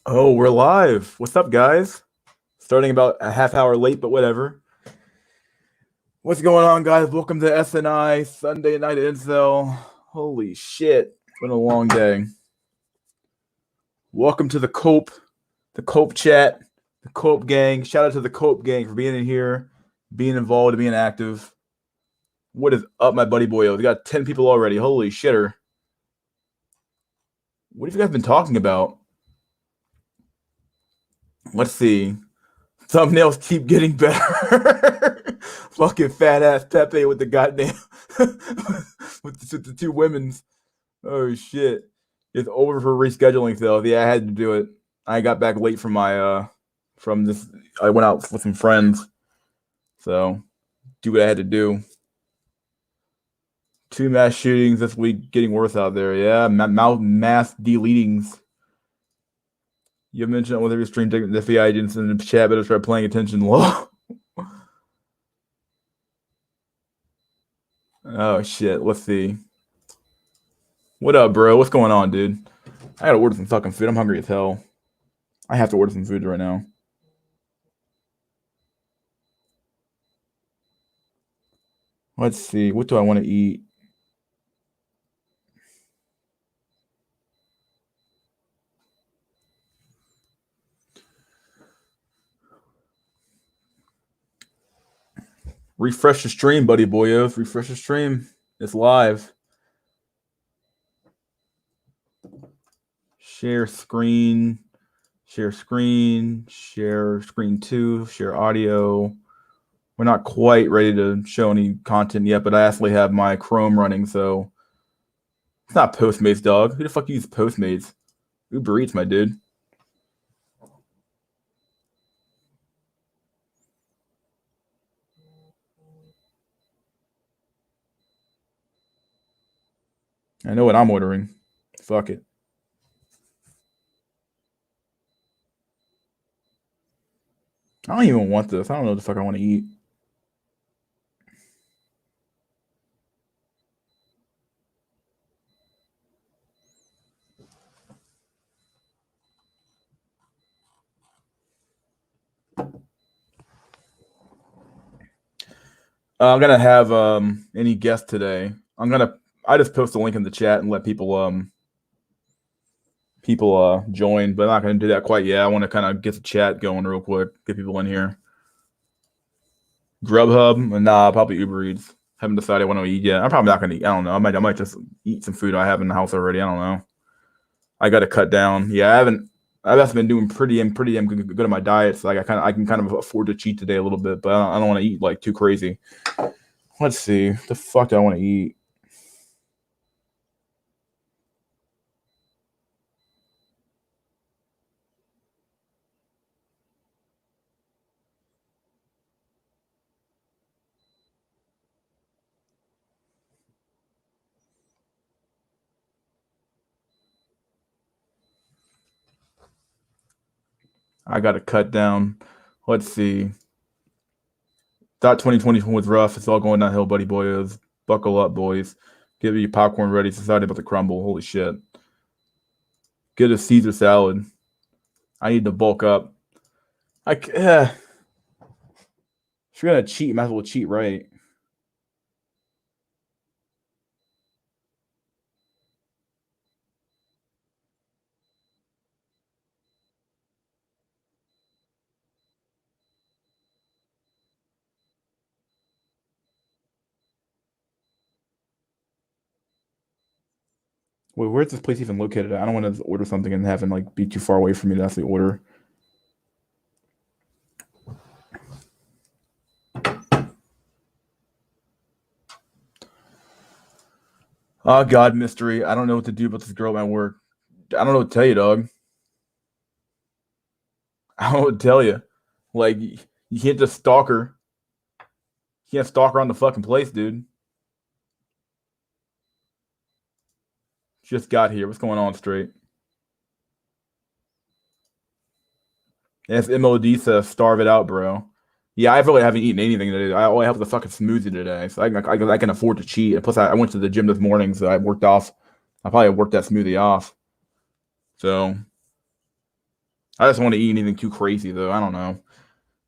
Oh, we're live. What's up, guys? Starting about a half hour late, but whatever. What's going on, guys? Welcome to SNI Sunday Night Incel. Holy shit. It's been a long day. Welcome to the Cope chat, the Cope gang. Shout out to the Cope gang for being in here, being involved, being active. What is up, my buddy boyo? We got 10 people already. Holy shitter. What have you guys been talking about? Let's see. Thumbnails keep getting better. Fucking fat ass Pepe with the goddamn with the two women's. Oh shit! It's over for rescheduling though. Yeah, I had to do it. I got back late from my from this. I went out with some friends, so do what I had to do. Two mass shootings this week, getting worse out there. Yeah, mass deletings. You mentioned it with every stream taking the FBI agents in the chat, better start paying attention. Oh shit! Let's see. What up, bro? What's going on, dude? I gotta order some fucking food. I'm hungry as hell. I have to order some food right now. Let's see. What do I want to eat? Refresh the stream, buddy boyos. Refresh the stream. It's live. Share screen. Share screen. Share screen 2. Share audio. We're not quite ready to show any content yet, but I actually have my Chrome running, so it's not Postmates, dog. Who the fuck uses Postmates? Uber Eats, my dude. I know what I'm ordering. Fuck it. I don't even want this. I don't know what the fuck I want to eat. I'm gonna have any guest today. I just post a link in the chat and let people join, but I'm not gonna do that quite yet. I want to kind of get the chat going real quick, get people in here. Grubhub? Nah, probably Uber Eats. Haven't decided what I want to eat yet. I'm probably not gonna eat. I don't know. I might just eat some food I have in the house already. I don't know. I got to cut down. Yeah, I haven't. I've just been doing pretty damn good on my diet, so like I can kind of afford to cheat today a little bit, but I don't want to eat like too crazy. Let's see. The fuck do I want to eat? I got to cut down. Let's see. Thought 2020 was rough. It's all going downhill, buddy boys. Buckle up, boys. Get your popcorn ready. Society about to crumble. Holy shit. Get a Caesar salad. I need to bulk up. If you're gonna cheat, you might as well cheat right. Wait, where's this place even located at? I don't want to order something and have it like be too far away from me to actually order. Oh God, mystery. I don't know what to do about this girl at my work. I don't know what to tell you, dog. I don't know what to tell you. Like, you can't just stalk her. You can't stalk her on the fucking place, dude. Just got here. What's going on, straight? As MOD says, starve it out, bro. Yeah, I really haven't eaten anything today. I only have the fucking smoothie today, so I can afford to cheat. And plus, I went to the gym this morning, so I worked off. I probably worked that smoothie off. So I just want to eat anything too crazy though. I don't know.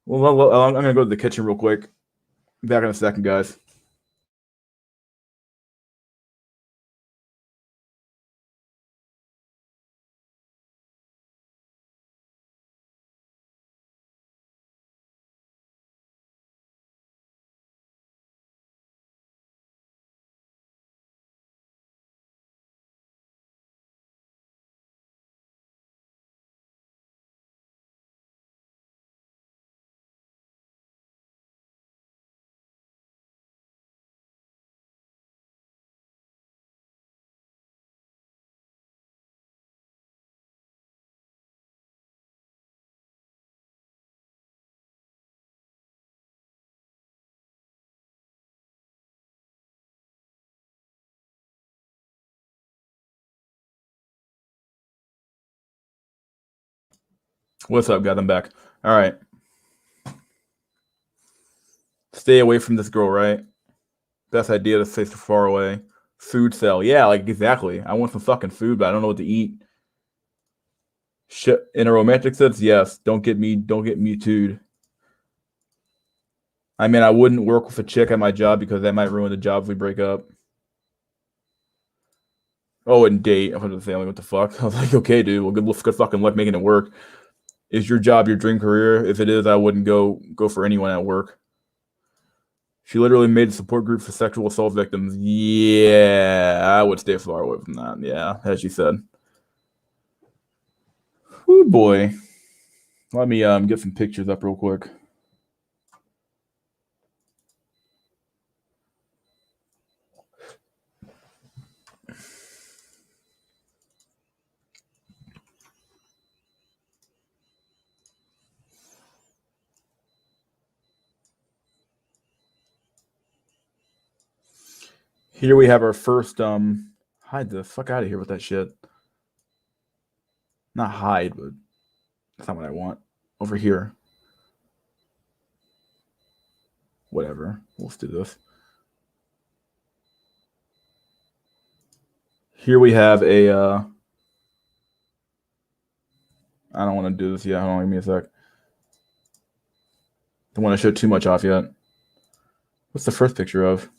Well, I'm gonna go to the kitchen real quick. Back in a second, guys. What's up, guys? I'm back. All right. Stay away from this girl, right? Best idea to stay so far away. Food cell. Yeah, like exactly. I want some fucking food, but I don't know what to eat. Shit. In a romantic sense, yes. Don't get me tooed. I mean, I wouldn't work with a chick at my job because that might ruin the job if we break up. Oh, and date. I was gonna say, like, what the fuck? I was like, okay, dude. Well, good fucking luck making it work. Is your job your dream career? If it is, I wouldn't go for anyone at work. She literally made a support group for sexual assault victims. Yeah, I would stay far away from that. Yeah, as she said. Oh boy. Let me get some pictures up real quick. Here we have our first hide the fuck out of here with that shit. Not hide, but that's not what I want. Over here. Whatever. Let's do this. Here we have a I don't want to do this yet. Hold on, give me a sec. Don't want to show too much off yet. What's the first picture of?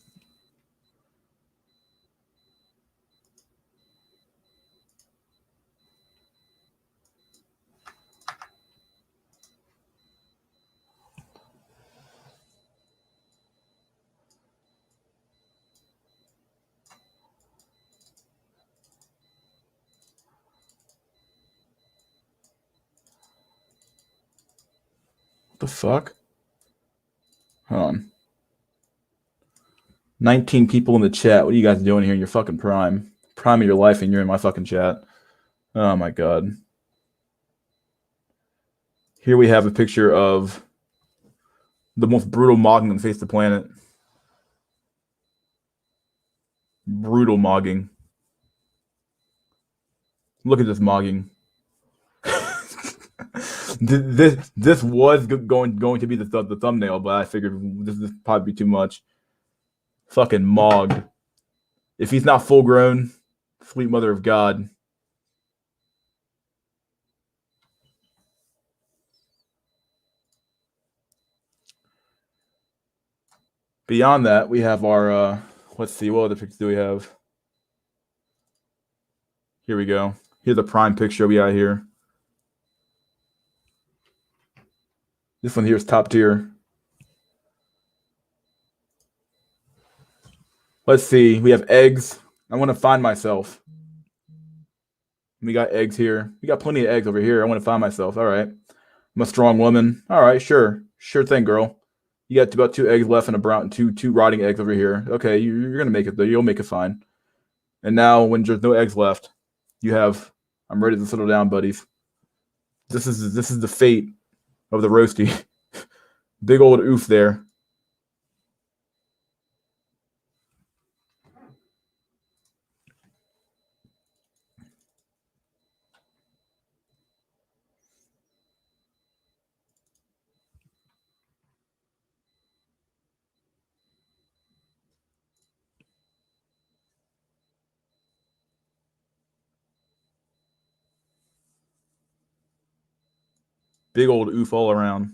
What the fuck? Hold on. 19 people in the chat. What are you guys doing here in your fucking prime? Prime of your life, and you're in my fucking chat. Oh my god. Here we have a picture of the most brutal mogging on the face of the planet. Brutal mogging. Look at this mogging. This was going to be the thumbnail, but I figured this is probably too much. Fucking mogged. If he's not full grown, sweet mother of God. Beyond that, we have our let's see, what other pictures do we have? Here we go. Here's a prime picture we got here. This one here is top tier. Let's see. We have eggs. I want to find myself. We got eggs here. We got plenty of eggs over here. I want to find myself. All right. I'm a strong woman. All right, sure. Sure thing, girl. You got about 2 eggs left and a brown two rotting eggs over here. Okay, you're gonna make it though. You'll make it fine. And now when there's no eggs left, you have I'm ready to settle down, buddies. This is the fate of the roasty. Big old oof there. Big old oof all around.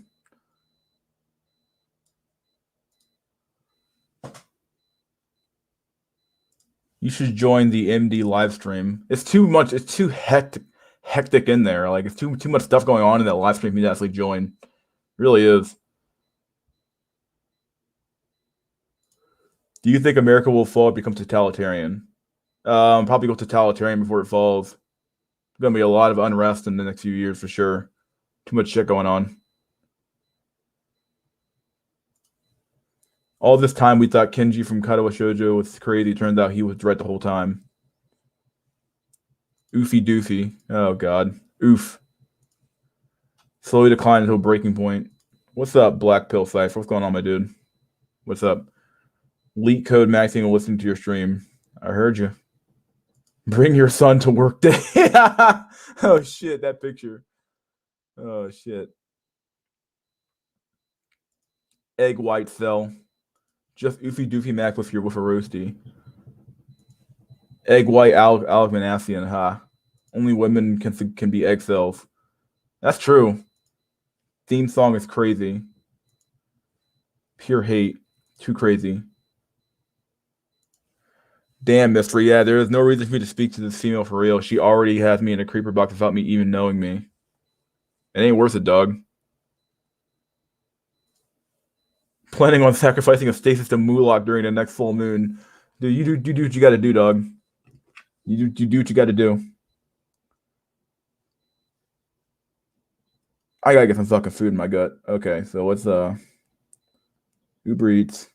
You should join the MD live stream. It's too much. It's too hectic in there. Like it's too much stuff going on in that live stream. You need to actually join. It really is. Do you think America will fall or become totalitarian? Probably go totalitarian before it falls. There's gonna be a lot of unrest in the next few years for sure. Too much shit going on. All this time we thought Kenji from Katawa Shoujo was crazy. Turned out he was right the whole time. Oofy doofy. Oh god. Oof. Slowly decline until breaking point. What's up, Black Pill Cypher? What's going on, my dude? What's up? Leak code maxing and listening to your stream. I heard you. Bring your son to work day. Oh shit, that picture. Oh shit. Egg white cell. Just oofy doofy Mac with a roasty. Egg white Alec Manassian, ha. Only women can be egg cells. That's true. Theme song is crazy. Pure hate. Too crazy. Damn, mystery. Yeah, there is no reason for me to speak to this female for real. She already has me in a creeper box without me even knowing me. It ain't worth it, dog. Planning on sacrificing a stasis to Mulak during the next full moon. Dude, you do what you gotta do, dog. You do what you gotta do. I gotta get some fucking food in my gut. Okay, so what's Uber Eats.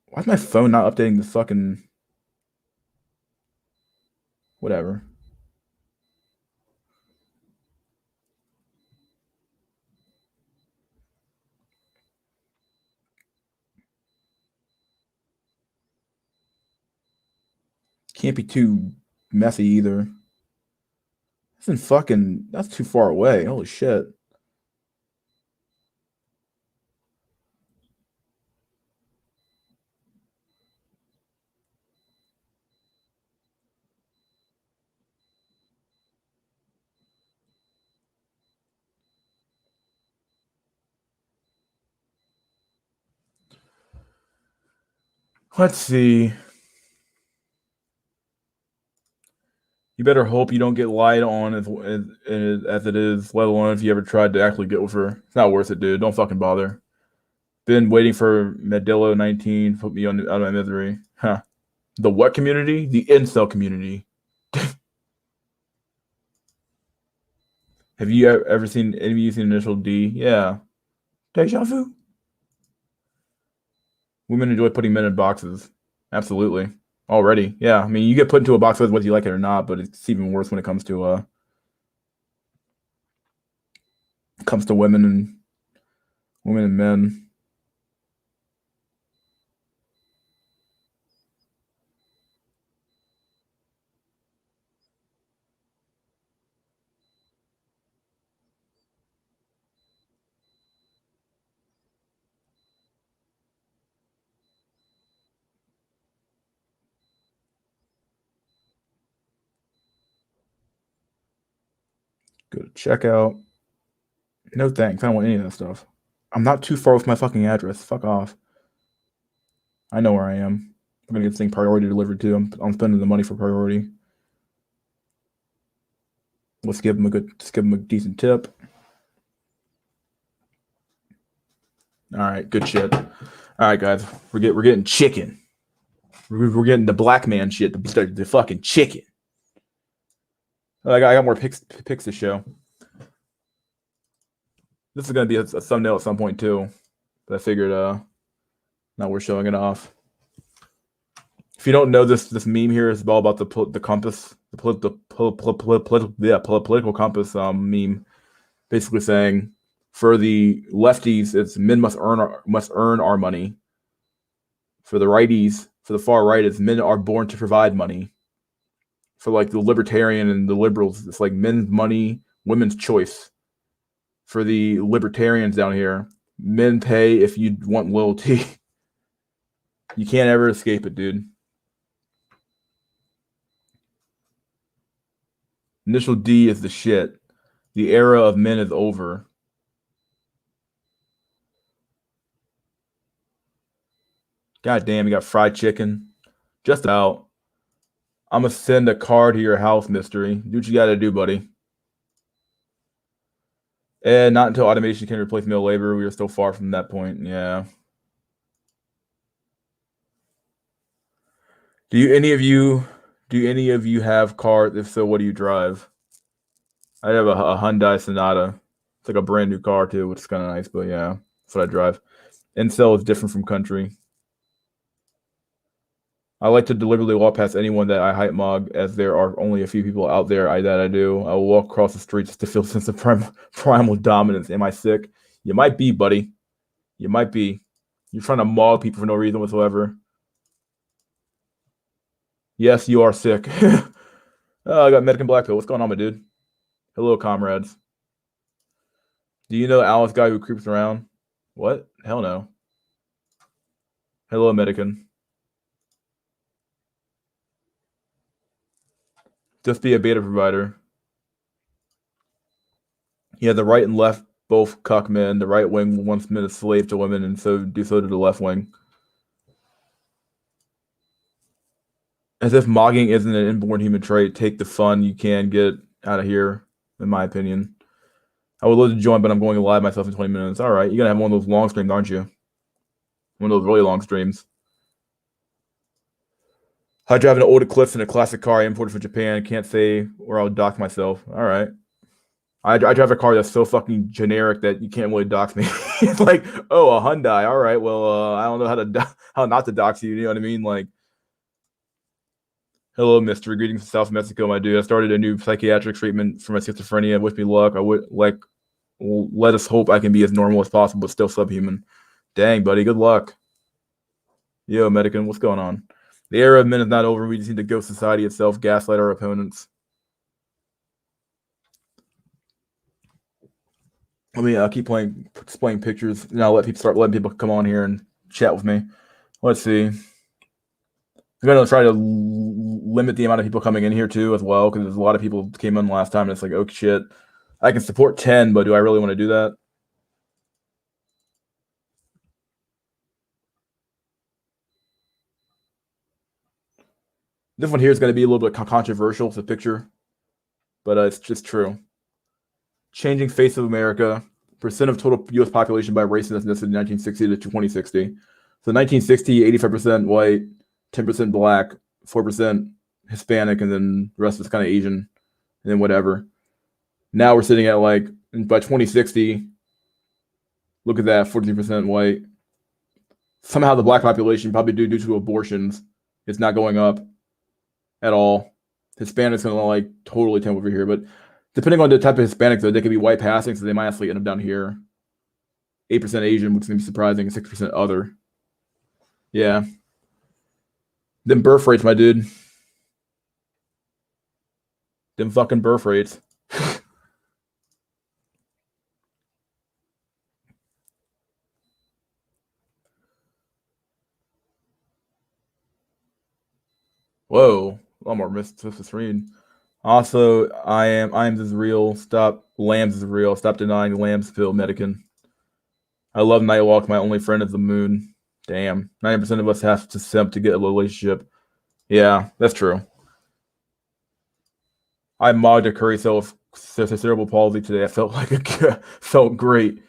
Why is my phone not updating the fucking whatever? Can't be too messy either. That's too far away. Holy shit. Let's see. You better hope you don't get lied on as it is, let alone if you ever tried to actually get with her. It's not worth it, dude. Don't fucking bother. Been waiting for Medillo 19 to put me out of my misery. Huh. The what community? The incel community. Have you ever seen any of you seen Initial D? Yeah. Deja vu. Women enjoy putting men in boxes. Absolutely. Already. Yeah. I mean, you get put into a box whether you like it or not, but it's even worse when it comes to women and men. Go to checkout. No thanks. I don't want any of that stuff. I'm not too far with my fucking address. Fuck off. I know where I am. I'm gonna get this thing priority delivered to. I'm spending the money for priority. Let's give him a decent tip. All right, good shit. All right, guys, we're getting chicken. We're getting the black man shit. The fucking chicken. I got more pics to show. This is gonna be a thumbnail at some point too. But I figured now we're showing it off. If you don't know, this meme here is all about the compass, the political compass meme, basically saying for the lefties, it's men must earn our money. For the righties, for the far right, it's men are born to provide money. For like the libertarian and the liberals, it's like men's money, women's choice. For the libertarians down here, men pay if you want loyalty. You can't ever escape it, dude. Initial D is the shit. The era of men is over. God damn, you got fried chicken. Just about. I'm gonna send a car to your house, mystery. Do what you gotta do, buddy. And not until automation can replace male labor. We are still far from that point. Yeah. Do any of you have cars? If so, what do you drive? I have a Hyundai Sonata. It's like a brand new car too, which is kind of nice. But yeah, that's what I drive. Incel is different from country. I like to deliberately walk past anyone that I hype mog, as there are only a few people out there that I do. I will walk across the street just to feel a sense of primal dominance. Am I sick? You might be, buddy. You might be. You're trying to maul people for no reason whatsoever. Yes, you are sick. Oh, I got Medican Black Pill. What's going on, my dude? Hello, comrades. Do you know Alice guy who creeps around? What? Hell no. Hello, Medican. Just be a beta provider. Yeah, the right and left both cuck men. The right wing wants men to slave to women, and so do the left wing. As if mogging isn't an inborn human trait. Take the fun you can get out of here, in my opinion. I would love to join, but I'm going live myself in 20 minutes. All right, you're gonna have one of those long streams, aren't you? One of those really long streams. I drive an old Eclipse in a classic car I imported from Japan. Can't say where I'll dock myself. All right. I drive a car that's so fucking generic that you can't really dox me. It's like, oh, a Hyundai. All right, well, I don't know how not to dox you. You know what I mean? Like, hello, Mister. Greetings from South Mexico, my dude. I started a new psychiatric treatment for my schizophrenia. Wish me luck. I would let us hope I can be as normal as possible, but still subhuman. Dang, buddy. Good luck. Yo, Medican, what's going on? The era of men is not over. We just need to go society itself, gaslight our opponents. Let me keep displaying pictures, and I'll start letting people come on here and chat with me. Let's see. I'm gonna try to limit the amount of people coming in here too, as well, because there's a lot of people came in last time, and it's like, oh shit, I can support 10, but do I really want to do that? This one here is going to be a little bit controversial. It's a picture, but it's just true. Changing face of America. Percent of total U.S. population by race and ethnicity, 1960 to 2060. So 1960, 85% white, 10% black, 4% Hispanic, and then the rest is kind of Asian, and then whatever. Now we're sitting at like, by 2060, look at that, 43% white. Somehow the black population, probably due to abortions, is not going up at all. Hispanic's going to like totally tempt over here, but depending on the type of Hispanic, though, they could be white passing, so they might actually end up down here. 8% Asian, which is going to be surprising, 6% other. Yeah. Them birth rates, my dude. Them fucking birth rates. Whoa. A lot more Mr. Reed. Also, I am is real. Stop. Lambs is real. Stop denying Lambs pill, Medican. I love Nightwalk. My only friend is the moon. Damn. 90% of us have to simp to get a relationship. Yeah, that's true. I mogged a curry cell with cerebral palsy today. I felt great.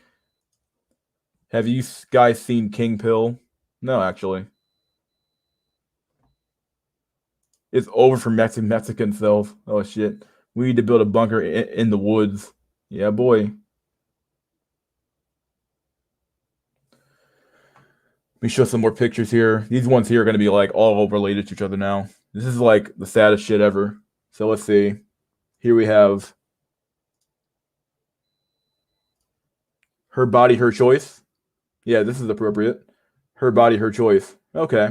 Have you guys seen King Pill? No, actually. It's over for Mexican self. Oh shit. We need to build a bunker in the woods. Yeah, boy. Let me show some more pictures here. These ones here are going to be like all related to each other now. This is like the saddest shit ever. So let's see. Here we have her body, her choice. Yeah, this is appropriate. Her body, her choice. Okay.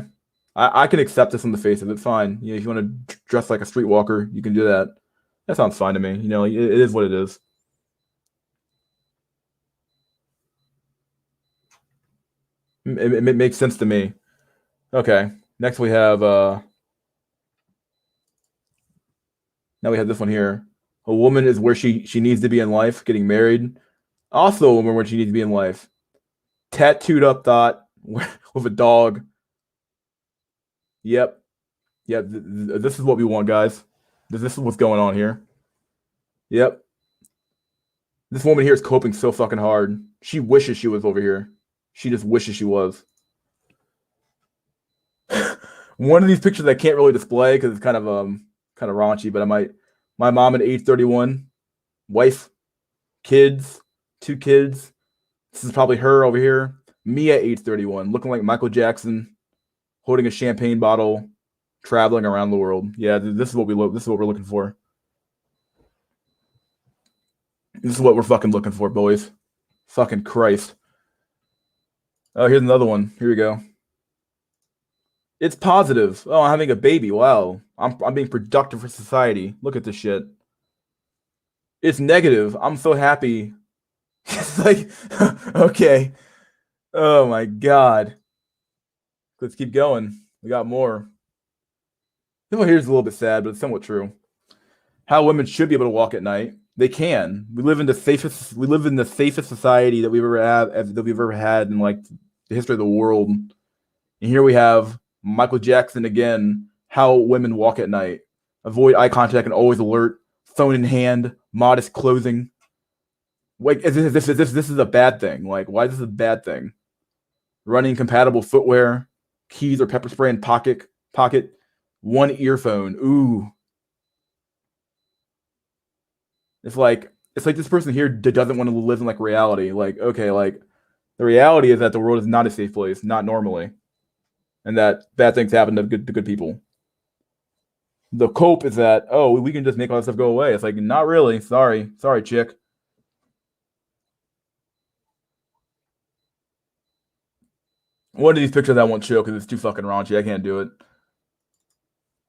I can accept this on the face of it. Fine. You know, if you want to dress like a streetwalker, you can do that. That sounds fine to me. You know, it is what it is. It makes sense to me. Okay. Next we have now we have this one here. A woman is where she needs to be in life, getting married. Also a woman where she needs to be in life. Tattooed up thought with a dog. Yep. Yep. This is what we want, guys. This is what's going on here. Yep. This woman here is coping so fucking hard. She wishes she was over here. She just wishes she was. One of these pictures I can't really display because it's kind of raunchy, but I might. My mom at age 31, wife, kids, 2 kids. This is probably her over here. Me at age 31, looking like Michael Jackson, holding a champagne bottle, traveling around the world. Yeah, this is what we're looking for. This is what we're fucking looking for, boys. Fucking Christ. Oh, here's another one. Here we go. It's positive. Oh, I'm having a baby. Wow. I'm being productive for society. Look at this shit. It's negative. I'm so happy. It's like, okay. Oh my God. Let's keep going. We got more. This one here is a little bit sad, but it's somewhat true. How women should be able to walk at night. They can. We live in the safest society that we've ever had in like the history of the world. And here we have Michael Jackson again. How women walk at night. Avoid eye contact and always alert. Phone in hand. Modest clothing. Like this is a bad thing. Like, why is this a bad thing? Running compatible footwear, keys or pepper spray in pocket. One earphone. Ooh. It's like this person here doesn't want to live in like reality. Like, okay, like the reality is that the world is not a safe place, not normally, and that bad things happen to good people. The cope is that, oh, we can just make all that stuff go away. It's like, not really. Sorry, chick. One of these pictures I won't show because it's too fucking raunchy. I can't do it.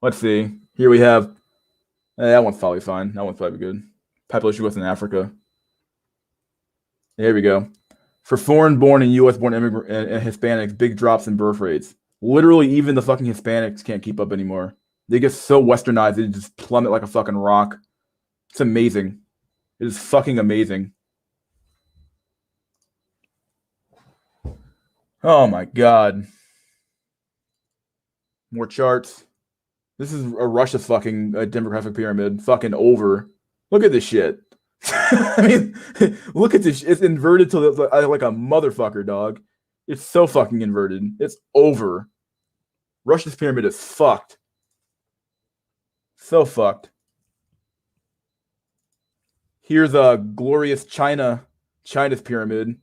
Let's see. Here we have. That one's probably fine. That one's probably good. Population growth in Africa. There we go. For foreign-born and U.S.-born immigrant and Hispanics, big drops in birth rates. Literally, even the fucking Hispanics can't keep up anymore. They get so westernized, they just plummet like a fucking rock. It's amazing. It is fucking amazing. Oh my God. More charts. This is a Russia fucking demographic pyramid. Fucking over. Look at this shit. I mean, look at this. It's inverted to like a motherfucker, dog. It's so fucking inverted. It's over. Russia's pyramid is fucked. So fucked. Here's a glorious China's pyramid.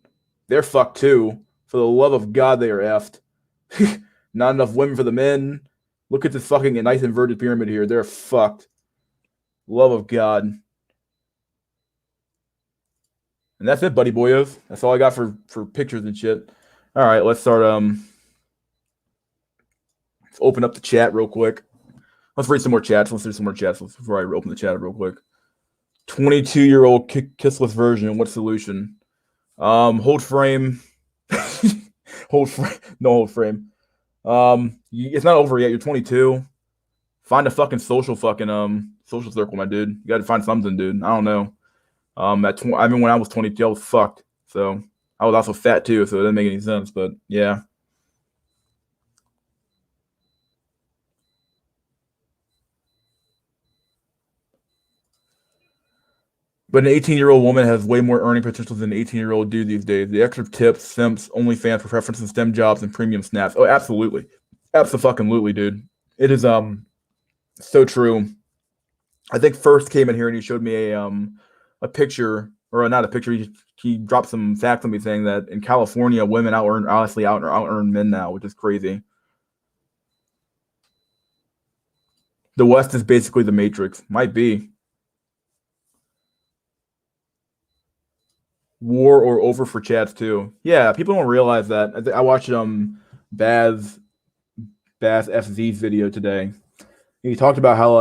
They're fucked too. For the love of God, they are effed. Not enough women for the men. Look at this fucking nice inverted pyramid here. They're fucked. Love of God. And that's it, buddy boyos. That's all I got for pictures and shit. All right, let's start. Let's open up the chat real quick. Let's read some more chats. Let's do some more chats before I open the chat real quick. 22-year-old kissless version. What solution? Hold frame. Hold frame. No hold frame. It's not over yet. You're 22. Find a fucking social circle, my dude. You got to find something, dude. I don't know. When I was 22, I was fucked. So I was also fat too, so it didn't make any sense. But yeah. But an 18-year-old woman has way more earning potential than an 18-year-old dude these days. The extra tips, simps, OnlyFans for preference and STEM jobs and premium snaps. Oh, absolutely. Absolutely, dude. It is so true. I think First came in here and he showed me a picture, or not a picture. He dropped some facts on me saying that in California, women out earn men now, which is crazy. The West is basically the Matrix. Might be. War or over for chats too. Yeah, people don't realize that. I watched Baz FZ's video today. He talked about how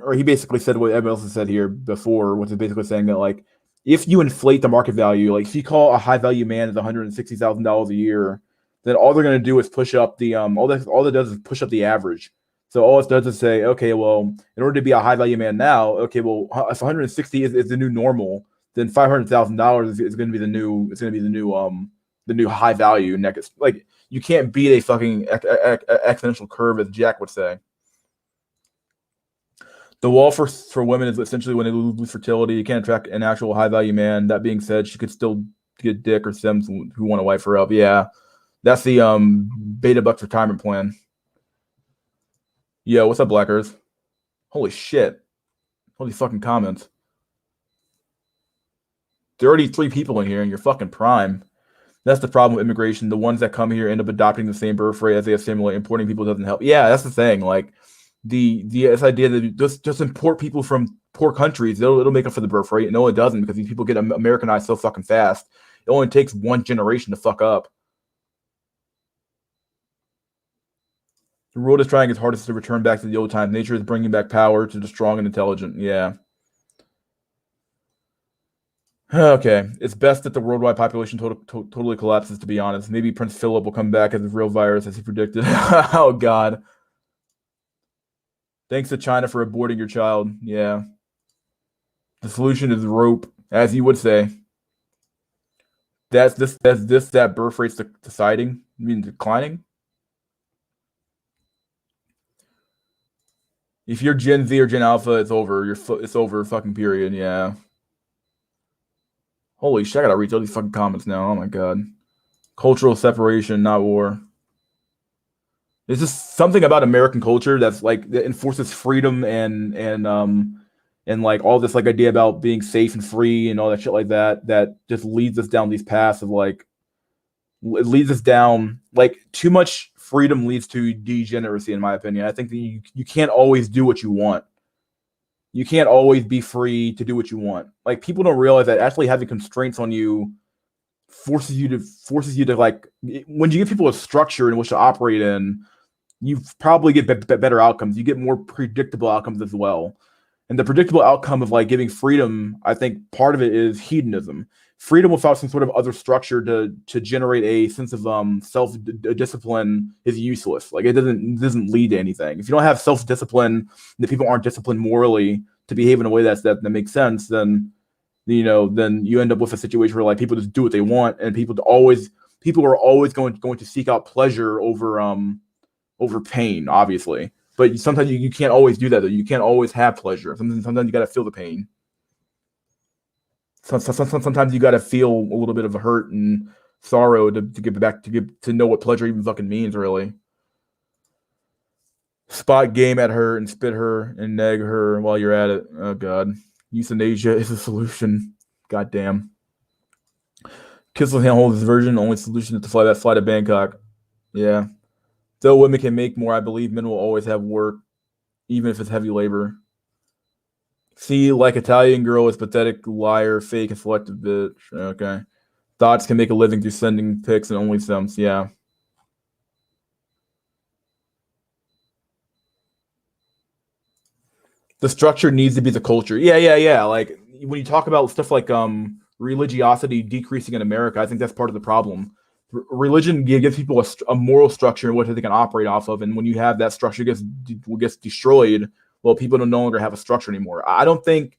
or he basically said what everyone else has said here before, which is basically saying that if you inflate the market value, if you call a high value man at $160,000 a year, then all they're gonna do is push up the all that does is push up the average. So all it does is say, okay, well, in order to be a high value man now, okay, well, if 160 is the new normal, then $500,000 is going to be the new high value next. Like you can't beat a fucking exponential curve, as Jack would say. The wall for women is essentially when they lose fertility. You can't attract an actual high value man. That being said, she could still get dick or Sims who want to wife her up. Yeah, that's the Beta Bucks retirement plan. Yo, what's up, Black Earth? Holy shit! Holy fucking comments. 33 people in here, and you're fucking prime. That's the problem with immigration. The ones that come here end up adopting the same birth rate as they assimilate. Importing people doesn't help. Yeah, that's the thing. Like this idea that just import people from poor countries, it'll make up for the birth rate. No, it doesn't, because these people get Americanized so fucking fast. It only takes one generation to fuck up. The world is trying its hardest to return back to the old times. Nature is bringing back power to the strong and intelligent. Yeah. Okay, it's best that the worldwide population totally collapses, to be honest. Maybe Prince Philip will come back as a real virus, as he predicted. Oh, God. Thanks to China for aborting your child. Yeah. The solution is rope, as you would say. That birth rate's deciding? You mean declining? If you're Gen Z or Gen Alpha, it's over. It's over, fucking period. Yeah. Holy shit, I gotta read all these fucking comments now. Oh my god. Cultural separation, not war. There's just something about American culture that's like that enforces freedom and like all this like idea about being safe and free and all that shit like that just leads us down these paths of like it leads us down like too much freedom leads to degeneracy, in my opinion. I think that you can't always do what you want. You can't always be free to do what you want. Like people don't realize that actually having constraints on you forces you to like when you give people a structure in which to operate in, you probably get better outcomes. You get more predictable outcomes as well. And the predictable outcome of like giving freedom, I think part of it is hedonism. Freedom without some sort of other structure to generate a sense of self discipline is useless. Like it doesn't lead to anything. If you don't have self discipline, that people aren't disciplined morally to behave in a way that makes sense, then then you end up with a situation where like people just do what they want, and people are always going to seek out pleasure over pain, obviously. But sometimes you can't always do that, though. You can't always have pleasure. Sometimes you got to feel the pain. Sometimes you got to feel a little bit of a hurt and sorrow to get back to know what pleasure even fucking means, really. Spot game at her and spit her and neg her while you're at it. Oh god, euthanasia is a solution. Goddamn. Kissel handhold is the version. Only solution is to fly to Bangkok. Yeah. Though women can make more, I believe men will always have work, even if it's heavy labor. See, like Italian girl is pathetic, liar, fake, and selective bitch. Okay. Thoughts can make a living through sending pics and only sims. Yeah. The structure needs to be the culture. Yeah. Like when you talk about stuff like religiosity decreasing in America, I think that's part of the problem. Religion gives people a moral structure in which they can operate off of, and when you have that structure gets destroyed, well, people no longer have a structure anymore. I don't think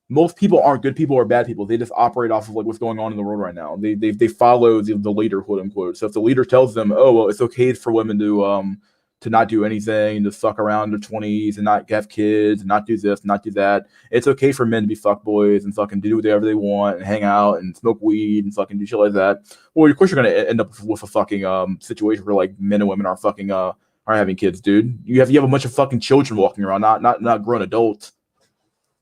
most people aren't good people or bad people. They just operate off of like what's going on in the world right now. They follow the leader, quote unquote. So if the leader tells them, oh well, it's okay for women to not do anything, to suck around their 20s and not have kids and not do this, not do that. It's okay for men to be fuckboys and fucking do whatever they want and hang out and smoke weed and fucking do shit like that. Well, of course you're gonna end up with a fucking situation where like men and women are fucking are having kids, dude. You have a bunch of fucking children walking around, not grown adults.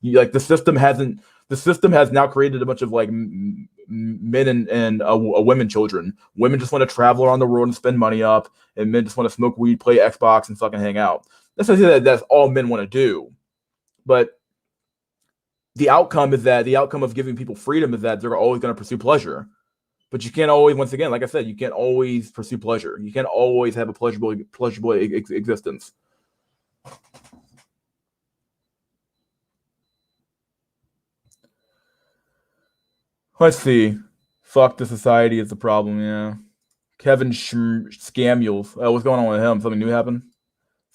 Like the system has now created a bunch of like men and women children. Women just want to travel around the world and spend money up, and men just want to smoke weed, play Xbox, and fucking hang out. That's not that's all men want to do, but the outcome of giving people freedom is that they're always going to pursue pleasure. But you can't always, once again, like I said, you can't always pursue pleasure. You can't always have a pleasurable existence. Let's see. Fuck the society is the problem. Yeah. Kevin Scamules. What's going on with him? Something new happened?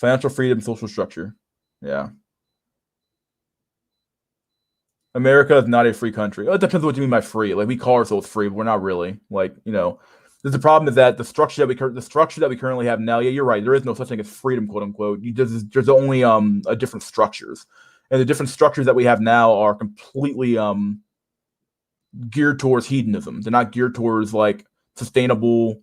Financial freedom, social structure. Yeah. America is not a free country. It depends what you mean by free. Like we call ourselves free, but we're not really. Like, the problem is that the structure that we currently have now. Yeah, you're right. There is no such thing as freedom, quote unquote. There's only a different structures, and the different structures that we have now are completely geared towards hedonism. They're not geared towards like a sustainable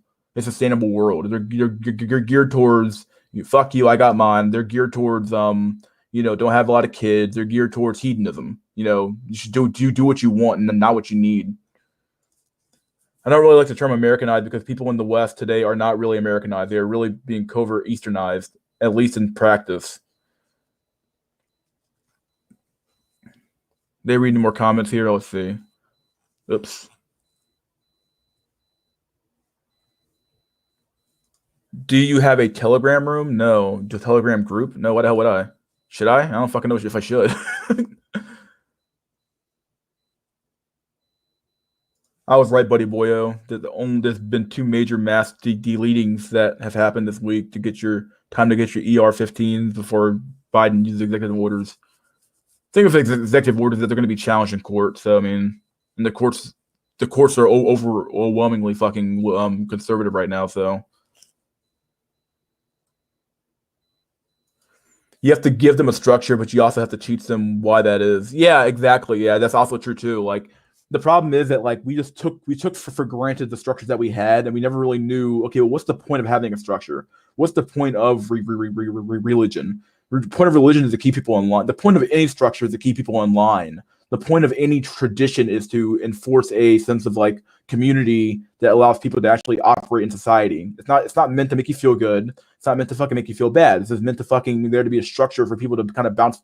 world. They're geared towards fuck you, I got mine. They're geared towards don't have a lot of kids. They're geared towards hedonism. You should do what you want and not what you need. I don't really like the term Americanized because people in the West today are not really Americanized. They are really being covert Easternized, at least in practice. They reading more comments here. Let's see. Oops. Do you have a Telegram room? No. The Telegram group? No. What the hell would I? Should I? I don't fucking know if I should. I was right, buddy boyo. There's been two major mass deletings that have happened this week to get your ER-15s before Biden uses executive orders. Think of executive orders that they're going to be challenged in court. So I mean, and the courts are overwhelmingly fucking conservative right now. So you have to give them a structure, but you also have to teach them why that is. Yeah, exactly. Yeah, that's also true too. Like the problem is that like we took for granted the structures that we had, and we never really knew. Okay, well, what's the point of having a structure? What's the point of religion? The point of religion is to keep people in line. The point of any structure is to keep people in line. The point of any tradition is to enforce a sense of like community that allows people to actually operate in society. It's not meant to make you feel good. It's not meant to fucking make you feel bad. This is meant to fucking there to be a structure for people to kind of bounce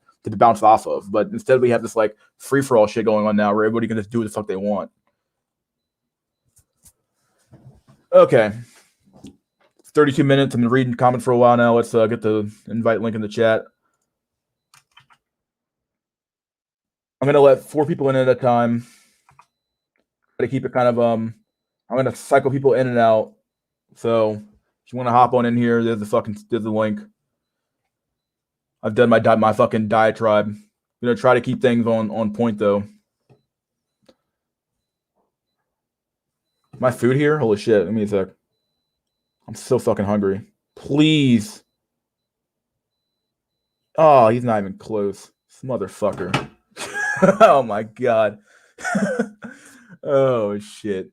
off of. But instead we have this like free for all shit going on now where everybody can just do what the fuck they want. Okay. 32 minutes. I've been reading comments for a while now. Let's get the invite link in the chat. I'm gonna let 4 people in at a time. Try to keep it kind of I'm gonna cycle people in and out. So if you want to hop on in here, there's the link. I've done my fucking diatribe. I'm gonna try to keep things on point though. My food here? Holy shit! Give me a sec. I'm so fucking hungry. Please. Oh, he's not even close. This motherfucker. Oh my god. Oh shit.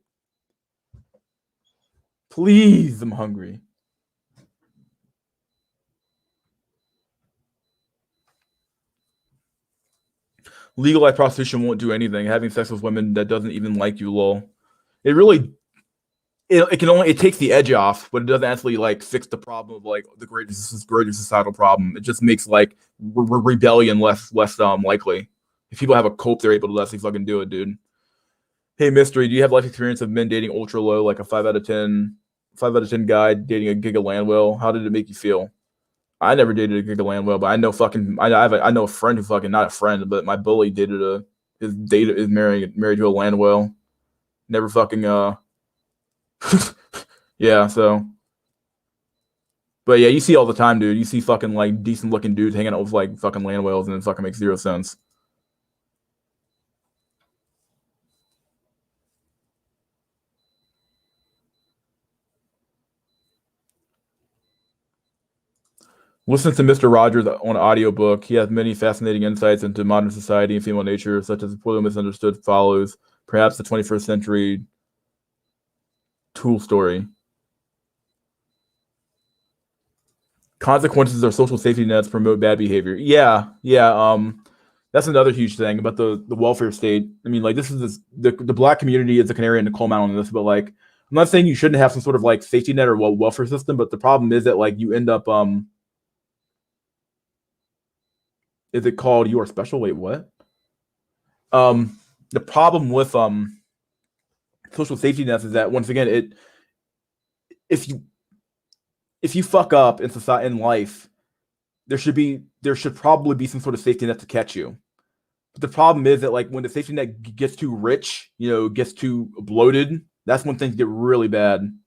Please, I'm hungry. Legalized prostitution won't do anything. Having sex with women that doesn't even like you, lol. It really it takes the edge off, but it doesn't actually like fix the problem of like the greater societal problem. It just makes like rebellion less likely. If people have a cope, they're able to actually fucking do it, dude. Hey, Mystery, do you have life experience of men dating ultra low, like a 5 out of 10 guy dating a Giga Landwell? How did it make you feel? I never dated a Giga Landwell, but I know I know a friend who fucking, not a friend, but my bully dated is married to a Landwell. Never fucking yeah, so. But yeah, you see all the time, dude. You see fucking like decent looking dudes hanging out with like fucking Landwells, and it fucking makes 0 sense. Listen to Mr. Rogers on audiobook. He has many fascinating insights into modern society and female nature, such as poorly misunderstood follows, perhaps the 21st century tool story. Consequences or social safety nets promote bad behavior. Yeah. That's another huge thing about the welfare state. I mean, like the black community is the canary in the coal mine on this, but like I'm not saying you shouldn't have some sort of like safety net or welfare system, but the problem is that like you end up is it called You Are Special? Wait, what? The problem with social safety nets is that once again, if you fuck up in society in life, there should probably be some sort of safety net to catch you. But the problem is that like when the safety net gets too rich, gets too bloated, that's when things get really bad.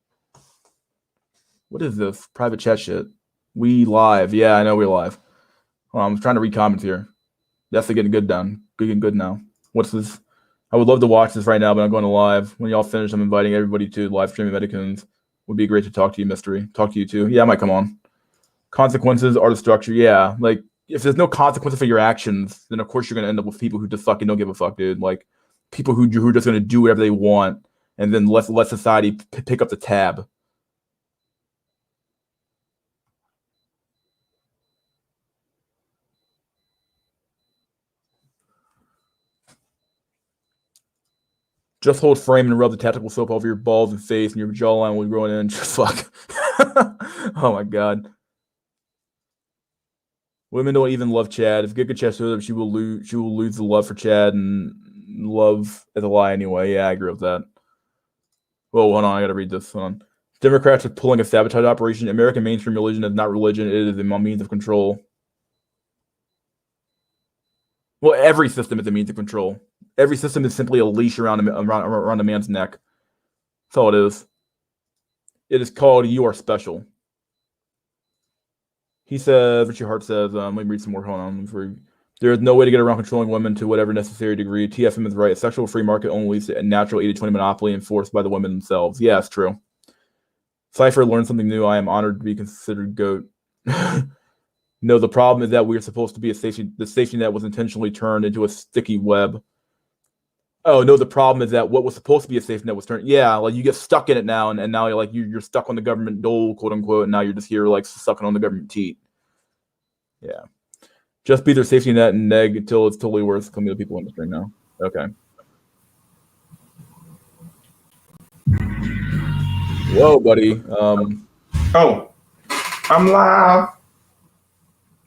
What is this private chat shit? We live. Yeah, I know we're live. I'm trying to read comments here. That's getting good done. Getting good now. What's this? I would love to watch this right now, but I'm going to live. When y'all finish, I'm inviting everybody to live streaming Medicans. Would be great to talk to you, Mystery. Talk to you too. Yeah, I might come on. Consequences are the structure. Yeah, like if there's no consequences for your actions, then of course you're gonna end up with people who just fucking don't give a fuck, dude. Like people who are just gonna do whatever they want, and then let society pick up the tab. Just hold frame and rub the tactical soap over your balls and face, and your jawline will grow in. Just fuck. Oh my god. Women don't even love Chad. If Giga Chad shows up, she will lose. She will lose the love for Chad, and love is a lie anyway. Yeah, I agree with that. Whoa, hold on. I gotta read this. Hold on. Democrats are pulling a sabotage operation. American mainstream religion is not religion. It is a means of control. Well, every system is a means of control. Every system is simply a leash around a man's neck. That's all it is. It is called "You Are Special." He says, Richard Hart says, let me read some more. Hold on. There is no way to get around controlling women to whatever necessary degree. TFM is right. A sexual free market only leads to a natural 80-20 monopoly enforced by the women themselves. Yeah, it's true. Cypher learned something new. I am honored to be considered GOAT. No, the problem is that we are supposed to be the safety net was intentionally turned into a sticky web. Oh no, the problem is that what was supposed to be a safety net was turned. Yeah, like you get stuck in it now, and now you're like you're stuck on the government dole, quote unquote, and now you're just here like sucking on the government teat. Yeah, just be their safety net and neg until it's totally worth coming to people in the string now. Okay. Whoa, buddy. Oh, I'm live.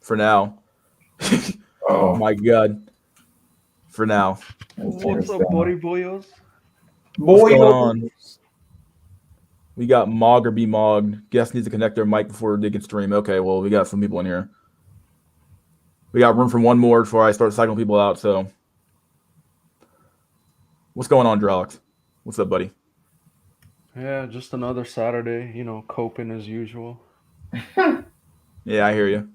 For now. Oh my God. For now. What's up, buddy boyos? What's going on? We got Mog or be Mogged. Guest needs to connect their mic before they can stream. Okay, well, we got some people in here. We got room for one more before I start cycling people out, so. What's going on, Drox? What's up, buddy? Yeah, just another Saturday, coping as usual. Yeah, I hear you.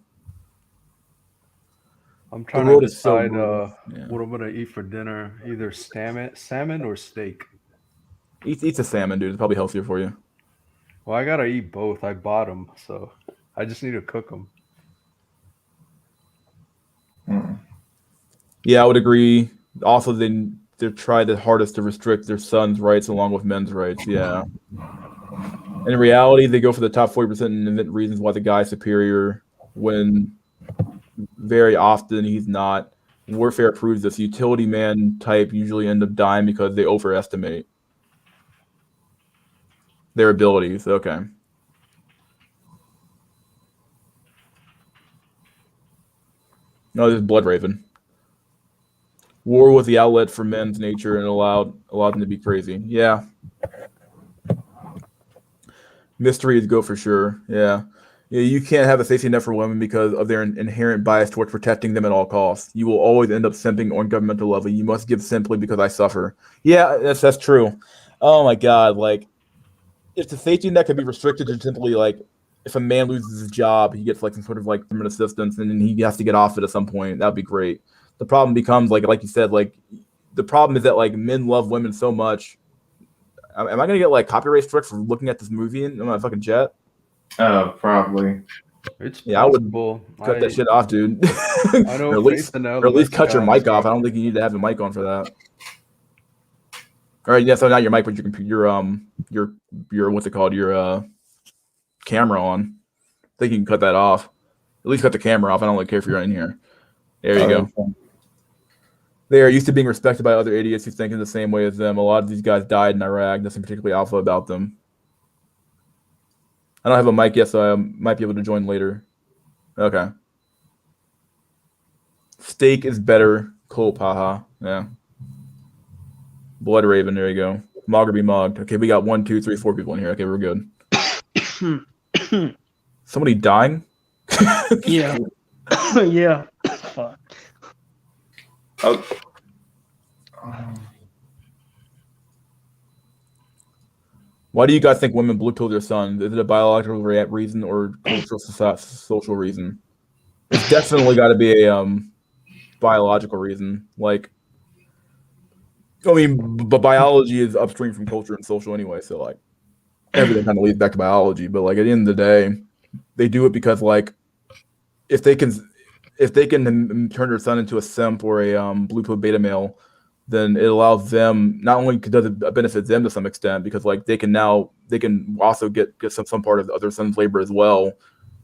I'm trying to decide what I'm going to eat for dinner, either salmon or steak. Eat a salmon, dude. It's probably healthier for you. Well, I got to eat both. I bought them, so I just need to cook them. Yeah, I would agree. Also, they try the hardest to restrict their sons' rights along with men's rights. Yeah. In reality, they go for the top 40% and invent reasons why the guy's superior when very often he's not. Warfare proves this. Utility man type usually end up dying because they overestimate their abilities. Okay. No, this is Blood Raven. War was the outlet for men's nature and allowed them to be crazy. Yeah. Mystery is go for sure. Yeah. You can't have a safety net for women because of their inherent bias towards protecting them at all costs. You will always end up simping on governmental level. You must give simply because I suffer. Yeah, that's true. Oh my God. Like, if the safety net could be restricted to simply like, if a man loses his job, he gets like some sort of like government assistance, and then he has to get off it at some point. That'd be great. The problem becomes like you said, like the problem is that like men love women so much. Am I gonna get like copyright struck for looking at this movie in my fucking jet? Probably. It's yeah, possible. I would cut that shit off, dude. I know. or at least cut your mic off. I don't think you need to have a mic on for that. All right, yeah. So not your mic, but your what's it called? Your camera on. I think you can cut that off. At least cut the camera off. I don't really care if you're in here. There you go. They are used to being respected by other idiots who think in the same way as them. A lot of these guys died in Iraq. Nothing particularly alpha about them. I don't have a mic yet, so I might be able to join later. Okay. Steak is better. Cool, paha. Yeah. Blood Raven. There you go. Mog or be mogged. Okay, we got 1, 2, 3, 4 people in here. Okay, we're good. Somebody dying? Yeah. Yeah. Fuck. Oh. Why do you guys think women blue pill their sons? Is it a biological reason or cultural social reason? It's definitely got to be a biological reason. Like, I mean, but biology is upstream from culture and social anyway. So like, everything kind of leads back to biology. But like at the end of the day, they do it because like, if they can, turn their son into a simp or a blue pill beta male, then it allows them, not only does it benefit them to some extent because like they can also get some part of their son's labor as well,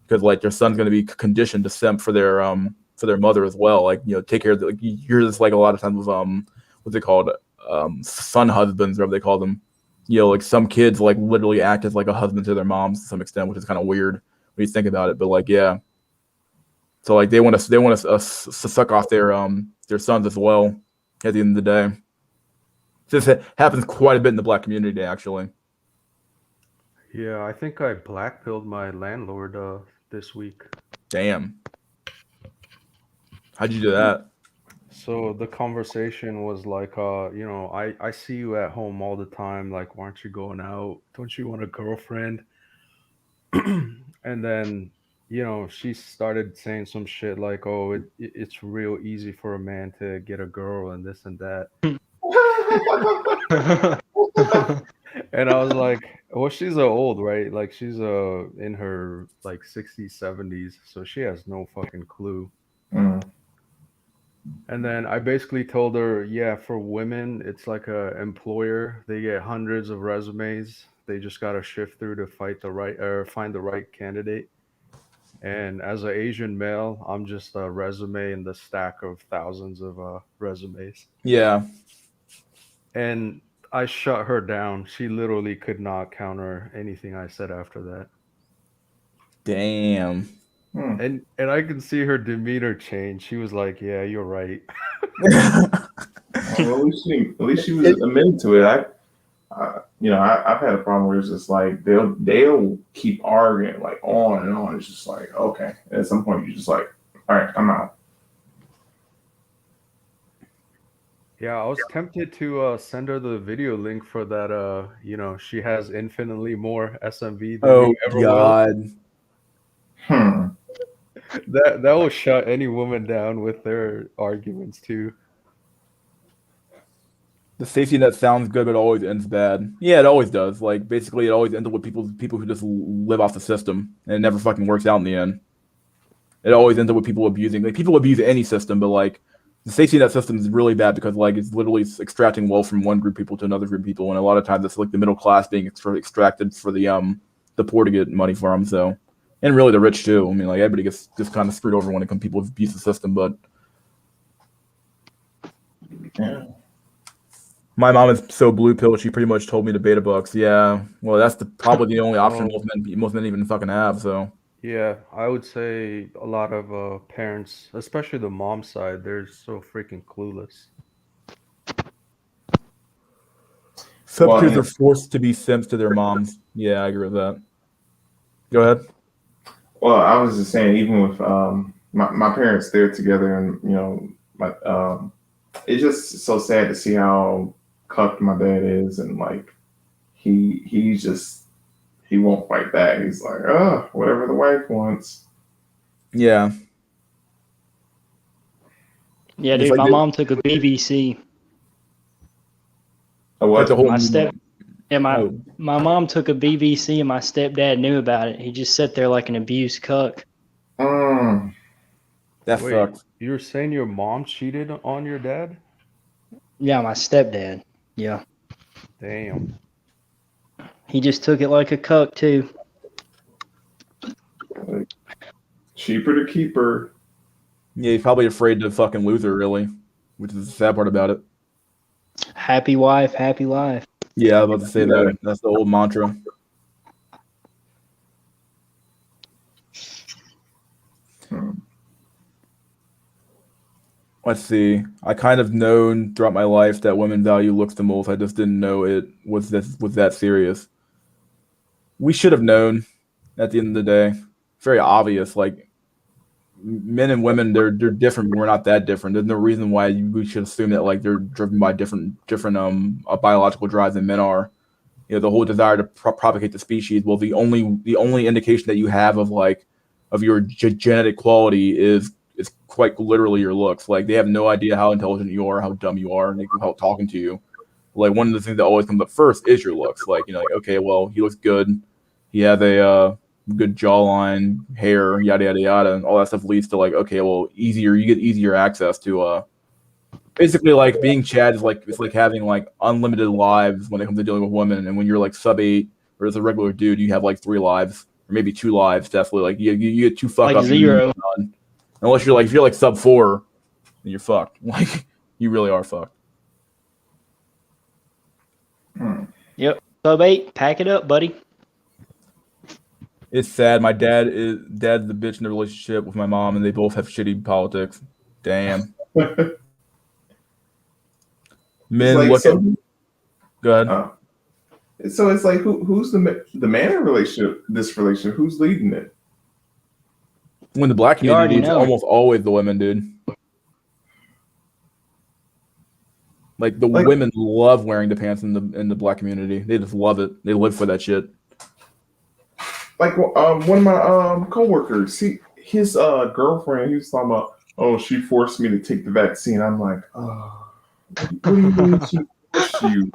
because like their son's going to be conditioned to simp for their mother as well, like, you know, take care of like, you hear this like a lot of times with what's it called, son husbands, whatever they call them. You know, like some kids like literally act as like a husband to their moms to some extent, which is kind of weird when you think about it. But like, yeah, so like they want to suck off their sons as well. At the end of the day, this happens quite a bit in the black community, actually. Yeah, I think I blackpilled my landlord this week. Damn, how'd you do that? So the conversation was like, you know, I see you at home all the time. Like, why aren't you going out? Don't you want a girlfriend? And then, you know, she started saying some shit like, oh, it's real easy for a man to get a girl and this and that. And I was like, well, she's old, right? Like she's in her like 60s, 70s, so she has no fucking clue. Mm. And then I basically told her, yeah, for women, it's like a employer. They get hundreds of resumes. They just got to shift through to find the right candidate. And as an Asian male, I'm just a resume in the stack of thousands of resumes. Yeah, And I shut her down. She literally could not counter anything I said after that. damn. Hmm. And I can see her demeanor change. She was like, "Yeah, you're right." Well, at least she was admitted to it. I've had a problem where it's just like they'll keep arguing like on and on. It's just like, okay. And at some point, you're just like, all right, I'm out. Yeah, I was tempted to send her the video link for that. You know, she has infinitely more SMV than Oh you ever God. Hmm. will. That will shut any woman down with their arguments too. The safety net sounds good, but it always ends bad. Yeah, it always does. Like basically, it always ends up with people who just live off the system, and it never fucking works out in the end. It always ends up with people abusing. Like people abuse any system, but like the safety net system is really bad because like it's literally extracting wealth from one group of people to another group of people, and a lot of times it's like the middle class being extracted for the poor to get money from. So, and really the rich too. I mean, like everybody gets just kind of screwed over when it comes people abuse the system, but. Yeah. My mom is so blue pill. She pretty much told me to beta bucks. Yeah, well, that's probably the only option most men even fucking have. So Yeah, I would say a lot of parents, especially the mom side, they're so freaking clueless. some Well, kids are forced to be simps to their moms. Yeah, I agree with that. Go ahead. I was just saying, even with my parents, they're together, and my it's just so sad to see how cucked my dad is, and like he won't fight back. He's like, oh, whatever the wife wants. Yeah, Yeah, it's dude, like my mom took a BBC. What? the whole. My Oh, mom took a BBC and my stepdad knew about it. He just sat there like an abused cuck. Mm. that Wait, sucks. you're saying your mom cheated on your dad? Yeah, my stepdad. Yeah. Damn. He just took it like a cuck too. Like, cheaper to keep her. Yeah, he's probably afraid to fucking lose her, really, which is the sad part about it. Happy wife, happy life. Yeah, I was about to say that. That's the old mantra. Hmm. Let's see. I kind of known throughout my life that women value looks the most. I just didn't know it was that serious. We should have known at the end of the day. It's very obvious. Like men and women, they're different. But we're not that different. There's no reason why we should assume that like they're driven by different biological drives than men are. the whole desire to propagate the species. Well, the only indication that you have of your genetic quality is quite literally your looks. Like, they have no idea how intelligent you are, how dumb you are, and they can help talking to you. Like, one of the things that always comes up first is your looks. Like, like, okay, well, he looks good. He has a good jawline, hair, yada yada yada, and all that stuff leads to like, okay, well, you get easier access to basically, like, being Chad is like, it's like having like unlimited lives when it comes to dealing with women. And when you're like sub-8 or as a regular dude, you have like 3 lives or maybe 2 lives. Definitely, like you get 2 fuck Like up 0. unless you're like, if you're like sub-4, then you're fucked. Like, you really are fucked. Yep. Sub-8, pack it up, buddy. It's sad. My dad's the bitch in the relationship with my mom, and they both have shitty politics. Damn. Men like, look so, at. Go ahead. So it's like, who's the man in relationship? This relationship, who's leading it? When the black You already community, it's know. almost always the women, dude. Like, the women love wearing the pants in the black community. They just love it. They live for that shit. Like, one of my coworkers, his girlfriend, he was talking about, oh, she forced me to take the vaccine. I'm like, oh, what do you mean she forced you?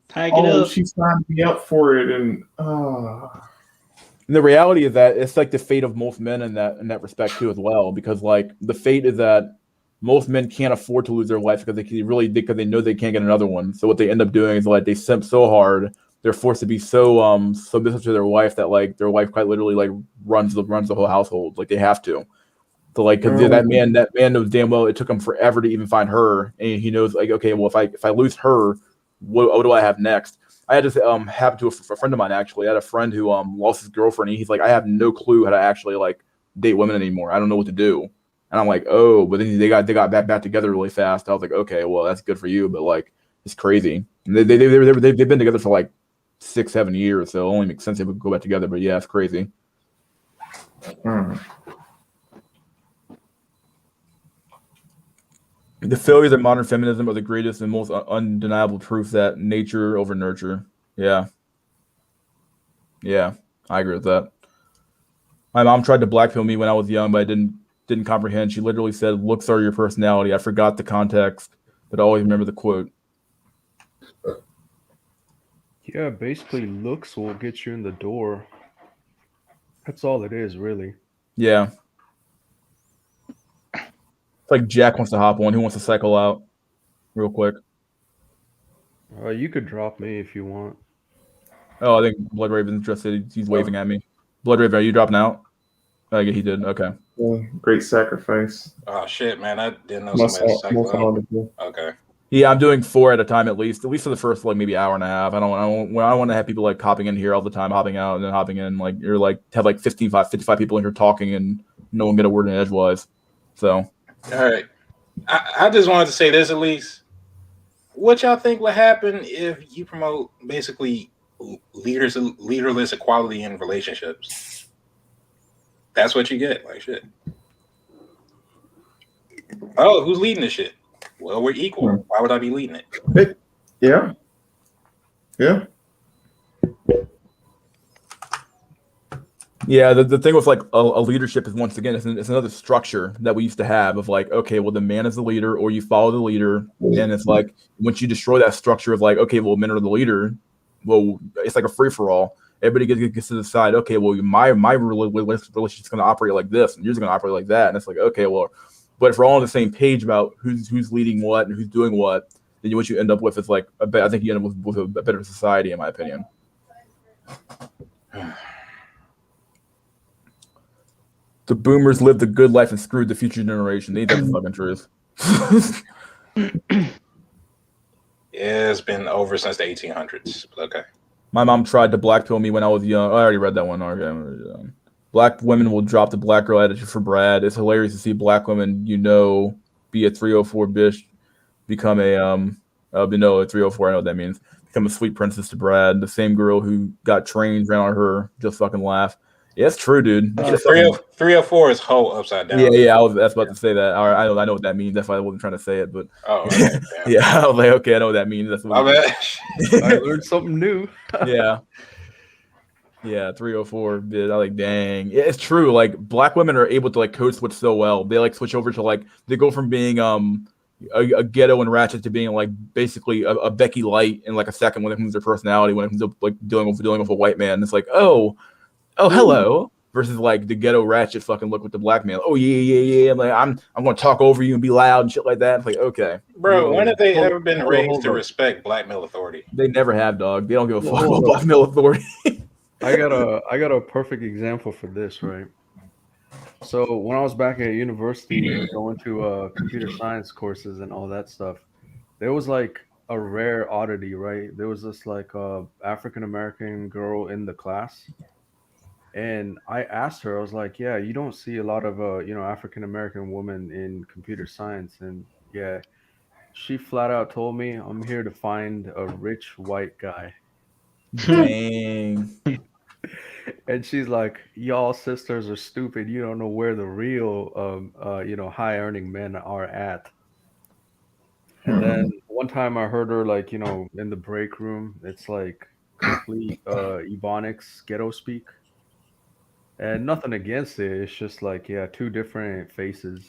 Pack it up. She signed me up for it, and And the reality is that it's like the fate of most men in that respect too, as well. Because like, the fate is that most men can't afford to lose their wife because they know they can't get another one. So what they end up doing is, like, they simp so hard, they're forced to be so submissive to their wife that, like, their wife quite literally, like, runs the whole household. Like, they have to. So, like, because that man knows damn well it took him forever to even find her, and he knows, like, okay, well, if I lose her, what do I have next? I had this happen to a friend of mine, actually. I had a friend who lost his girlfriend, and he's like, I have no clue how to actually, like, date women anymore. I don't know what to do. And I'm like, oh, but then they got back together really fast. I was like, okay, well, that's good for you, but like, it's crazy. And they've been together for like 6-7 years, so it only makes sense they would go back together. But yeah, it's crazy. The failures of modern feminism are the greatest and most undeniable proof that nature over nurture. Yeah, I agree with that. My mom tried to blackpill me when I was young, but I didn't comprehend. She literally said, "Looks are your personality." I forgot the context, but I always remember the quote. Yeah, basically, looks will get you in the door. That's all it is, really. Yeah. It's like Jack wants to hop on. Who wants to cycle out real quick? You could drop me if you want. Oh, I think Blood Raven's just said he's waving at me. Blood Raven, are you dropping out? Oh, yeah, he did. Okay. Great sacrifice. Oh shit, man! I didn't know somebody cycled out. Okay. Yeah, I'm doing 4 at a time at least for the first like maybe hour and a half. I don't want to have people like hopping in here all the time, hopping out and then hopping in. Like, you're like have like 55 people in here talking and no one get a word in edgewise. So, all right, I just wanted to say this at least. What y'all think would happen if you promote basically leaderless equality in relationships? That's what you get, like shit. Oh, who's leading this shit? Well, we're equal. Why would I be leading it? Yeah. yeah, the thing with like a leadership is, once again, it's another structure that we used to have of like, okay, well, the man is the leader or you follow the leader. And it's like, once you destroy that structure of like, okay, well, men are the leader, well, it's like a free for all. Everybody gets to decide, okay, well, my relationship's going to operate like this and yours is going to operate like that. And it's like, okay, well, but if we're all on the same page about who's leading what and who's doing what, then what you end up with is like I think you end up with a better society, in my opinion. The boomers lived the good life and screwed the future generation. Ain't that the fucking truth? Yeah, it's been over since the 1800s. Okay. My mom tried to blackpill me when I was young. I already read that one. Okay. Black women will drop the black girl attitude for Brad. It's hilarious to see black women, be a 304 bitch, become a a 304. I know what that means. Become a sweet princess to Brad. The same girl who got trained ran on her, just fucking laugh. Yeah, it's true, dude. Uh, It's just 304 is whole upside down. yeah. That's about to say that. All right, I know what that means. That's why I wasn't trying to say it, but Oh, okay. yeah, I was like, okay, I know what that means. That's My what. bad. I learned something new. Yeah. Yeah, 304 bit. I like, dang. Yeah, it's true. Like black women are able to like code switch so well. They like switch over to like they go from being a ghetto and ratchet to being like basically a Becky Light in like a second when it comes to their personality, when it comes to like dealing with a white man. It's like, oh hello. Versus like the ghetto ratchet fucking look with the black man. Oh yeah. I'm like, I'm gonna talk over you and be loud and shit like that. It's like, okay. Bro, when have they Hold- ever been hold raised to up. respect black male authority? They never have, dog. They don't give a fuck Hold about up. black male authority. I got a perfect example for this, right? So when I was back at university going to computer science courses and all that stuff, there was like a rare oddity, right? There was this like African American girl in the class, and I asked her, I was like, "Yeah, you don't see a lot of African American women in computer science," and yeah, she flat out told me, "I'm here to find a rich white guy." Dang. And she's like, "Y'all sisters are stupid. You don't know where the real, high earning men are at." And then one time I heard her like, in the break room, it's like complete Ebonics ghetto speak, and nothing against it. It's just like, yeah, two different faces.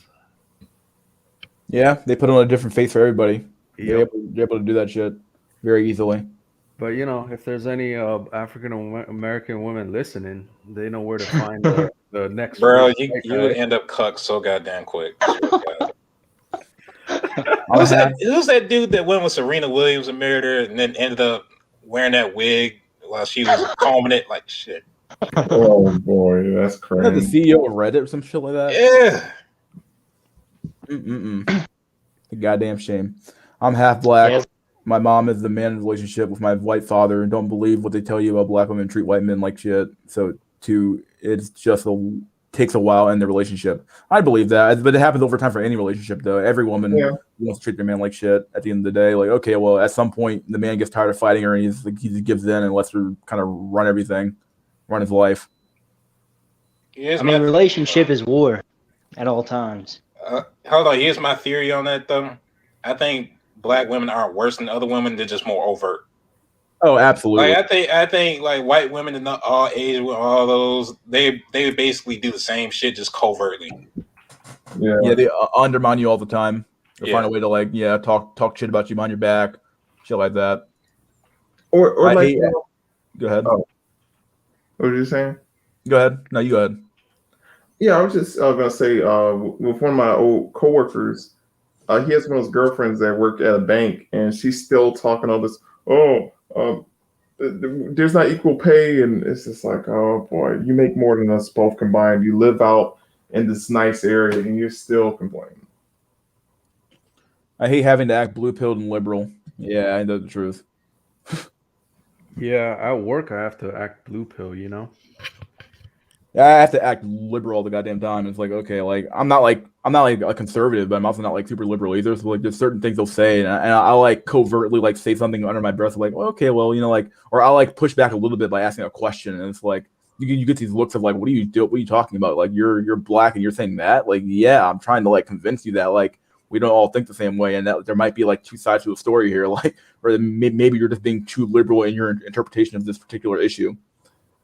Yeah, they put on a different face for everybody. Yep. They're able to do that shit very easily. But if there's any African American women listening, they know where to find the next Bro, rich white you would guy. end up cucked so goddamn quick. I swear to God. Who's that dude that went with Serena Williams and married her and then ended up wearing that wig while she was combing it like shit? Oh boy, that's Isn't that the crazy. CEO of Reddit or some shit like that? Yeah. A goddamn shame. I'm half black. Yeah. My mom is the man in a relationship with my white father and don't believe what they tell you about black women treat white men like shit. So it's just takes a while in the relationship. I believe that, but it happens over time for any relationship though. Every woman wants to treat their man like shit at the end of the day. Like, okay, well, at some point the man gets tired of fighting her and he just gives in and lets her kind of run everything, run his life. I mean, relationship is war at all times. Hold on, here's my theory on that though. I think black women aren't worse than other women; they're just more overt. Oh, absolutely. Like I think like white women and all Asian, all those, they basically do the same shit just covertly. Yeah, they undermine you all the time. They Yeah. find a way to like, talk shit about you behind your back, shit like that. Or I like, hate, go ahead. Oh. What were you saying? Go ahead. No, you go ahead. Yeah, I was just gonna say, with one of my old coworkers, he has one of those girlfriends that work at a bank, and she's still talking all this. There's not equal pay, and it's just like, oh boy, you make more than us both combined. You live out in this nice area, and you're still complaining. I hate having to act blue-pilled and liberal. Yeah, I know the truth. Yeah, at work I have to act blue pill, I have to act liberal all the goddamn time. It's like, okay, like I'm not like a conservative, but I'm also not like super liberal either. So like, there's certain things they'll say, and I'll like covertly like say something under my breath, like, well, okay, well, like, or I'll like push back a little bit by asking a question, and it's like you get these looks of like, what are you talking about? Like you're black and you're saying that? Like, yeah, I'm trying to like convince you that like we don't all think the same way, and that there might be like two sides to a story here, like, or maybe you're just being too liberal in your interpretation of this particular issue.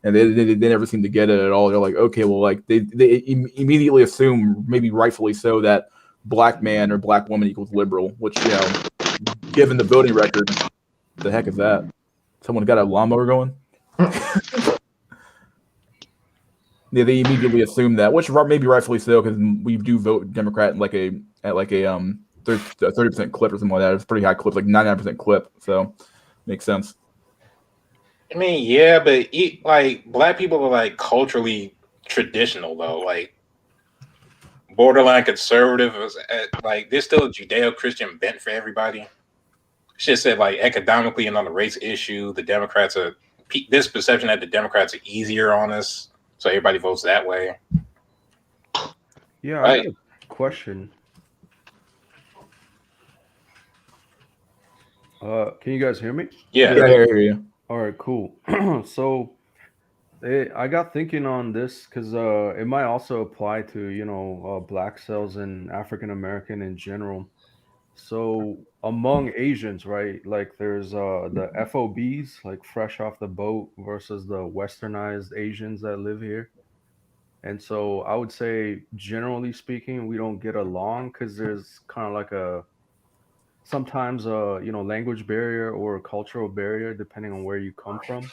And they never seem to get it at all. They're like, okay, well, like they immediately assume, maybe rightfully so, that black man or black woman equals liberal, which, given the voting record, the heck is that? Someone got a lawnmower going? Yeah, they immediately assume that, which maybe rightfully so, because we do vote Democrat at like a 30% clip or something like that. It's a pretty high clip, like 99% clip. So makes sense. I mean, yeah, but like black people are like culturally traditional though, like borderline conservative. Like there's still a Judeo-Christian bent for everybody. Shit said like economically and on the race issue, the Democrats are this perception that the Democrats are easier on us, so everybody votes that way. Yeah, I got a question. Can you guys hear me? Yeah. I hear you. All right, cool. So I got thinking on this because it might also apply to black cells and African American in general. So among Asians, right? Like there's the FOBs, like fresh off the boat, versus the westernized Asians that live here. And so I would say, generally speaking, we don't get along because there's kind of like a sometimes a language barrier or a cultural barrier depending on where you come from.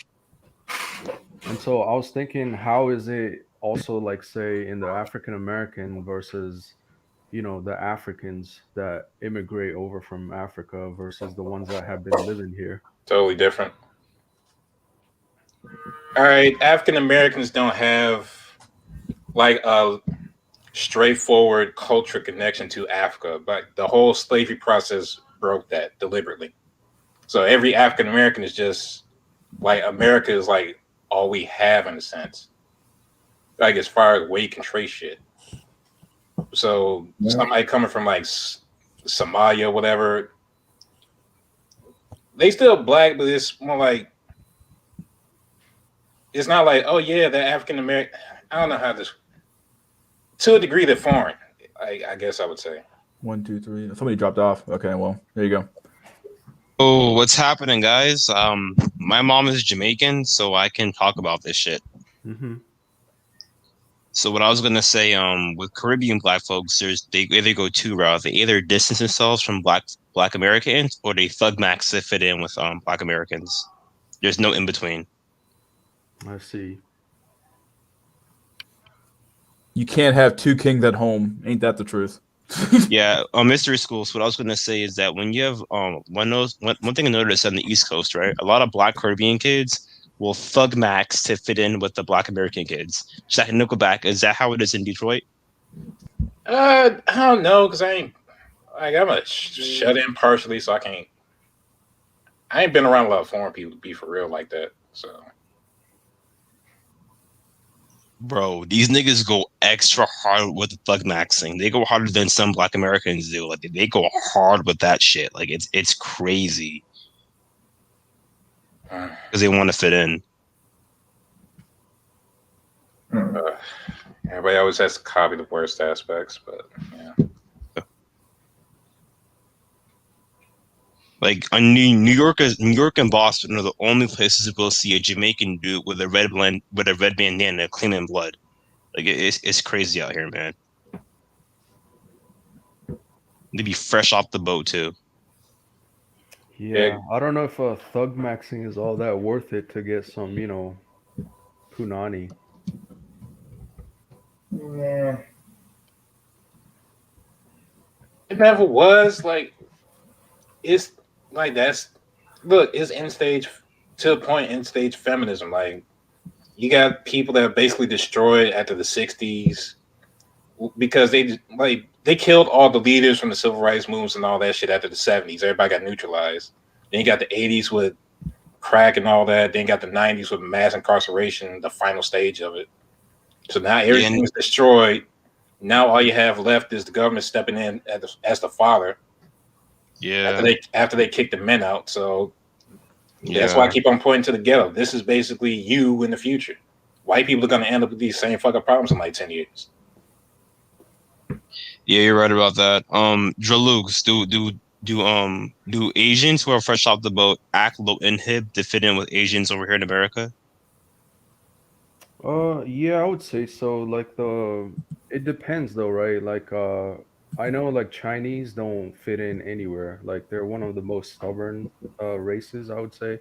And so I was thinking, how is it also like, say, in the African American versus, the Africans that immigrate over from Africa versus the ones that have been living here? Totally different. All right, African Americans don't have like a straightforward culture connection to Africa, but the whole slavery process broke that deliberately. So every African American is just like America is like all we have in a sense, like as far as where you can trace shit. So somebody coming from like Somalia, whatever, they still black, but it's more like it's not like, oh yeah, they're African American. I don't know how this. To a degree, they're foreign. I guess I would say. 1, 2, 3. Somebody dropped off. Okay, well, there you go. Oh, what's happening, guys? My mom is Jamaican, so I can talk about this shit. Mm-hmm. So what I was gonna say, with Caribbean black folks, they either go two routes. They either distance themselves from black Americans, or they thug max to fit in with black Americans. There's no in between. I see. You can't have two kings at home. Ain't that the truth? Yeah, mystery schools. What I was gonna say is that when you have one thing I noticed on the East Coast, right? A lot of black Caribbean kids will thug max to fit in with the black American kids. Just like Nickelback, is that how it is in Detroit? I don't know because I ain't like I'm a shut in partially, so I can't. I ain't been around a lot of foreign people to be for real like that. So, Bro, these niggas go extra hard with the thug maxing. They go harder than some black Americans do. Like they go hard with that shit. Like it's crazy because they want to fit in. everybody always has to copy the worst aspects, but yeah. Like New York and Boston are the only places to go see a Jamaican dude with a red bandana claiming blood. Like it's crazy out here, man. They be fresh off the boat too. Yeah, I don't know if thug maxing is all that worth it to get some, punani. Yeah. It never was like it's like that's look, it's end stage to a point end stage feminism. Like you got people that are basically destroyed after the 60s because they killed all the leaders from the civil rights movements and all that shit after the 70s. Everybody got neutralized. Then you got the 80s with crack and all that. Then you got the 90s with mass incarceration, the final stage of it. So now everything is destroyed. Now all you have left is the government stepping in as the father. Yeah. After they kick the men out. So that's why I keep on pointing to the ghetto. This is basically you in the future. White people are going to end up with these same fucking problems in like 10 years. Yeah, you're right about that. Dralux, do Asians who are fresh off the boat act low inhib to fit in with Asians over here in America? Yeah, I would say so. Like it depends though, right? Like I know like Chinese don't fit in anywhere. Like they're one of the most stubborn races, I would say.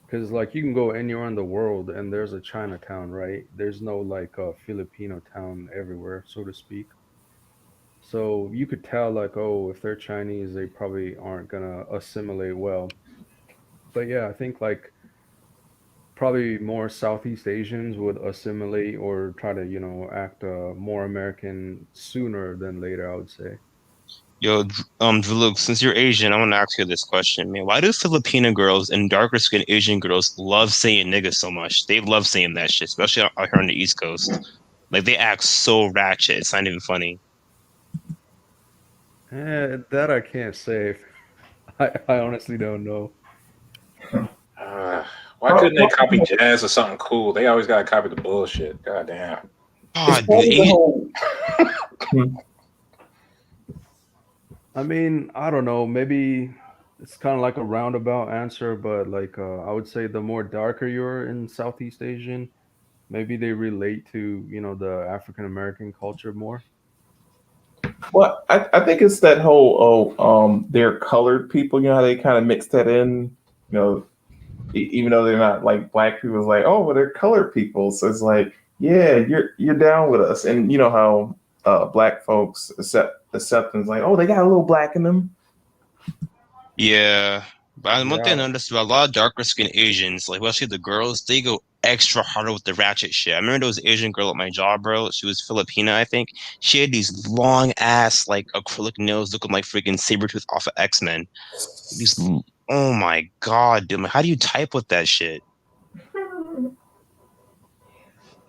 Because like you can go anywhere in the world and there's a Chinatown, right? There's no like Filipino town everywhere, so to speak. So you could tell like, oh, if they're Chinese, they probably aren't gonna assimilate well. But yeah, I think like probably more Southeast Asians would assimilate or try to, act more American sooner than later, I would say. Yo, Dralux, since you're Asian, I want to ask you this question, man. Why do Filipino girls and darker skinned Asian girls love saying nigga so much? They love saying that shit, especially out here on the East Coast. Like they act so ratchet, it's not even funny. That I can't say. I honestly don't know. Why couldn't they copy jazz or something cool? They always gotta copy the bullshit. God damn. God, the whole. I mean, I don't know. Maybe it's kind of like a roundabout answer, but like I would say the more darker you're in Southeast Asian, maybe they relate to the African American culture more. Well, I think it's that whole they're colored people. You know how they kind of mix that in. You know, even though they're not like black people, it's like, oh, well, they're colored people. So it's like, yeah, you're down with us. And you know how black folks acceptance, like, oh, they got a little black in them. Yeah, but one thing I Yeah. noticed about a lot of darker skinned Asians, like especially the girls, they go extra harder with the ratchet shit. I remember there was an Asian girl at my job, bro. She was Filipina, I think. She had these long ass like acrylic nails looking like freaking Sabretooth off of X-Men. These, oh my god, dude! Like, how do you type with that shit? And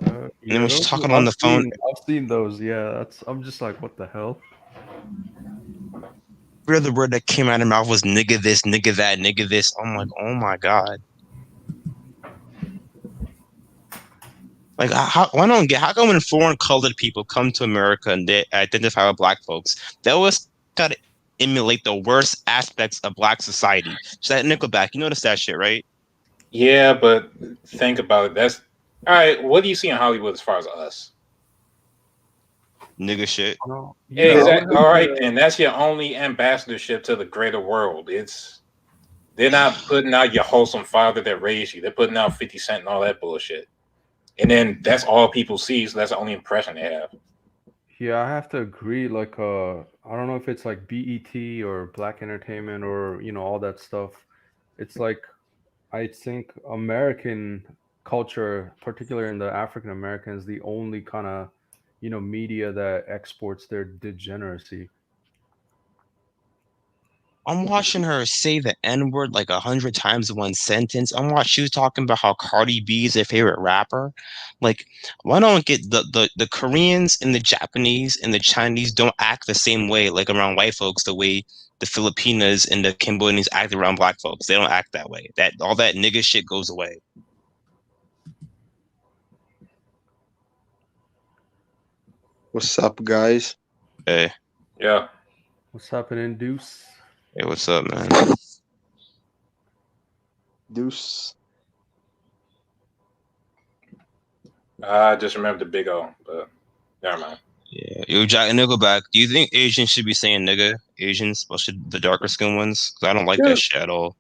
then Yeah, when she's those talking on the phone, I've seen those. Yeah, I'm just like, what the hell? every other word that came out of her mouth was nigga this, nigga that, nigga this. I'm like, oh my god. Like, I don't get how come when foreign colored people come to America and they identify with black folks, they always gotta emulate the worst aspects of black society. So that Nickelback, you notice that shit, right? Yeah, but think about it. That's all right. What do you see in Hollywood as far as us? Nigga shit. No, yeah, I would Exactly. have All right, to. then that's your only ambassadorship to the greater world. They're not putting out your wholesome father that raised you. They're putting out 50 Cent and all that bullshit. And then that's all people see, so that's the only impression they have. Yeah, I have to agree. Like, I don't know if it's like BET or Black Entertainment or all that stuff. It's like I think American culture, particularly in the African Americans, the only kind of media that exports their degeneracy. I'm watching her say the N-word like 100 times in one sentence. She was talking about how Cardi B is her favorite rapper. Like, why don't get the Koreans and the Japanese and the Chinese don't act the same way, like around white folks, the way the Filipinas and the Cambodians act around black folks. They don't act that way. That all that nigga shit goes away. What's up, guys? Hey, Yeah. What's happening, Deuce? hey, what's up, man? Deuce. I just remember the big O, but never mind. Yeah, yo, Jack and Nickelback. Do you think Asians should be saying nigga? Asians, especially the darker skin ones, 'cause I don't like that shit at all.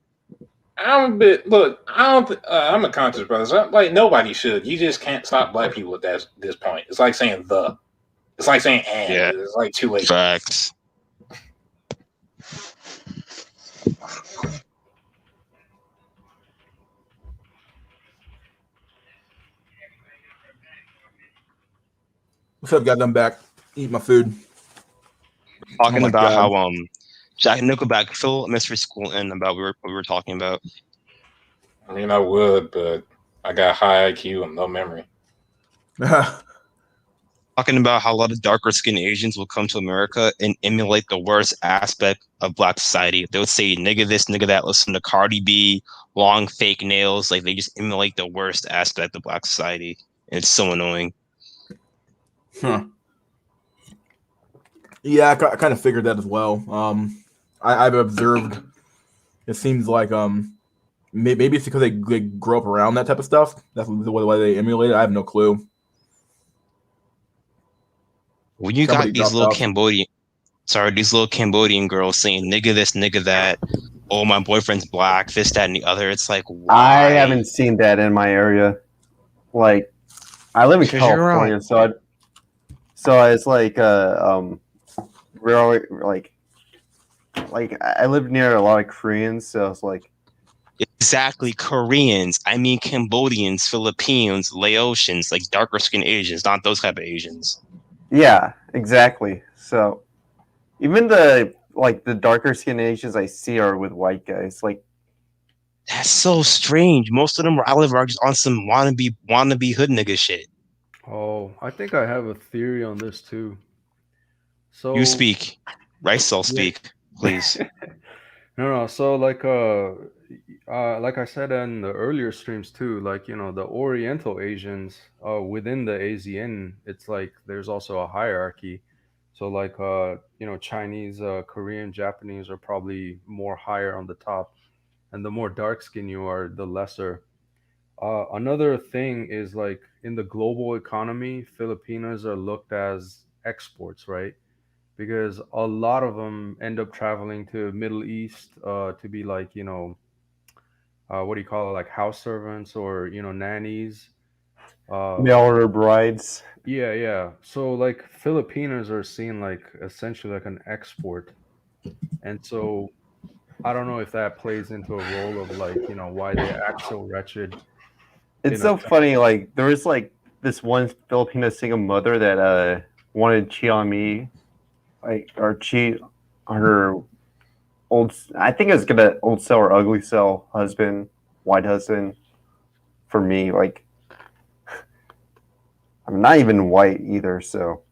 I'm a bit. Look, I don't. I'm a conscious brother. So like nobody should. You just can't stop black people at this point. It's like saying the. It's like saying and. Yeah. It's like too late. Facts. What's up, guys? I'm back. Eat my food. Talking my about God. how Jack and Nickelback fill mystery school in about what we were talking about. I mean, I would, but I got high IQ and no memory. Talking about how a lot of darker skinned Asians will come to America and emulate the worst aspect of black society. They would say nigga this, nigga that, listen to Cardi B, long fake nails. Like they just emulate the worst aspect of black society. And it's so annoying. Huh. Yeah, I kind of figured that as well. I've observed. It seems like maybe it's because they grow up around that type of stuff. That's the way they emulate it. I have no clue. When you Somebody got these little dropped these little Cambodian girls saying nigga this, nigga that, oh my boyfriend's black, this, that, and the other. It's like, why? I haven't seen that in my area. Like, I live in 'Cause you're California, right. so it's like we're always like I live near a lot of Koreans, so it's like Exactly, Koreans. I mean Cambodians, Filipinos, Laotians, like darker skinned Asians, not those type of Asians. yeah, exactly. So even the darker skinned Asians I see are with white guys. Like That's so strange. Most of them where I live are just on some wannabe hood nigga shit. Oh, I think I have a theory on this too. So You speak. Rice, I'll speak, please. No. So like Like I said in the earlier streams too, like the Oriental Asians within the ASEAN, it's like there's also a hierarchy. So like Chinese, Korean, Japanese are probably more higher on the top, and the more dark skin you are, the lesser. Another thing is like in the global economy, Filipinos are looked as exports, right? Because a lot of them end up traveling to Middle East to be like what do you call it, like house servants or nannies. uh Mail order brides. yeah, yeah, so like Filipinos are seen like essentially like an export. And so I don't know if that plays into a role of like why they act so wretched It's in a so funny. Like there was like this one Filipino single mother that wanted to cheat on me, like or cheat on her old. I think it was gonna old cell or ugly cell husband, white husband. For me, like I'm not even white either, so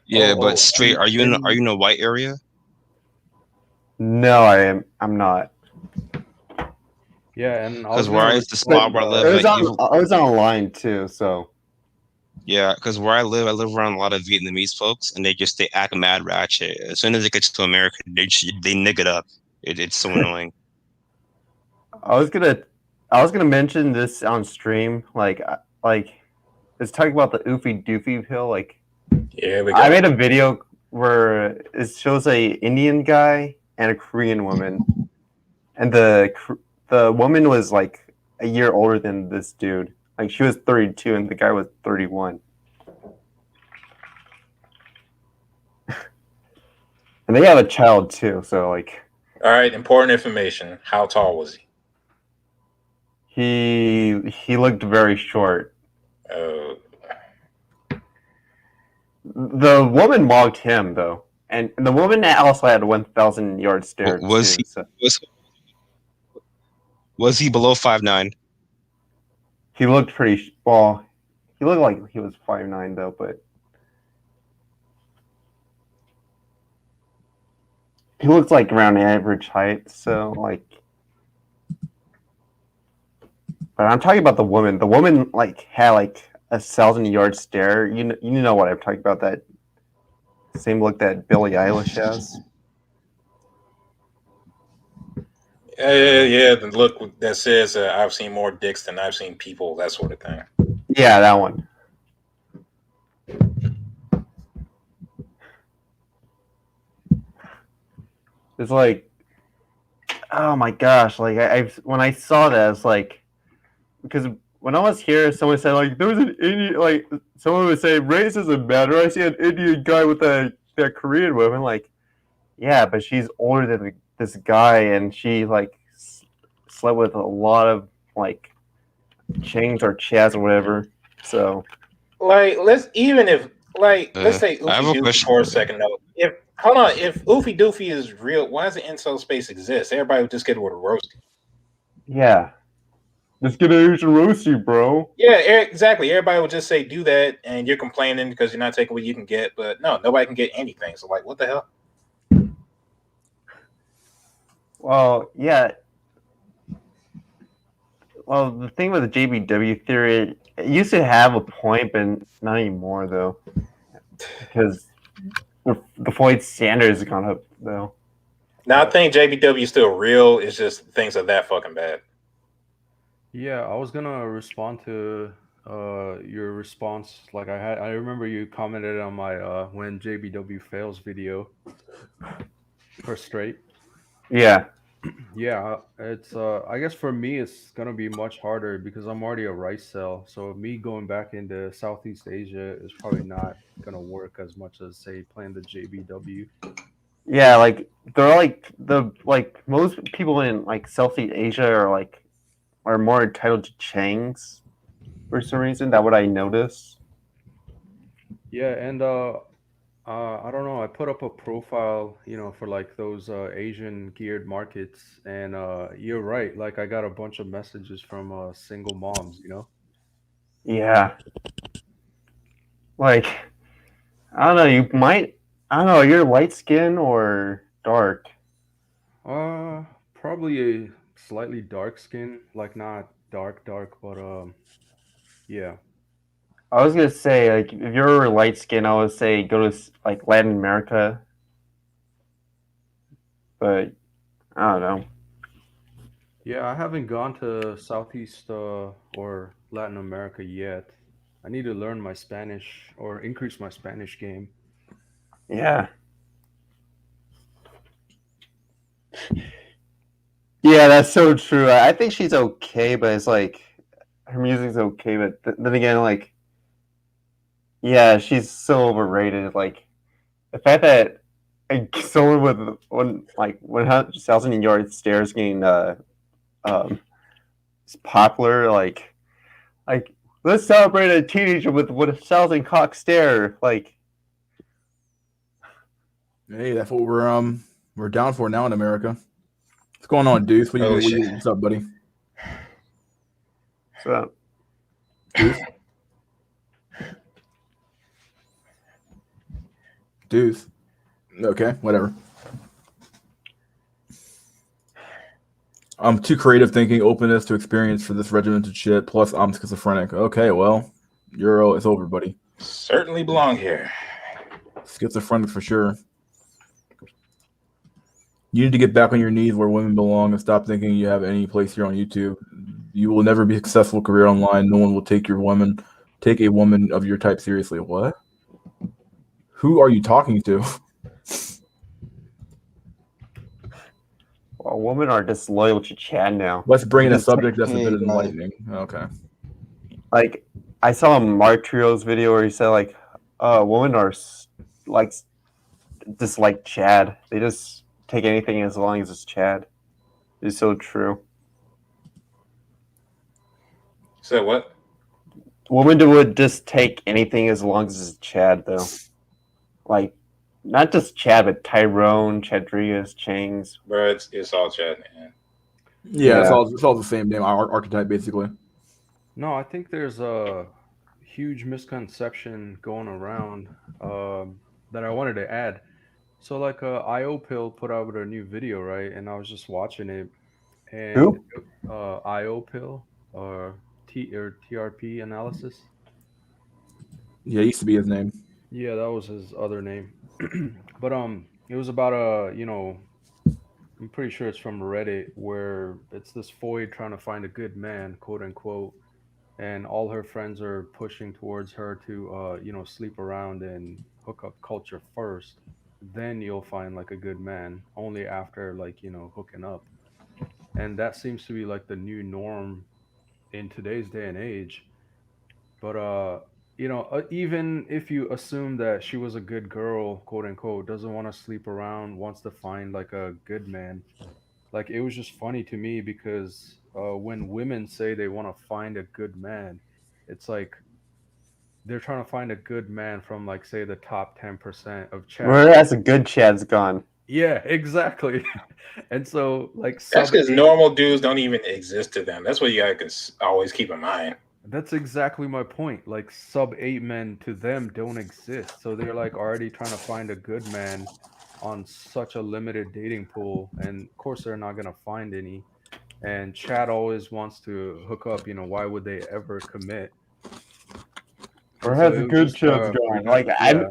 Yeah, but straight. and Are you in? Are you in a white area? no, I'm not. yeah, and I was Because where gonna I the spot But where I it live, was like on. even I was on a line too, so yeah, because where I live around a lot of Vietnamese folks, and they act mad ratchet. As soon as they get to America, they nig it up. It's so annoying. I was gonna. I was gonna mention this on stream, like it's talking about the oofy doofy pill. Like Yeah, we I go. made a video where it shows a Indian guy and a Korean woman, and the woman was like a year older than this dude. Like she was 32 and the guy was 31. And they have a child too, so like All right, important information. How tall was he looked very short. he? The woman mocked him though, and the woman also had 1,000-yard stare Was too. he So was was he below 5'9"? he looked pretty well. He looked like he was 5'9" though, but he looked like around average height. So like, but I'm talking about the woman. The woman like had like 1,000-yard stare. You know what I'm talking about? That same look that Billie Eilish has. Yeah, the look that says I've seen more dicks than I've seen people, that sort of thing. Yeah, that one. It's like, oh my gosh! Like I when I saw that, it's like because when I was here, someone said like there was an Indian like someone would say race doesn't matter. I see an Indian guy with that Korean woman. Like, yeah, but she's older than this guy, and she like slept with a lot of like Changs or Chaz or whatever. So Like, let's say I have Oofy a Doofy question. for a second though. If hold on, if Oofy Doofy is real, why does the incel space exist? Everybody would just get with a roast. yeah, let's get an Asian roasty, bro. Yeah, exactly. Everybody would just say do that, and you're complaining because you're not taking what you can get. But no, nobody can get anything. So like, what the hell? Well, yeah. Well, the thing with the JBW theory, it used to have a point, but not anymore though, because the Floyd standards gone up though. Now I think JBW is still real. It's just things are that fucking bad. Yeah, I was gonna respond to your response. Like I remember you commented on my when JBW fails video for straight. Yeah, Yeah, it's I guess for me it's gonna be much harder because I'm already a rice cell. So me going back into Southeast Asia is probably not gonna work as much as say playing the JBW. yeah. Like they're like most people in like Southeast Asia are more entitled to Changs for some reason. That what I noticed. Yeah, and I don't know. I put up a profile, for like those Asian geared markets, and you're right. Like I got a bunch of messages from single moms. Yeah, like I don't know. You might. I don't know. You're light skin or dark. Uh, Probably a slightly dark skin, like not dark, but yeah. I was gonna say, like, if you're light skinned, I would say go to like Latin America, but I don't know. Yeah, I haven't gone to Southeast or Latin America yet. I need to learn my Spanish or increase my Spanish game. Yeah. Yeah, that's so true. I think she's okay, but it's like her music's okay, but then again, like, yeah, she's so overrated. Like the fact that someone with 1,000 yard stairs getting um is popular, like let's celebrate a teenager with 1,000 cock stare. Like, Hey, that's what we're down for now in America. What's going on, Deuce? Oh, shit. What's up, buddy? so Deuce? Deuce. Okay, whatever. I'm too creative thinking, openness to experience for this regimented shit. Plus, I'm schizophrenic. Okay, well, it's over, buddy. Certainly belong here. Schizophrenic for sure. You need to get back on your knees where women belong and stop thinking you have any place here on YouTube. You will never be a successful career online. No one will take a woman of your type seriously. What? Who are you talking to? well, women are disloyal to Chad now. Let's bring in a Just subject that's a bit hey, enlightening. Okay. Like I saw a Mark Trio's video where he said like, women are like just like Chad. They just take anything as long as it's Chad. It's so true. So what? Women would just take anything as long as it's Chad, though. Like, not just Chad, but Tyrone, Chadrius, Changs. Bro, it's all Chad, man. Yeah, Yeah. it's all the same name archetype, basically. No, I think there's a huge misconception going around that I wanted to add. So, like, IO Pill put out a new video, right? And I was just watching it, and IO Pill or TRP analysis. Yeah, it used to be his name. Yeah, that was his other name. But it was about I'm pretty sure it's from Reddit where it's this Foyd trying to find a good man, quote unquote, and all her friends are pushing towards her to sleep around and hook up culture first. Then you'll find like a good man only after like, hooking up. And that seems to be like the new norm in today's day and age. But even if you assume that she was a good girl, quote unquote, doesn't want to sleep around, wants to find like a good man, like it was just funny to me because when women say they want to find a good man, it's like they're trying to find a good man from like say the top 10% of chat. Whereas a good Chad's gone. Yeah, exactly. And so like That's because normal dudes don't even exist to them. That's what you guys always keep in mind. That's exactly my point. Like sub 8 men to them don't exist. So they're like already trying to find a good man on such a limited dating pool. And of course they're not gonna find any. And Chad always wants to hook up, why would they ever commit? Whereas So a it was good just, Chad's gone. Like yeah.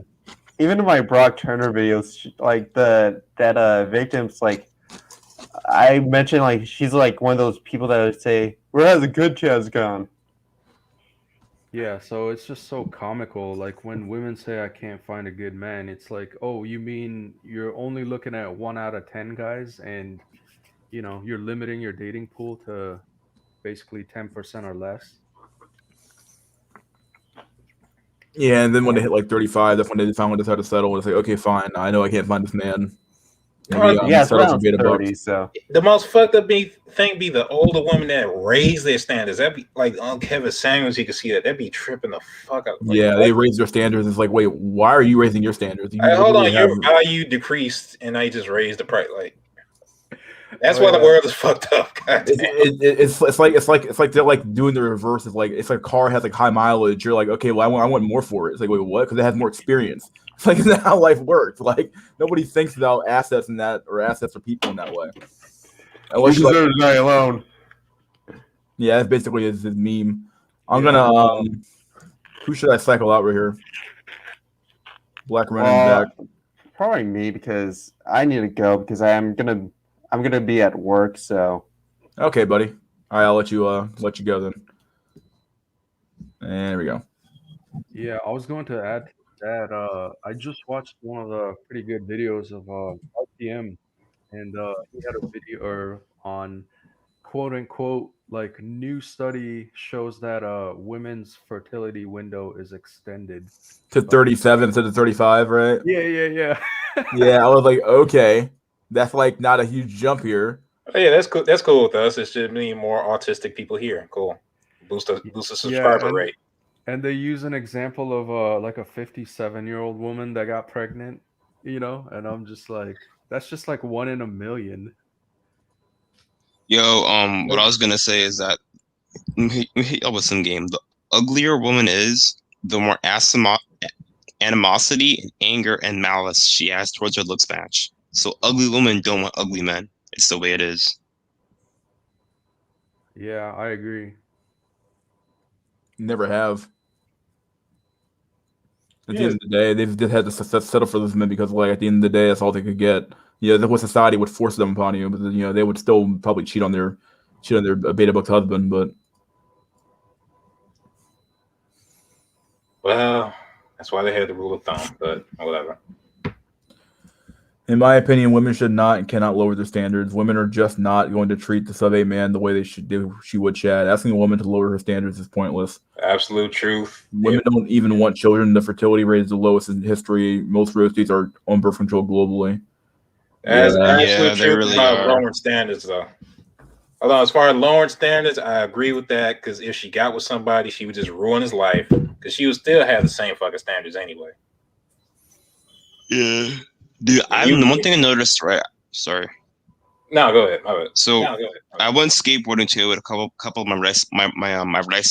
even in my Brock Turner videos, like that victims, like I mentioned, like she's like one of those people that would say, "Whereas a good Chad's gone." Yeah, so it's just so comical. Like when women say I can't find a good man, it's like, oh, you mean you're only looking at 1 out of 10 guys, and you're limiting your dating pool to basically 10% or less. Yeah, and then when they hit like 35, that's when they finally decide to settle. It's like, okay, fine. I know I can't find this man. Maybe Yeah, it's settle for around beta 30, bucks. so The most fucked up thing be the older women that raise their standards. That'd be like on Kevin Samuels, you can see that. That'd be tripping the fuck out. Like, Yeah, what? they raise their standards. It's like, wait, why are you raising your standards? You Hold on, literally your have- value decreased, and I just raised the price. Like, that's Oh, why the yeah. world is fucked up. God damn. it's like they're like doing the reverse. It's like if a car has like high mileage, you're like, okay, well, I want more for it. It's like, wait, what? Because it has more experience. It's like, isn't that how life works? Like nobody thinks about assets in that, or assets or people in that way. You Unless you like, deserve to die alone. yeah, that's basically his meme. I'm Yeah. gonna who should I cycle out right here? Black running back. Probably me because I need to go because I'm gonna be at work. So Okay, buddy. All right, I'll let you go then. And there we go. Yeah, I was going to add to that. I just watched one of the pretty good videos of RPM, and he had a video on quote unquote like new study shows that women's fertility window is extended. To 37 instead of 35, right? Yeah. Yeah, I was like, okay, that's like not a huge jump here. Oh, yeah, that's cool. That's cool with us. It's just me more autistic people here. Cool. Boost the subscriber rate. And they use an example of like a 57-year-old woman that got pregnant, and I'm just like, that's just like 1 in a million. Yo, what I was gonna say is that let me hit y'all with some game. The uglier a woman is, the more animosity and anger and malice she has towards her looks match. So ugly women don't want ugly men. It's the way it is. Yeah, I agree. Never have. At the end of the day, they've just had to settle for those men because, like, at the end of the day, that's all they could get. Yeah, that's what society would force them upon you, but then, they would still probably cheat on their beta booked husband. But Well, that's why they had the rule of thumb. But whatever. in my opinion, women should not and cannot lower their standards. Women are just not going to treat the sub-A man the way they should do. She would, Chad. Asking a woman to lower her standards is pointless. Absolute truth. Women don't even want children. The fertility rate is the lowest in history. Most roasties are on birth control globally. As absolute they truth really about are. lowering standards, though. Although, as far as lowering standards, I agree with that because if she got with somebody, she would just ruin his life because she would still have the same fucking standards anyway. Yeah. Dude, the one thing I noticed, right? Sorry. No, go ahead. So go ahead. I went skateboarding too with a couple of my rice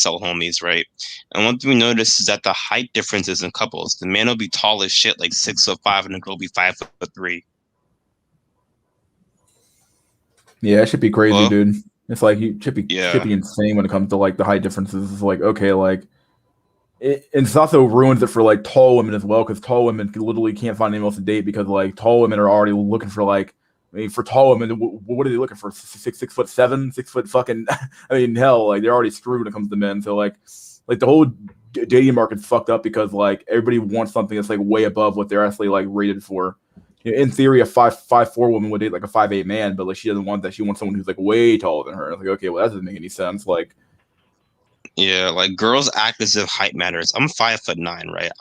cell homies, right? And one thing we noticed is that the height differences in couples. The man will be tall as shit, like 6'5", and the girl will be 5'3". Yeah, it should be crazy, Hello? dude. It's like you should be insane when it comes to like the height differences. It's like, okay, like it also ruins it for like tall women as well because tall women literally can't find anyone else to date because like tall women are already looking for like. I mean, for tall women, what are they looking for? 6'7", 6 foot fucking. I mean, hell, like they're already screwed when it comes to men. So like the whole dating market's fucked up because like everybody wants something that's like way above what they're actually like rated for. In theory, a 5'4" woman would date like a 5'8" man, but like she doesn't want that. She wants someone who's like way taller than her. It's like, okay, well that doesn't make any sense. Like, yeah, like girls act as if height matters. I'm 5'9", right?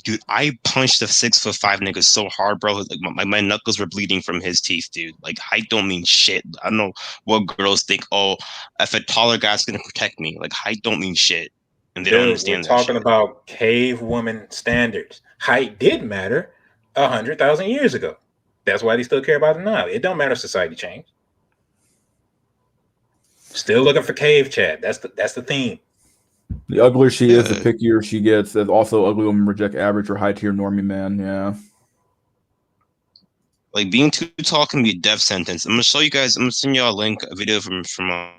Dude, I punched a 6'5" nigga so hard, bro. Like my knuckles were bleeding from his teeth, dude. Like height don't mean shit. I don't know what girls think. Oh, if a taller guy's gonna protect me, like height don't mean shit, and they don't understand that. We're talking about cave woman standards. Height did matter 100,000 years ago. That's why they still care about it now. It don't matter if society changed. Still looking for cave Chad. That's the theme. The uglier she is, the pickier she gets. There's also ugly women reject average or high tier normie man. Yeah. Like being too tall can be a death sentence. I'm gonna show you guys. I'm gonna send y'all a link, a video from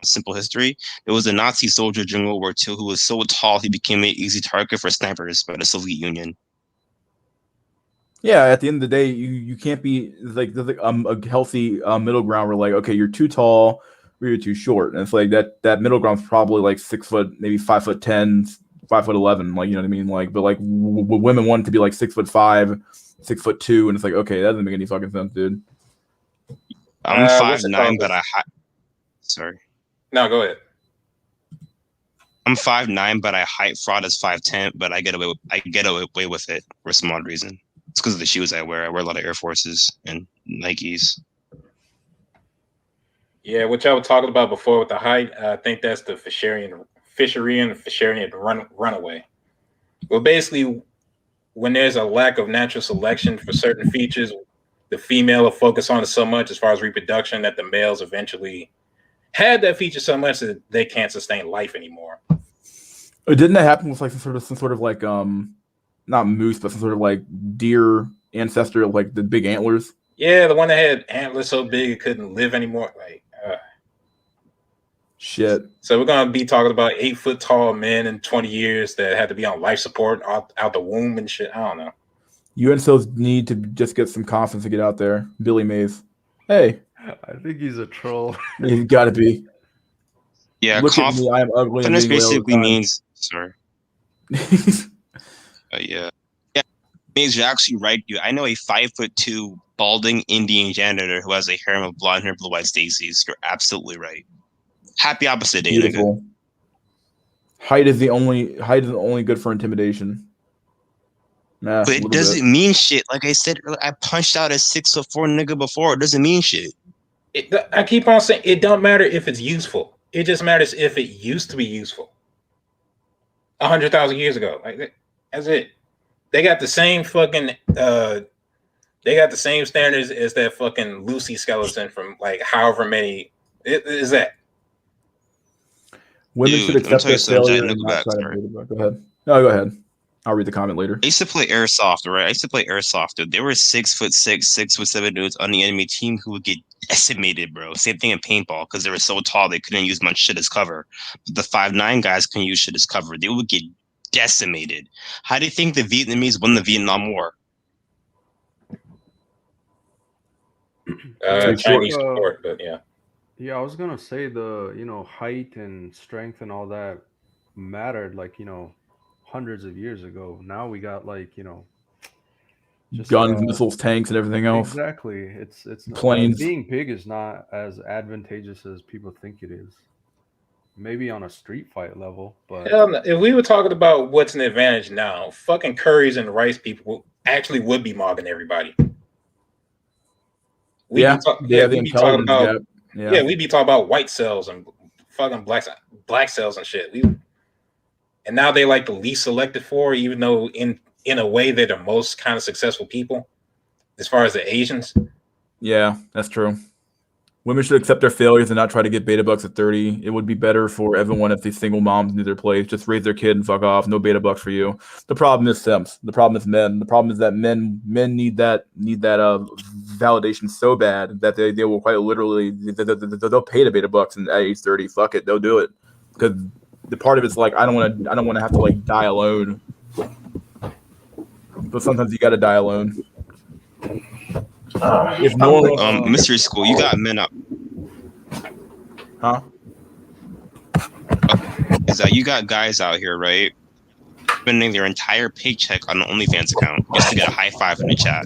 Simple History. There was a Nazi soldier during World War II who was so tall he became an easy target for snipers by the Soviet Union. Yeah, at the end of the day, you can't be like there's like a healthy middle ground where like, okay, you're too tall or you're too short, and it's like that middle ground's probably like 6 foot, maybe 5'10", 5'11", like, you know what I mean, like, but like women want it to be like 6'5", 6'2", and it's like, okay, that doesn't make any fucking sense, dude. I'm 5'9", but sorry. No, go ahead. I'm 5'9", but I height fraud as 5'10", but I get away with it for a small reason. It's because of the shoes I wear. I wear a lot of Air Forces and Nikes. Yeah, what y'all were talking about before with the height, I think that's the Fisherian runaway. Well, basically, when there's a lack of natural selection for certain features, the female will focus on it so much as far as reproduction that the males eventually had that feature so much that they can't sustain life anymore. Didn't that happen with like some sort of like not moose, but some sort of like deer ancestor, like the big antlers? Yeah, the one that had antlers so big it couldn't live anymore. Like, Shit. so we're gonna be talking about 8 foot tall men in 20 years that had to be on life support out the womb and shit. I don't know. UNCLs need to just get some confidence to get out there. Billy Mays. Hey, I think he's a troll. he's got to be. Yeah, Look at me. I am ugly and confidence being all the basically time. means sorry. Yeah, means you're actually right, dude. I know a 5'2" balding Indian janitor who has a harem of blonde hair, blue eyed Stacy's. You're absolutely right. Happy opposite day, nigga. Beautiful. Height is the only good for intimidation. Nah, But it doesn't mean shit. Like I said earlier, I punched out a 6'4" nigga before. It doesn't mean shit. I keep on saying it don't matter if it's useful. It just matters if it used to be useful 100,000 years ago. Like that's it. They got the same fucking they got the same standards as that fucking Lucy skeleton from like however many is that. Women Dude, should accept their failure and go not back, try to sorry. beat it back. Go ahead. No, go ahead. I'll read the comment later. I used to play airsoft, right? I used to play airsoft, dude. There were 6'6", 6'7" dudes on the enemy team who would get decimated, bro. Same thing in paintball because they were so tall they couldn't use much shit as cover. But the 5'9" guys couldn't use shit as cover. They would get decimated. How do you think the Vietnamese won the Vietnam War? Chinese support, but yeah. Yeah, I was gonna say the height and strength and all that mattered like hundreds of years ago. Now we got like just Guns, missiles, tanks, and everything else. Exactly. It's Planes. being big is not as advantageous as people think it is. Maybe on a street fight level, but Hell no. If we were talking about what's an advantage now, fucking curries and rice people actually would be mobbing everybody. We'd be talking about we'd be talking about white cells and fucking black cells and shit. And now they like the least selected for, even though in a way they're the most kind of successful people as far as the Asians. Yeah, that's true. Women should accept their failures and not try to get beta bucks at 30. It would be better for everyone if these single moms knew their place. Just raise their kid and fuck off. No beta bucks for you. The problem is simps. The problem is men. The problem is that men need that validation so bad that they will quite literally they'll pay the beta bucks at age 30. Fuck it, they'll do it because the part of it's like I don't want to have to like die alone. But sometimes you got to die alone. If no Mystery School, you got men up. Huh? Is that you got guys out here, right? Spending their entire paycheck on an OnlyFans account just to get a high five in the chat.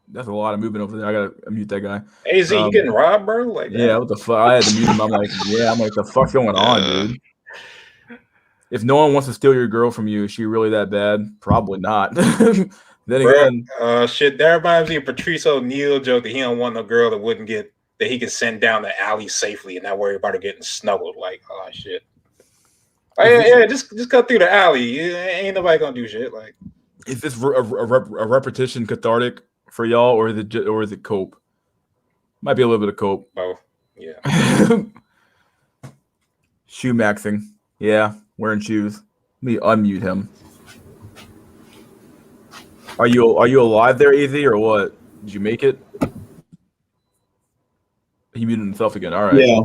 That's a lot of movement over there. I gotta mute that guy. AZ, you getting robbed, bro? Like yeah, what the fuck? I had to mute him. I'm like, the fuck's going on, dude? If no one wants to steal your girl from you, is she really that bad? Probably not. Then again, shit, that reminds me of Patrice O'Neal joke that he don't want no girl that he can send down the alley safely and not worry about her getting snuggled. Like, oh shit. Just cut through the alley. Ain't nobody gonna do shit. Like, is this a repetition cathartic for y'all, or is it cope? Might be a little bit of cope. Both. Yeah. Shoe maxing. Yeah. Wearing shoes. Let me unmute him. Are you alive there, AZ, or what? Did you make it? He muted himself again. All right. Yeah.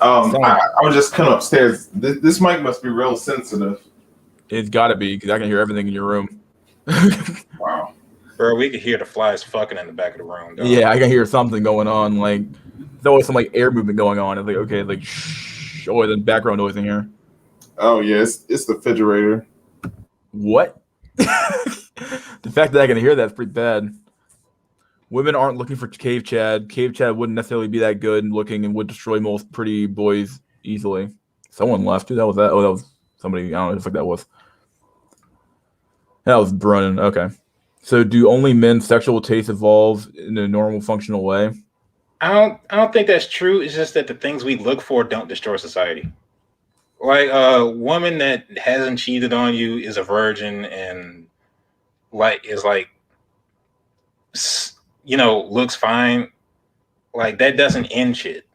I was just coming upstairs. This mic must be real sensitive. It's got to be because I can hear everything in your room. Wow. Bro, we could hear the flies fucking in the back of the room. Dog. Yeah, I can hear something going on. Like there's always some like air movement going on. It's like okay, like shh. Oh, the background noise in here. Oh yeah, it's the refrigerator. What? The fact that I can hear that's pretty bad. Women aren't looking for Cave Chad. Cave Chad wouldn't necessarily be that good looking and would destroy most pretty boys easily. Someone left. Dude, that was that. Oh, that was somebody. I don't know what the fuck that was. That was Brennan. Okay. So do only men's sexual tastes evolve in a normal functional way? I don't think that's true. It's just that the things we look for don't destroy society. Like a woman that hasn't cheated on you is a virgin and looks fine. Like that doesn't end shit.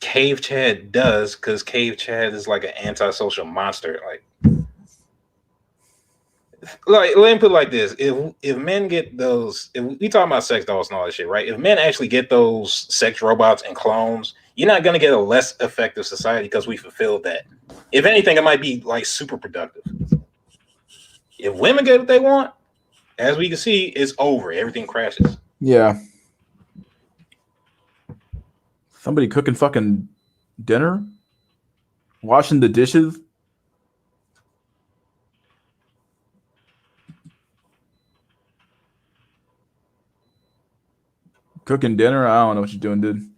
Cave Chad does because Cave Chad is like an antisocial monster. Like Like, let me put it like this: if men get those, if we talking about sex dolls and all that shit, right? If men actually get those sex robots and clones, you're not gonna get a less effective society because we fulfilled that. If anything, it might be like super productive. If women get what they want, as we can see, it's over. Everything crashes. Yeah. Somebody cooking fucking dinner, washing the dishes. Cooking dinner? I don't know what you're doing, dude.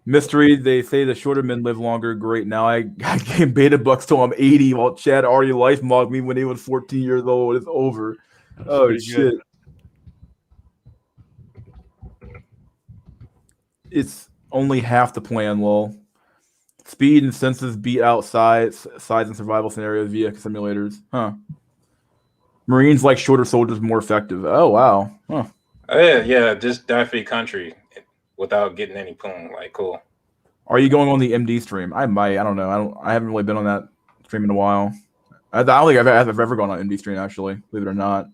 Mystery, they say the shorter men live longer. Great. Now I gave Beta Bucks till I'm 80 while Chad already life mocked me when he was 14 years old. It's over. That's Oh, pretty shit. good. It's only half the plan, lol. Speed and senses beat out size and survival scenarios via simulators. Huh. Marines like shorter soldiers more effective. Oh, wow. Huh. Yeah, just die for your country without getting any poon. Like, cool. Are you going on the MD stream? I might. I don't know. I haven't really been on that stream in a while. I don't think I've ever gone on MD stream, actually, believe it or not.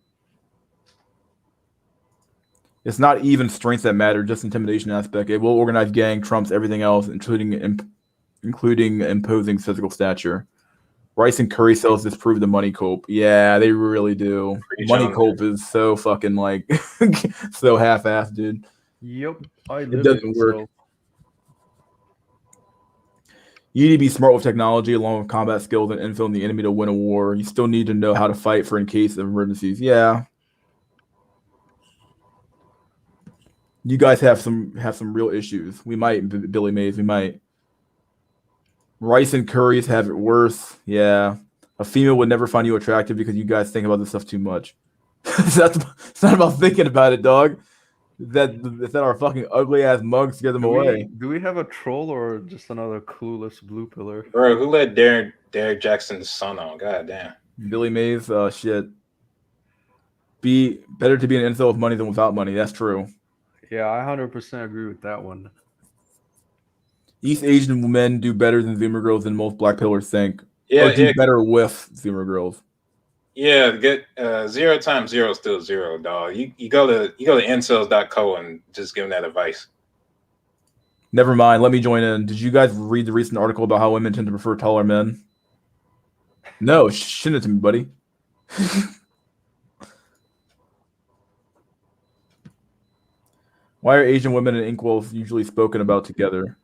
It's not even strength that matter, just intimidation aspect. A well-organized gang trumps everything else, including imposing physical stature. Rice and curry cells disprove the money cope. Yeah, they really do. Preach Money on cope is so fucking like so half-assed, dude. Yep, I It live doesn't work. so. You need to be smart with technology along with combat skills and infill in the enemy to win a war. You still need to know how to fight for in case of emergencies. Yeah. You guys have some real issues. We might, Billy Mays, we might. Rice and curries have it worse. Yeah. A female would never find you attractive because you guys think about this stuff too much. It's not about thinking about it, dog. That our fucking ugly ass mugs scare them away. Do we have a troll or just another clueless blue pillar? Bro, who let Derek Jackson's son on? God damn. Billy Mays, shit. Be better to be an incel with money than without money. That's true. Yeah, I 100% agree with that one. East Asian men do better than Zoomer girls than most black pillars think. Yeah, or do better with Zoomer girls. Yeah, get 0 times 0 is still 0, dog. You go to incels.co and just give them that advice. Never mind. Let me join in. Did you guys read the recent article about how women tend to prefer taller men? No, send it to me, buddy. Why are Asian women and inkwells usually spoken about together?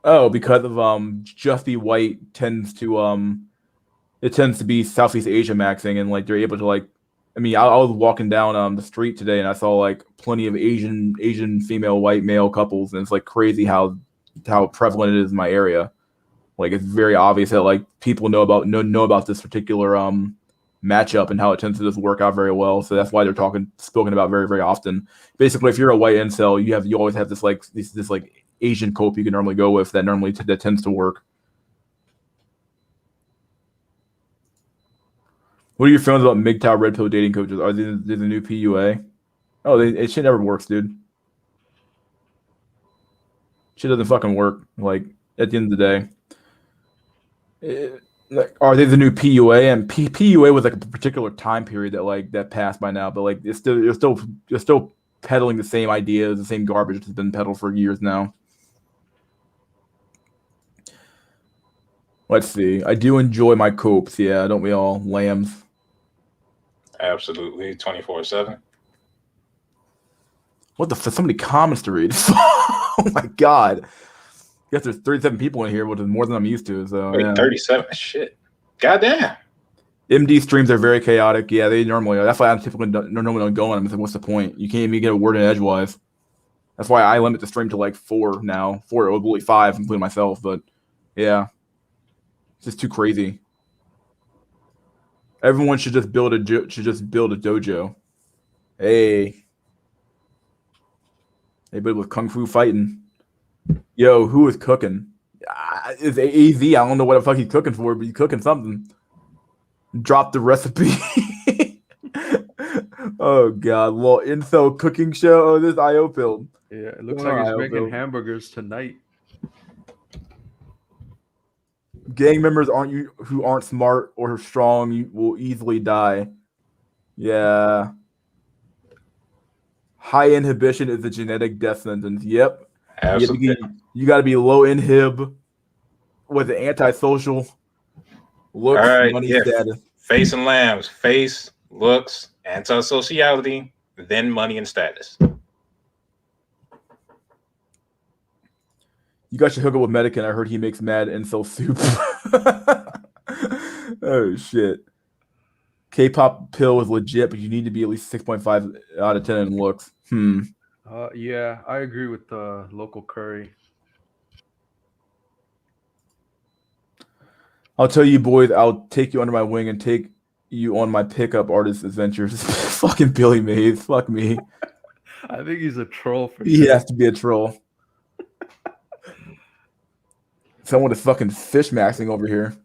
Oh, because of Just Be White tends to it tends to be Southeast Asia maxing, and like they're able to like. I mean, I was walking down the street today, and I saw like plenty of Asian female white male couples, and it's like crazy how prevalent it is in my area. Like it's very obvious that like people know about this particular matchup and how it tends to just work out very well. So that's why they're spoken about very, very often. Basically, if you're a white incel, you always have this like this like Asian cope you can normally go with that that tends to work. What are your feelings about MGTOW red pill dating coaches? Are they the new PUA? Oh, it shit never works, dude. Shit doesn't fucking work. Like at the end of the day. Are they the new PUA? And PUA was like a particular time period that passed by now, but like you're still peddling the same ideas, the same garbage that's been peddled for years now. Let's see. I do enjoy my copes, yeah, don't we all? Lambs. Absolutely, 24/7. What the fuck? So many comments to read. Oh my god. I guess there's 37 people in here, which is more than I'm used to. So Wait, yeah. 37. Shit. Goddamn. MD streams are very chaotic. Yeah, they normally are. That's why I typically normally don't go on them. It's like, what's the point? You can't even get a word in edgewise. That's why I limit the stream to like 4 now. 4 or really 5, including myself. But yeah, it's just too crazy. Everyone should just build a dojo. Hey, anybody with kung fu fighting? Yo, who is cooking? It's AZ. I don't know what the fuck he's cooking for, but he's cooking something. Drop the recipe. Oh god, little info cooking show. Oh, this IO build. Yeah, it looks like he's making hamburgers tonight. Gang members who aren't smart or strong. You will easily die. Yeah. High inhibition is a genetic death sentence. Yep. Absolutely. You got to be low inhib with an antisocial looks, All right, money, yeah. status. Face and lambs. Face, looks, antisociality, then money and status. You guys should hook up with Medican. I heard he makes mad incel soup. Oh shit. K-pop pill is legit, but you need to be at least 6.5 out of 10 in looks. Yeah, I agree with local curry. I'll tell you, boys, I'll take you under my wing and take you on my pickup artist adventures. Fucking Billy Mays. Fuck me. I think he's a troll for He sure. has to be a troll. Someone is fucking fish maxing over here.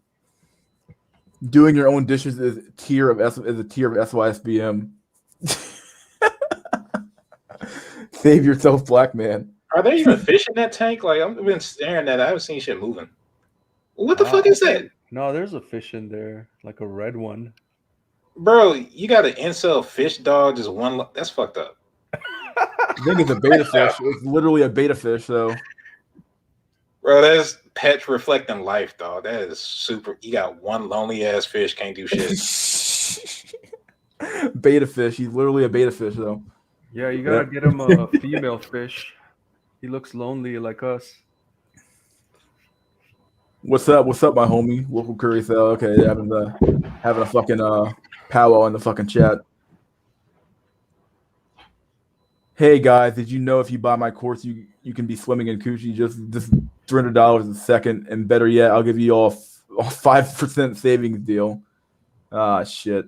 Doing your own dishes is a tier of SYSBM. Save yourself, black man. Are there even fish in that tank? Like, I've been staring at it. I haven't seen shit moving. What the fuck is that? No, there's a fish in there, like a red one. Bro, you got an incel fish dog, just one. That's fucked up. I think it's a beta fish. It's literally a beta fish, though. Bro, that's pets reflecting life, dog. That is super. You got one lonely ass fish, can't do shit. Beta fish. He's literally a beta fish, though. Yeah, you gotta get him a female fish. He looks lonely like us. What's up? What's up, my homie? Local curry cell. Okay, having a fucking powwow in the fucking chat. Hey guys, did you know if you buy my course, you can be swimming in coochie just $300 a second, and better yet, I'll give you all 5% savings deal. Ah, shit.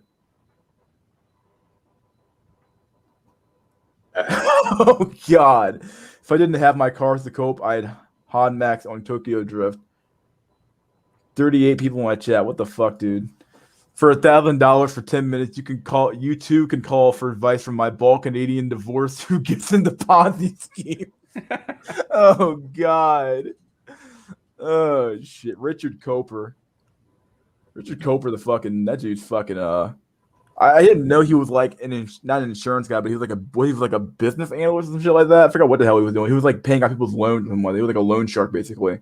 Oh god. If I didn't have my cars to cope, I'd hot max on Tokyo Drift. 38 people in my chat. What the fuck, dude? For $1,000 for 10 minutes, you too can call for advice from my bald Canadian divorce who gets in the Ponzi scheme. Oh god. Oh shit. Richard Coper, that dude's fucking I didn't know he was like not an insurance guy, but he was like a business analyst and shit like that. I forgot what the hell he was doing. He was like paying out people's loans and money. He was like a loan shark basically.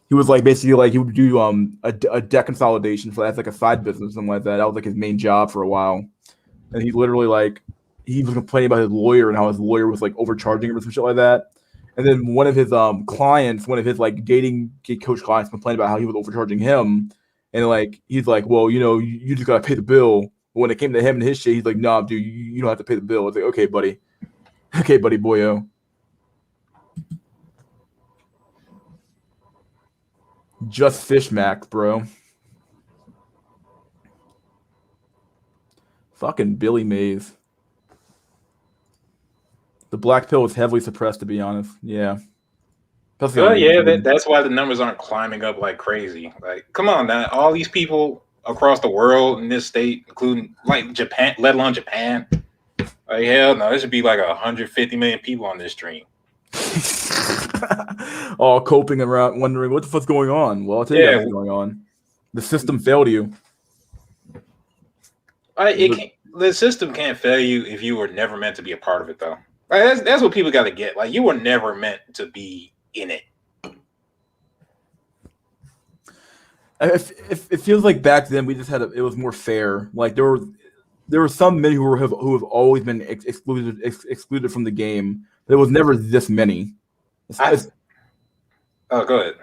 He was like basically like he would do a debt consolidation for that's like a side business, something like that. That was like his main job for a while. And he literally like he was complaining about his lawyer and how his lawyer was like overcharging him or some shit like that. And then one of his clients, one of his like dating coach clients, complained about how he was overcharging him. And like he's like, well, you just gotta pay the bill. But when it came to him and his shit, he's like, nah, dude, you don't have to pay the bill. It's like, okay, buddy, boyo. Just fish max, bro. Fucking Billy Mays. The black pill is heavily suppressed, to be honest. Yeah. Oh yeah, that's why the numbers aren't climbing up like crazy. Like, come on now, all these people across the world in this state, including like Japan, let alone Japan. Like, hell no, there should be like 150 million people on this stream. All coping around, wondering what the fuck's going on. Well, I'll tell you what's going on. The system failed you. The system can't fail you if you were never meant to be a part of it, though. Like, that's what people got to get. Like, you were never meant to be in it. It feels like back then we just had it was more fair. Like there were some men who have always been excluded from the game. There was never this many. Oh, go ahead.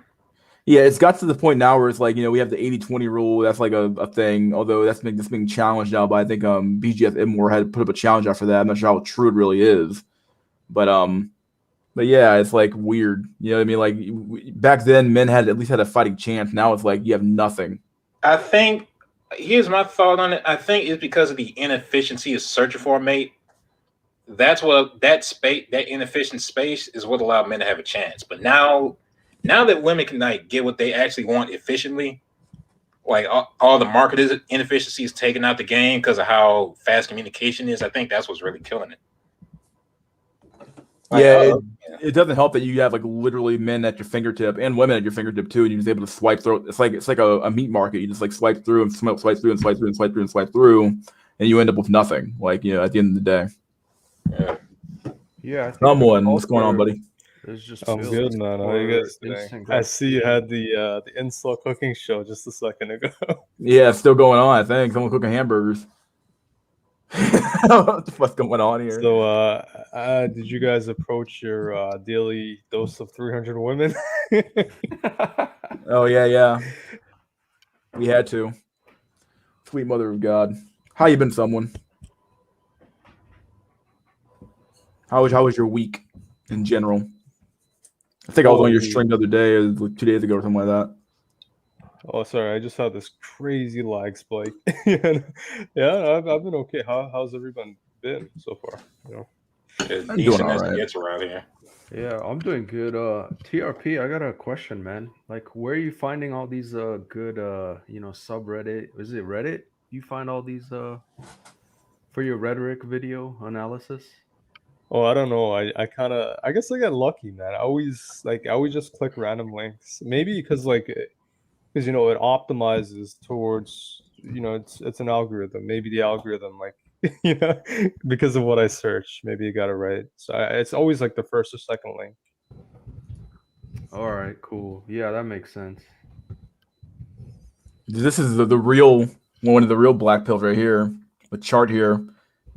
Yeah, it's got to the point now where it's like, we have the 80-20 rule. That's like a thing. Although that's being challenged now. But I think BGS Immore had put up a challenge out for that. I'm not sure how true it really is. But yeah, it's like weird. You know what I mean? Like back then, men had at least had a fighting chance. Now it's like you have nothing. I think here's my thought on it. I think it's because of the inefficiency of searching for a mate. That's what that inefficient space is what allowed men to have a chance. But now that women can like get what they actually want efficiently, like all the market inefficiency is taken out the game because of how fast communication is. I think that's what's really killing it. Like, Yeah, oh, it doesn't help that you have like literally men at your fingertip and women at your fingertip too, and you're just able to swipe through. It's like a meat market. You just like swipe through and swipe through and swipe through and swipe through and swipe through, and you end up with nothing. Like at the end of the day. yeah. Yeah, I think the Someone, what's going on, culture buddy? is just I'm built good, man. How are you guys for today? instant I see you gratification. had the Incel cooking show just a second ago. Yeah, it's still going on. I think someone cooking hamburgers. What the fuck's going on here? So, did you guys approach your daily dose of 300 women? Oh yeah. We had to. Sweet mother of God. How you been, someone? How was your week in general? I think I was on your stream the other day, it was like 2 days ago or something like that. Oh, sorry, I just had this crazy lag spike. Yeah, I've been okay. How's everyone been so far? It's I'm doing decent all as it right. gets around here. Yeah, I'm doing good. TRP, I got a question, man. Like, where are you finding all these good subreddit? Is it Reddit? You find all these for your rhetoric video analysis? Oh, I don't know. I guess I get lucky, man. I always just click random links. Maybe because it optimizes towards it's an algorithm. Maybe the algorithm because of what I search, maybe you got it right. So it's always like the first or second link. All right, cool. Yeah, that makes sense. This is the real one of the real black pills right here. The chart here.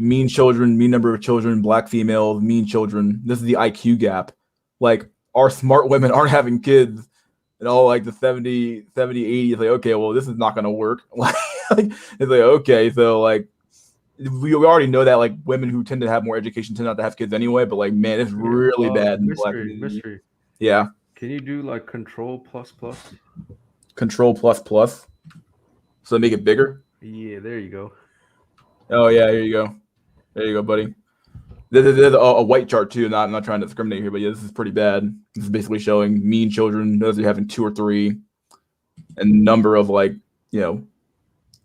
Mean children, mean number of children, black females, mean children. This is the IQ gap. Like, our smart women aren't having kids. And all like the 70, 80 is like, okay, well, this is not going to work. Like, it's like, okay, so like, we already know that like women who tend to have more education tend not to have kids anyway, but like, man, it's really bad in the black community. Mystery. Yeah. Can you do like Control plus? Control plus. So make it bigger? Yeah, there you go. Oh, yeah, here you go. There you go, buddy. There's a white chart too. Not trying to discriminate here, but yeah, this is pretty bad. This is basically showing mean children, those who are having 2 or 3, and number of and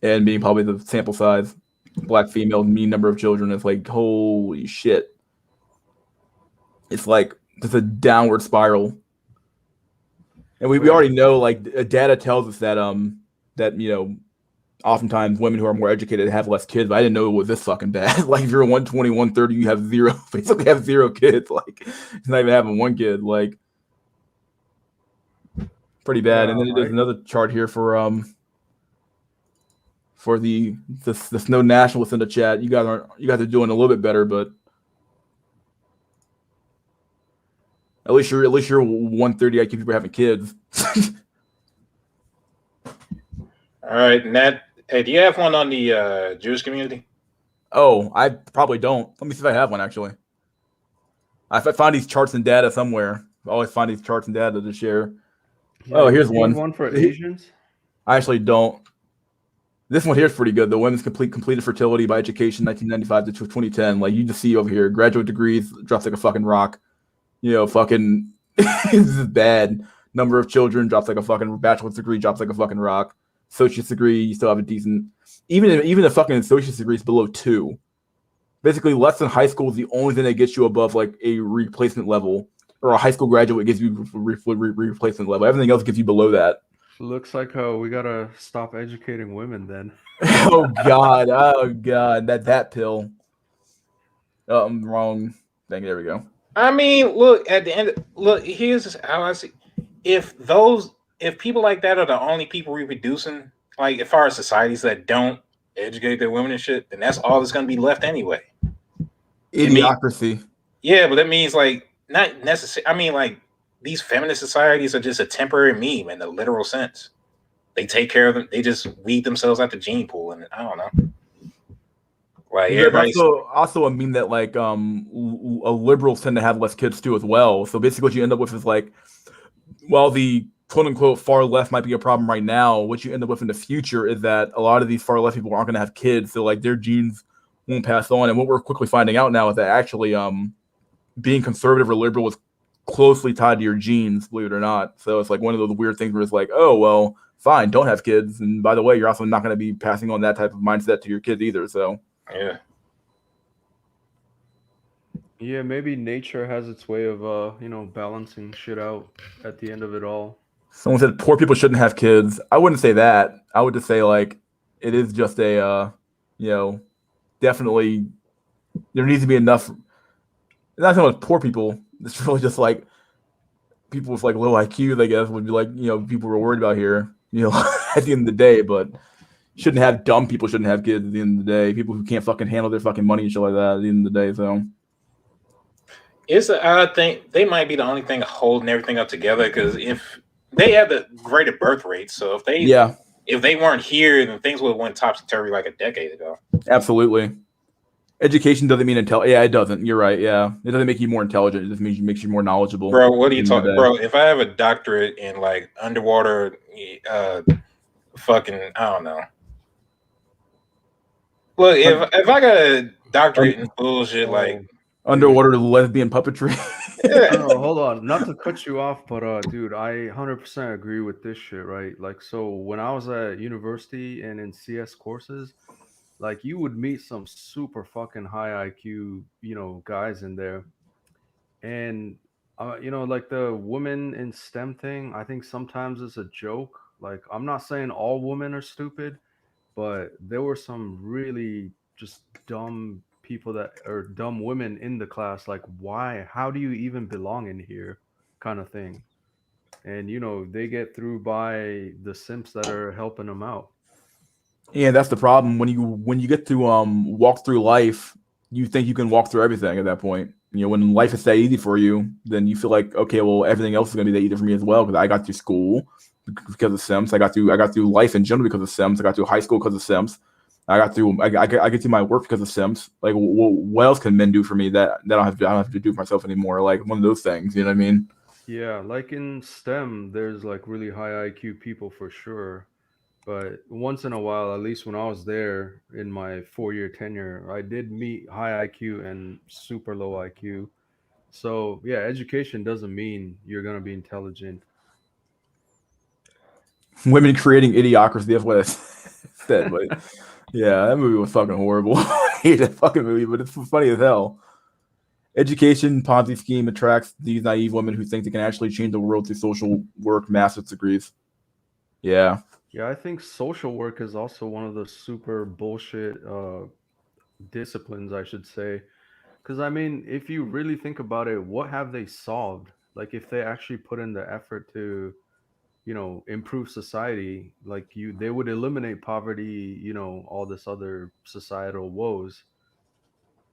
being probably the sample size. Black female, mean number of children. It's like, holy shit. It's like just a downward spiral. And we already know, like, data tells us that oftentimes women who are more educated have less kids, but I didn't know it was this fucking bad. Like, if you're 120, 130, you have basically have 0 kids. Like, it's not even having 1 kid. Like, pretty bad. And then there's another chart here for the Snow Nationalists in the chat. You guys are doing a little bit better, but at least you're 130 IQ people having kids. All right, Nat. Hey, do you have one on the Jewish community? Oh, I probably don't. Let me see if I have one, actually. I find these charts and data somewhere. I always find these charts and data to share. Yeah, oh, here's one. One for Asians? I actually don't. This one here is pretty good. The women's completed fertility by education 1995 to 2010. Like, you just see over here, graduate degrees drops like a fucking rock. Fucking this is bad. Number of children drops like a fucking bachelor's degree drops like a fucking rock. Associate's degree, you still have a decent. Even the fucking associate's degree is below 2. Basically, less than high school is the only thing that gets you above like a replacement level, or a high school graduate gives you replacement level. Everything else gives you below that. Looks like we gotta stop educating women then. Oh god, that pill. Oh, I'm wrong. Dang, there we go. I mean, look, at the end, here's how I see. If people like that are the only people reproducing, like as far as societies that don't educate their women and shit, then that's all that's gonna be left anyway. Idiocracy. Yeah, but that means like not necessarily. I mean, like, these feminist societies are just a temporary meme in the literal sense. They take care of them. They just weed themselves out the gene pool, and I don't know. Like, everybody's also a meme that like liberals tend to have less kids too as well. So basically, what you end up with is like, while the quote unquote far left might be a problem right now, what you end up with in the future is that a lot of these far left people aren't going to have kids, so like their genes won't pass on. And what we're quickly finding out now is that actually being conservative or liberal is closely tied to your genes, believe it or not. So it's like one of those weird things where it's like, oh well, fine, don't have kids, and by the way, you're also not going to be passing on that type of mindset to your kids either. So yeah. Yeah, maybe nature has its way of balancing shit out at the end of it all. Someone said poor people shouldn't have kids. I wouldn't say that. I would just say like it is just a you know, definitely there needs to be enough. Not so much poor people. It's really just like people with like low IQ, I guess, would be like people we're worried about here. At the end of the day, but shouldn't have dumb people shouldn't have kids at the end of the day. People who can't fucking handle their fucking money and shit like that at the end of the day. So It's an odd thing. They might be the only thing holding everything up together because if they had the greater birth rate, so if they weren't here, then things would have went topsy turvy like a decade ago. Absolutely. Education doesn't mean Yeah, it doesn't. You're right. Yeah, it doesn't make you more intelligent. It just makes you more knowledgeable. Bro, what are you talking, bro? If I have a doctorate in like underwater, fucking, I don't know. Look, if I got a doctorate in bullshit like underwater lesbian puppetry. No, hold on. Not to cut you off, but dude, I 100% agree with this shit, right? Like, so when I was at university and in CS courses, like you would meet some super fucking high IQ, guys in there. And like the women in STEM thing, I think sometimes it's a joke. Like, I'm not saying all women are stupid, but there were some really just dumb people that or dumb women in the class. Like, why? How do you even belong in here? Kind of thing. And they get through by the simps that are helping them out. Yeah, that's the problem. When you get to walk through life, you think you can walk through everything at that point. When life is that easy for you, then you feel like, okay, well, everything else is gonna be that easy for me as well because I got through school because of Sims. I got through life in general because of Sims. I got through high school because of Sims. I get through my work because of Sims. Like, what else can men do for me that I don't have to do for myself anymore? Like one of those things. You know what I mean? Yeah, like in STEM, there's like really high IQ people for sure. But once in a while, at least when I was there in my 4-year tenure, I did meet high IQ and super low IQ. So yeah, education doesn't mean you're gonna be intelligent. Women creating idiocracy. That's what it said. But yeah, that movie was fucking horrible. I hate that fucking movie, but it's funny as hell. Education Ponzi scheme attracts these naive women who think they can actually change the world through social work, master's degrees. Yeah. Yeah, I think social work is also one of the super bullshit disciplines, I should say. Because I mean, if you really think about it, what have they solved? Like, if they actually put in the effort to, improve society, like they would eliminate poverty, all this other societal woes.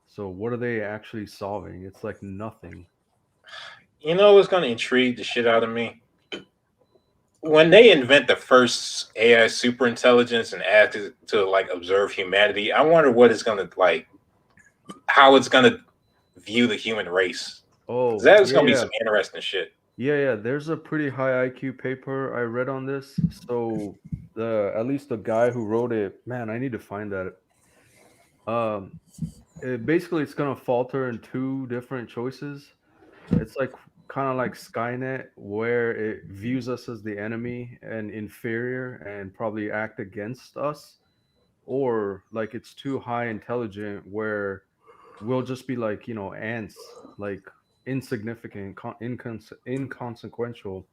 So what are they actually solving? It's like nothing. You know what's gonna intrigue the shit out of me? When they invent the first AI super intelligence and add to like observe humanity, I wonder what it's gonna like, how it's gonna view the human race. Oh, That's gonna be some interesting shit. Yeah. There's a pretty high IQ paper I read on this. So at least the guy who wrote it, man, I need to find that. Basically it's gonna falter in two different choices. It's like kind of like Skynet, where it views us as the enemy and inferior and probably act against us, or like it's too high intelligent where we'll just be like ants, like insignificant, inconsequential.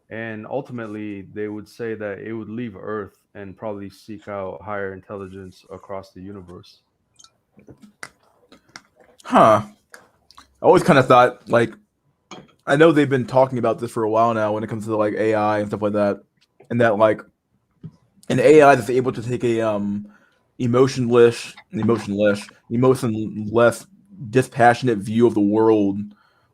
And ultimately they would say that it would leave Earth and probably seek out higher intelligence across the universe. Huh. I always kind of thought like I know they've been talking about this for a while now when it comes to like AI and stuff like that, and that like an AI that's able to take a emotionless, dispassionate view of the world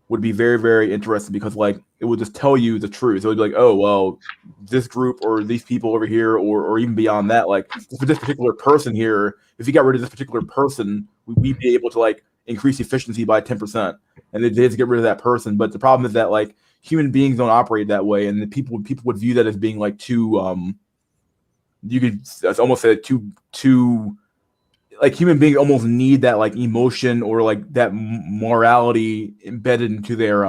would be very, very interesting because like it would just tell you the truth. It would be like, oh well, this group or these people over here, or even beyond that, like for this particular person here, if you got rid of this particular person, we'd be able to like increase efficiency by 10%, and they had to get rid of that person. But the problem is that like human beings don't operate that way, and the people would view that as being like too you could almost say too like human beings almost need that like emotion or like that morality embedded into their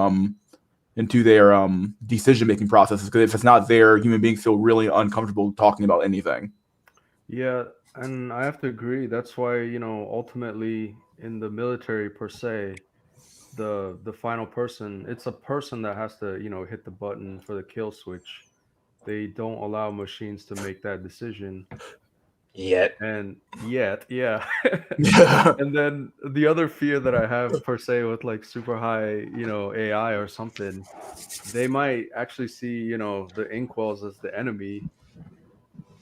decision making processes, because if it's not there, human beings feel really uncomfortable talking about anything. Yeah, and I have to agree. That's why, ultimately in the military per se, the final person, it's a person that has to, hit the button for the kill switch. They don't allow machines to make that decision. Yet. And yet, yeah. Yeah. And then the other fear that I have per se with like super high, AI or something, they might actually see, the inkwells as the enemy.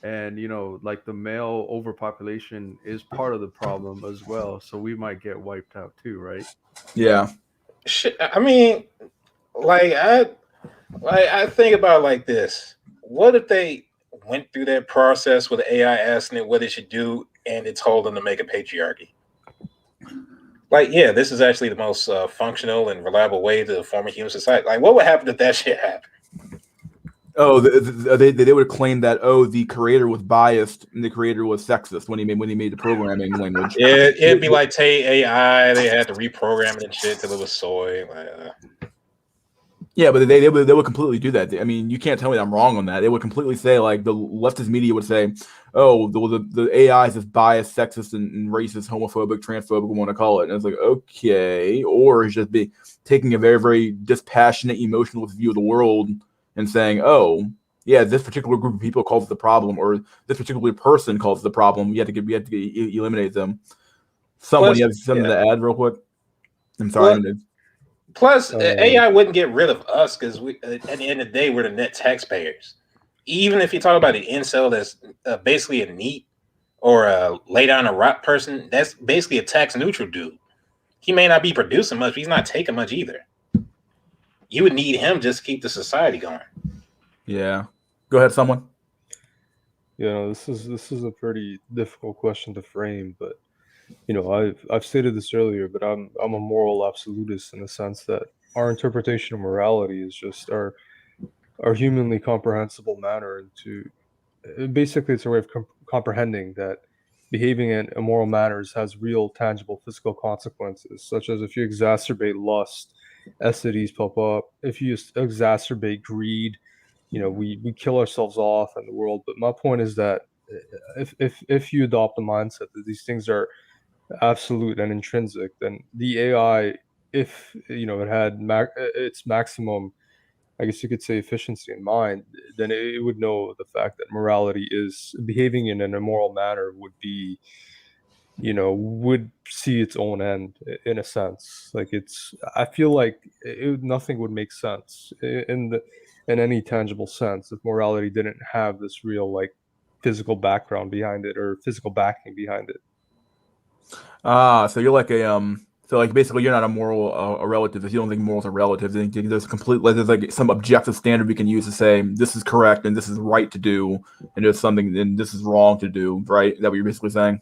And, like the male overpopulation is part of the problem as well. So we might get wiped out too, right? Yeah. Shit, I mean, like I think about it like this. What if they went through that process with AI asking it what it should do, and it told them to make a patriarchy? Like, yeah, this is actually the most functional and reliable way to form a human society. Like, what would happen if that shit happened? Oh, they would claim that the creator was biased and the creator was sexist when he made the programming language. It'd be like Tay AI. They had to reprogram it and shit till it was soy. Yeah, but they would completely do that. I mean, you can't tell me I'm wrong on that. They would completely say, like, the leftist media would say, oh, the AI is just biased, sexist, and racist, homophobic, transphobic, we want to call it. And it's like, okay. Or it's just be taking a very, very dispassionate, emotional view of the world and saying, oh, yeah, this particular group of people causes the problem, or this particular person causes the problem. We have to eliminate them. Someone, Plus, you have something to add real quick? I'm Well, sorry. Plus, AI wouldn't get rid of us because we, at the end of the day, we're the net taxpayers. Even if you talk about an incel that's basically a neat or a lay down a rock person, that's basically a tax neutral dude. He may not be producing much, but he's not taking much either. You would need him just to keep the society going. Yeah. Go ahead, someone. This is a pretty difficult question to frame, but I've stated this earlier, but I'm a moral absolutist in the sense that our interpretation of morality is just our humanly comprehensible manner into basically it's a way of comprehending that behaving in immoral manners has real tangible physical consequences, such as if you exacerbate lust, STDs pop up. If you exacerbate greed, we kill ourselves off in the world. But my point is that if you adopt the mindset that these things are absolute and intrinsic, then the AI, if it had its maximum, I guess you could say, efficiency in mind, then it would know the fact that morality is behaving in an immoral manner would be, would see its own end in a sense. Like I feel like nothing would make sense in any tangible sense if morality didn't have this real like physical background behind it or physical backing behind it. So you're like so like basically you're not a moral a relative. If you don't think morals are relatives, then there's there's like some objective standard we can use to say this is correct and this is right to do, and there's something and this is wrong to do. Right? Is that what you're basically saying?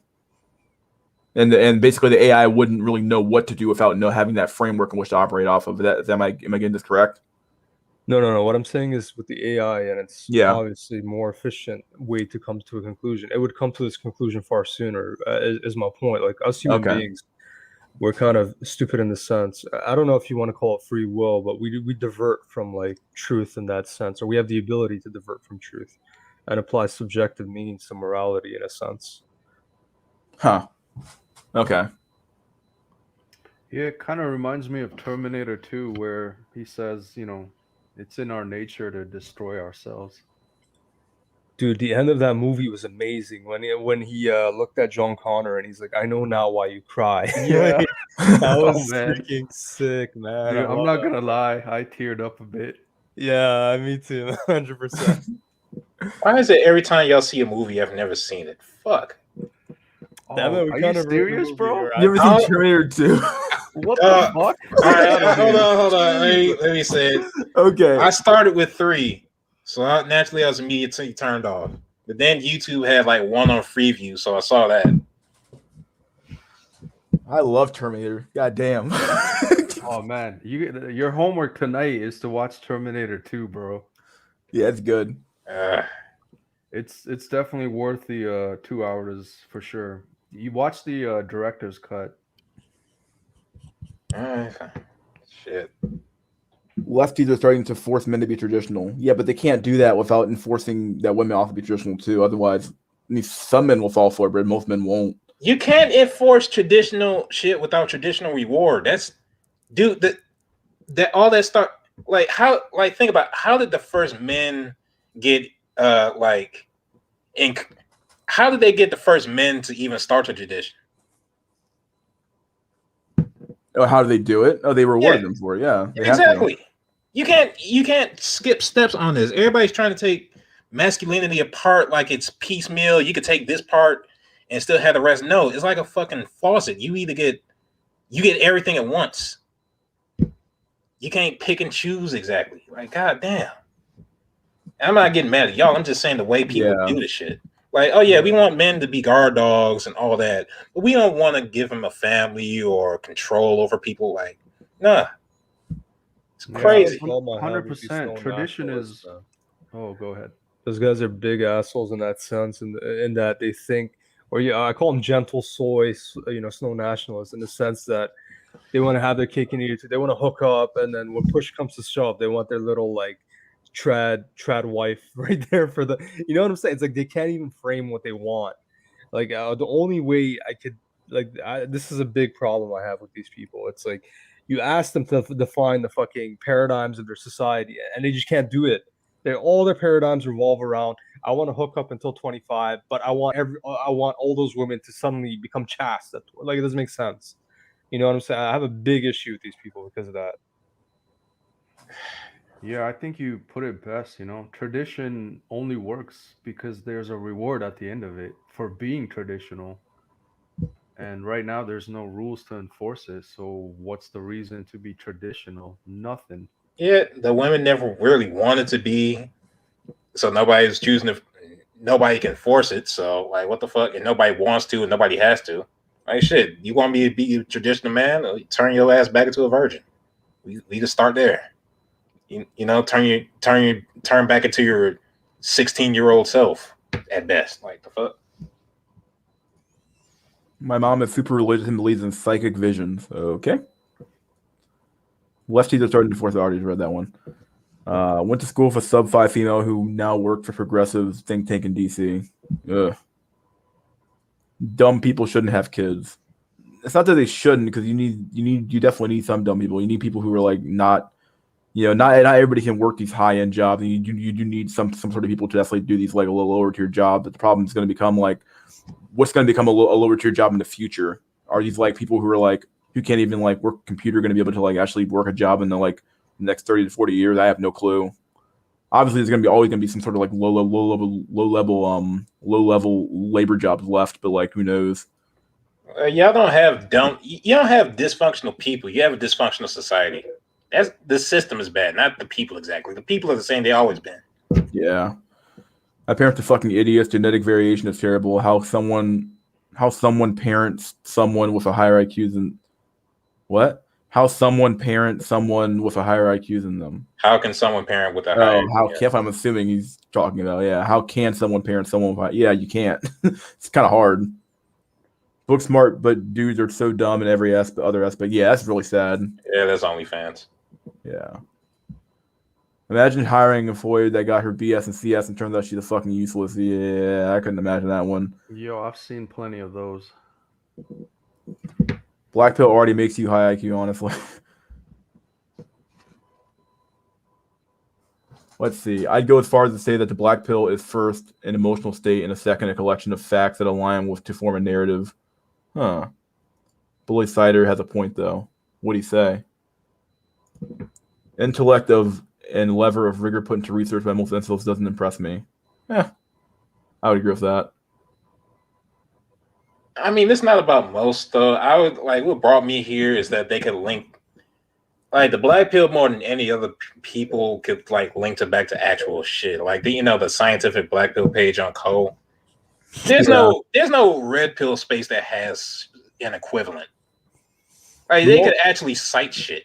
And basically the AI wouldn't really know what to do without having that framework in which to operate off of. Am I getting this correct? No. What I'm saying is with the AI and its obviously more efficient way to come to a conclusion, it would come to this conclusion far sooner, is my point. Like us human beings, we're kind of stupid in the sense. I don't know if you want to call it free will, but we divert from like truth in that sense, or we have the ability to divert from truth and apply subjective meanings to morality in a sense. Huh. Okay. Yeah, it kind of reminds me of Terminator 2, where he says, it's in our nature to destroy ourselves. Dude, the end of that movie was amazing when he looked at John Connor and he's like, "I know now why you cry." Yeah, that was freaking sick, man. Dude, I'm not gonna lie, I teared up a bit. Yeah, me too, 100%. Why is it every time y'all see a movie I've never seen it? Fuck. Damn it, are you serious, bro? You ever seen Terminator 2? What the fuck? All right, hold on. Let me say it. Okay. I started with 3, so naturally I was immediately turned off. But then YouTube had like 1 on Freeview, so I saw that. I love Terminator. God damn. Oh man, your homework tonight is to watch Terminator 2, bro. Yeah, it's good. It's definitely worth the 2 hours for sure. You watch the director's cut. Shit. Lefties are starting to force men to be traditional. Yeah, but they can't do that without enforcing that women also be traditional too. Otherwise, I mean, some men will fall for it, but most men won't. You can't enforce traditional shit without traditional reward. dude, that all that start like how like think about how did the first men get like in how did they get the first men to even start the tradition? Oh, how do they do it? Oh, they rewarded Yeah. them for it. Yeah, they have to. Exactly. You can't skip steps on this. Everybody's trying to take masculinity apart like it's piecemeal. You could take this part and still have the rest. No, it's like a fucking faucet. You get everything at once. You can't pick and choose exactly. Like, god damn. I'm not getting mad at y'all. I'm just saying the way people Yeah. do this shit. Like, oh yeah, we want men to be guard dogs and all that, but we don't want to give them a family or control over people. Like, nah, it's crazy. That's all I have with these 100%. stone Tradition nationalists, is. man. Oh, go ahead. Those guys are big assholes in that sense, in that they think, or yeah, I call them gentle soy, snow nationalists, in the sense that they want to have their cake and eat it too. They want to hook up, and then when push comes to shove, they want their little like trad wife right there for the. You know what I'm saying? It's like they can't even frame what they want. Like the only way I could this is a big problem I have with these people. It's like you ask them to define the fucking paradigms of their society, and they just can't do it. All their paradigms revolve around I want to hook up until 25, but I want all those women to suddenly become chaste. Like it doesn't make sense. You know what I'm saying? I have a big issue with these people because of that. Yeah, I think you put it best. Tradition only works because there's a reward at the end of it for being traditional. And right now, there's no rules to enforce it. So, what's the reason to be traditional? Nothing. Yeah, the women never really wanted to be, so nobody's choosing to. Nobody can force it. So like, what the fuck? And nobody wants to, and nobody has to. Like shit, you want me to be a traditional man? Turn your ass back into a virgin. We can start there. Turn back into your 16-year-old self at best. Like the fuck. My mom is super religious and believes in psychic visions. Okay. Lefties are starting to force. I already read that one. Went to school with a sub-5 female who now works for progressive think tank in DC. Ugh. Dumb people shouldn't have kids. It's not that they shouldn't, because you definitely need some dumb people. You need people who are like not everybody can work these high-end jobs. You do need some sort of people to definitely do these like a little lower tier jobs. But the problem is going to become like, what's going to become a lower tier job in the future? Are these like people who are like who can't even like work a computer going to be able to like actually work a job in the like next 30 to 40 years? I have no clue. Obviously, there's always going to be some sort of like low level labor jobs left, but like who knows? Y'all don't have dumb. You don't have dysfunctional people. You have a dysfunctional society. The system is bad, not the people exactly. The people are the same they always been. Yeah. My parents are fucking idiots. Genetic variation is terrible. How someone parents someone with a higher IQ than what? How someone parents someone with a higher IQ than them. How can someone parent with a higher? How can I'm assuming he's talking about? Yeah. How can someone parent someone with? Yeah, you can't. It's kind of hard. Book smart, but dudes are so dumb in every other aspect. Yeah, that's really sad. Yeah, that's OnlyFans. Yeah. Imagine hiring a employee that got her BS and CS and turns out she's a fucking useless. Yeah, I couldn't imagine that one. Yo, I've seen plenty of those. Black pill already makes you high IQ, honestly. Let's see. I'd go as far as to say that the black pill is first an emotional state and a second a collection of facts that align with to form a narrative. Huh. Bully Cider has a point, though. What'd he say? Intellect and lever of rigor put into research by most incels doesn't impress me. I would agree with that. I mean, it's not about most though. I would like what brought me here is that they could link like the black pill more than any other people could like link to back to actual shit. Like the scientific black pill page on Cole. There's no red pill space that has an equivalent. Like they could actually cite shit.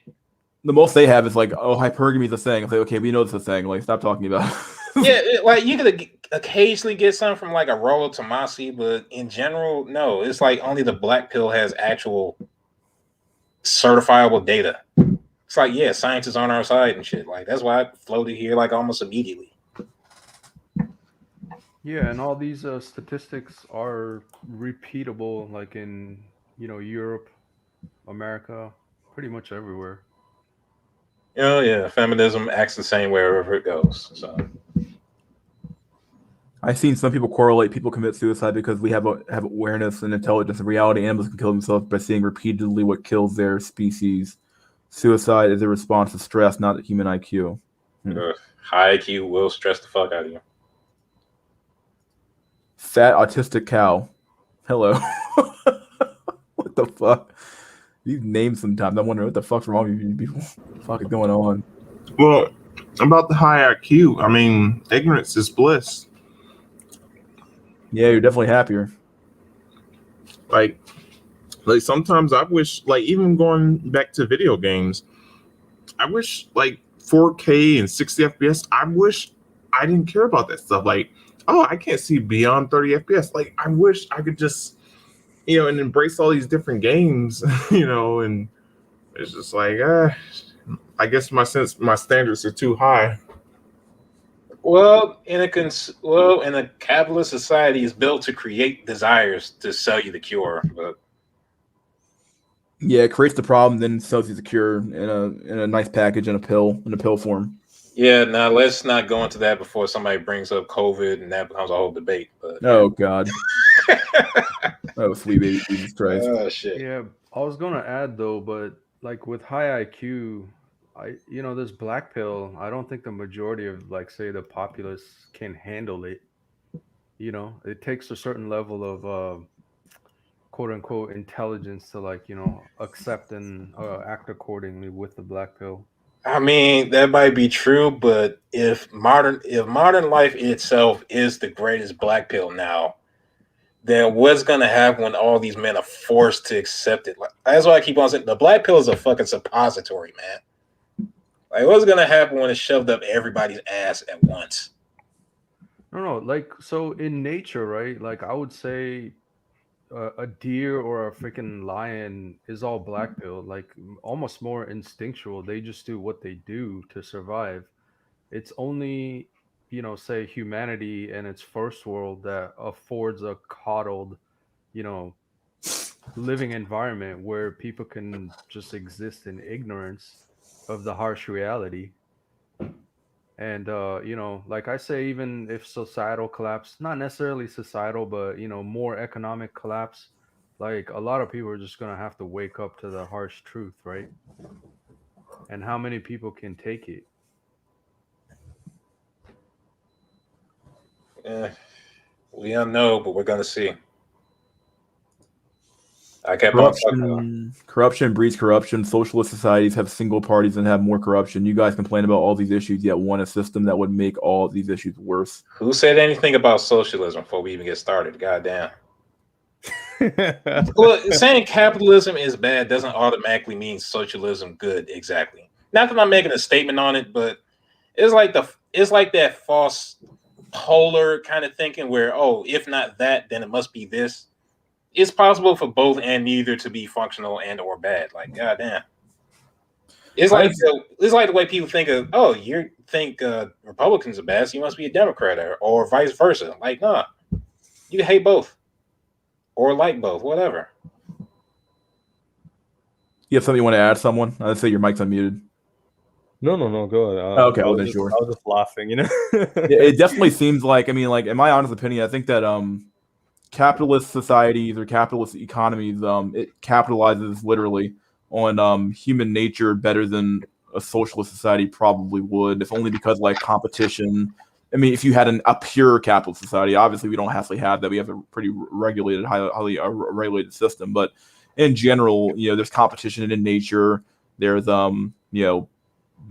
The most they have is like, oh, hypergamy is a thing. It's like, okay, we know it's a thing. Like, stop talking about it. Yeah, like you could occasionally get some from like a Rollo Tomasi, but in general, no. It's like only the black pill has actual certifiable data. It's like, yeah, science is on our side and shit. Like that's why I floated here like almost immediately. Yeah, and all these statistics are repeatable, like in Europe, America, pretty much everywhere. Oh yeah, feminism acts the same way wherever it goes. So I've seen some people correlate people commit suicide because we have awareness and intelligence. In reality, animals can kill themselves by seeing repeatedly what kills their species. Suicide is a response to stress, not human IQ. high IQ will stress the fuck out of you. Fat autistic cow. Hello. What the fuck? These names sometimes. I wonder what the fuck's wrong with you people. What the fuck is going on? Well, about the high IQ, I mean, ignorance is bliss. Yeah, you're definitely happier. Like sometimes I wish, like, even going back to video games, I wish like 4K and 60 FPS. I wish I didn't care about that stuff. Like, oh, I can't see beyond 30 FPS. Like, I wish I could just, and embrace all these different games, and it's just like, I guess my standards are too high. Well, in a capitalist society is built to create desires to sell you the cure, but Yeah, it creates the problem, then sells you the cure in a nice package in a pill form. yeah, now let's not go into that before somebody brings up COVID and that becomes a whole debate. But Oh God. Oh sweet baby Jesus Christ. oh shit. Yeah, I was gonna add though, but like with high IQ, this black pill, I don't think the majority of like say the populace can handle it. It takes a certain level of quote unquote intelligence to like accept and act accordingly with the black pill. I mean, that might be true, but if modern life itself is the greatest black pill now, then what's gonna happen when all these men are forced to accept it? Like, that's why I keep on saying the black pill is a fucking suppository, man. Like, what's gonna happen when it's shoved up everybody's ass at once? No, like so in nature, right? Like I would say a deer or a freaking lion is all black pill, like almost more instinctual. They just do what they do to survive. It's only, say humanity and its first world that affords a coddled, you know, living environment where people can just exist in ignorance of the harsh reality. And like I say, even if societal collapse, not necessarily societal, but more economic collapse, like a lot of people are just gonna have to wake up to the harsh truth, right? And how many people can take it? We don't know, but we're gonna see. I kept on talking. Corruption breeds corruption. Socialist societies have single parties and have more corruption. You guys complain about all these issues, yet want a system that would make all of these issues worse. Who said anything about socialism before we even get started? Goddamn. Well, saying capitalism is bad doesn't automatically mean socialism good. Exactly. Not that I'm making a statement on it, but it's like that false polar kind of thinking where, oh, if not that, then it must be this. It's possible for both and neither to be functional and or bad. Like, goddamn. It's like the way people think of, oh, you think Republicans are bad, so you must be a Democrat, or vice versa. Like, nah, you can hate both or like both, whatever. You have something you want to add, someone? I'd say your mic's unmuted. No, go ahead. Okay, I wasn't sure. I was just laughing, It definitely seems like, I mean, like in my honest opinion, I think that capitalist societies or capitalist economies, it capitalizes literally on human nature better than a socialist society probably would, if only because like competition. I mean, if you had a pure capitalist society, obviously we don't actually have that. We have a pretty regulated, highly regulated system. But in general, there's competition in nature. There's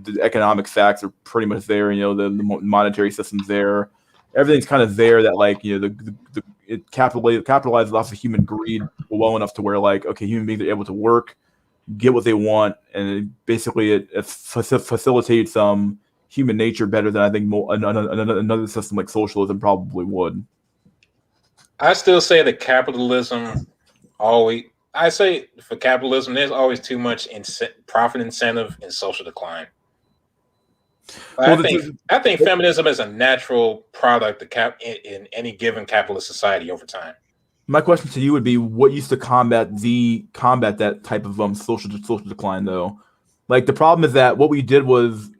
the economic facts are pretty much there. The monetary system's there. Everything's kind of there. That like it capitalizes off of human greed well enough to where like, okay, human beings are able to work, get what they want, and it facilitates human nature better than I think another system like socialism probably would. I still say that capitalism I say for capitalism, there's always too much profit incentive and social decline. Well, I think feminism is a natural product in any given capitalist society over time. My question to you would be, what used to combat that type of social decline though? Like the problem is that what we did was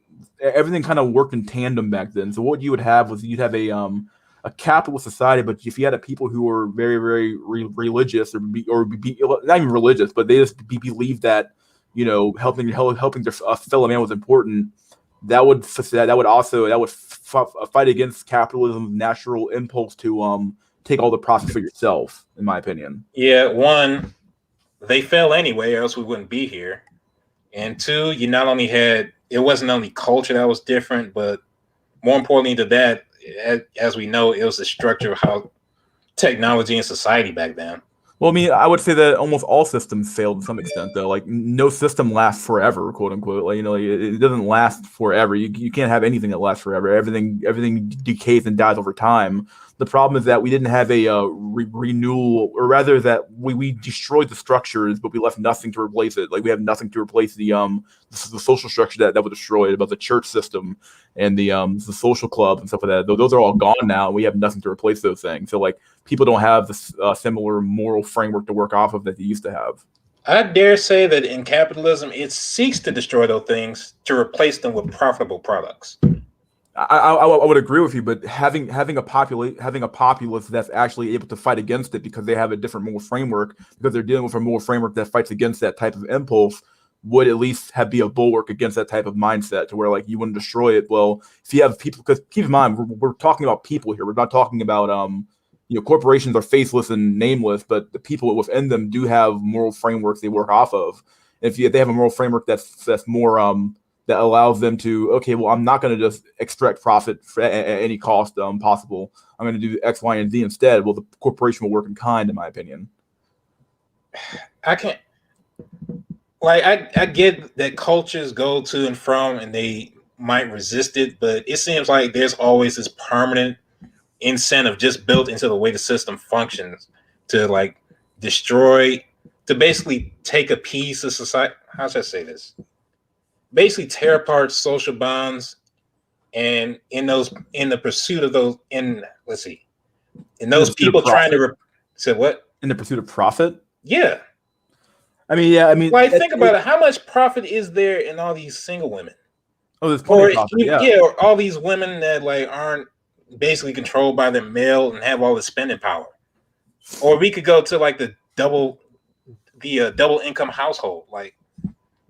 everything kind of worked in tandem back then. So what you would have was you'd have a capitalist society, but if you had a people who were very religious not even religious, but they just believed that helping their fellow man was important. That would fight against capitalism's natural impulse to take all the profit for yourself, in my opinion. Yeah, one, they fell anyway, or else we wouldn't be here. And two, you not only had, it wasn't only culture that was different, but more importantly to that, as we know, it was the structure of how technology and society back then. Well, I mean, I would say that almost all systems failed to some extent, though. Like, no system lasts forever, quote unquote. Like, it doesn't last forever. You can't have anything that lasts forever. Everything decays and dies over time. The problem is that we didn't have a renewal, or rather that we destroyed the structures, but we left nothing to replace it. Like, we have nothing to replace the social structure that was destroyed, about the church system and the social clubs and stuff like that. Those are all gone now, and we have nothing to replace those things. So, like, people don't have this similar moral framework to work off of that they used to have. I dare say that in capitalism, it seeks to destroy those things to replace them with profitable products. I would agree with you, but having a populace that's actually able to fight against it because they have a different moral framework, because they're dealing with a moral framework that fights against that type of impulse, would at least be a bulwark against that type of mindset, to where, like, you wouldn't destroy it. Well, if you have people, because keep in mind, we're talking about people here. We're not talking about corporations are faceless and nameless, but the people within them do have moral frameworks they work off of. If they have a moral framework that's more that allows them to, okay, well, I'm not going to just extract profit at any cost possible. I'm going to do X, Y, and Z instead. Well, the corporation will work in kind, in my opinion. I can't, like, I get that cultures go to and from and they might resist it, but it seems like there's always this permanent incentive just built into the way the system functions to, like, destroy, to basically take a piece of society. How should I say this? Basically tear apart social bonds, and in the pursuit of those, in those people trying to say what? In the pursuit of profit? Yeah. I mean, like, think about it. How much profit is there in all these single women? Oh, there's plenty of profit. Yeah, or all these women that, like, aren't basically controlled by their male and have all the spending power. Or we could go to, like, the double income household. Like,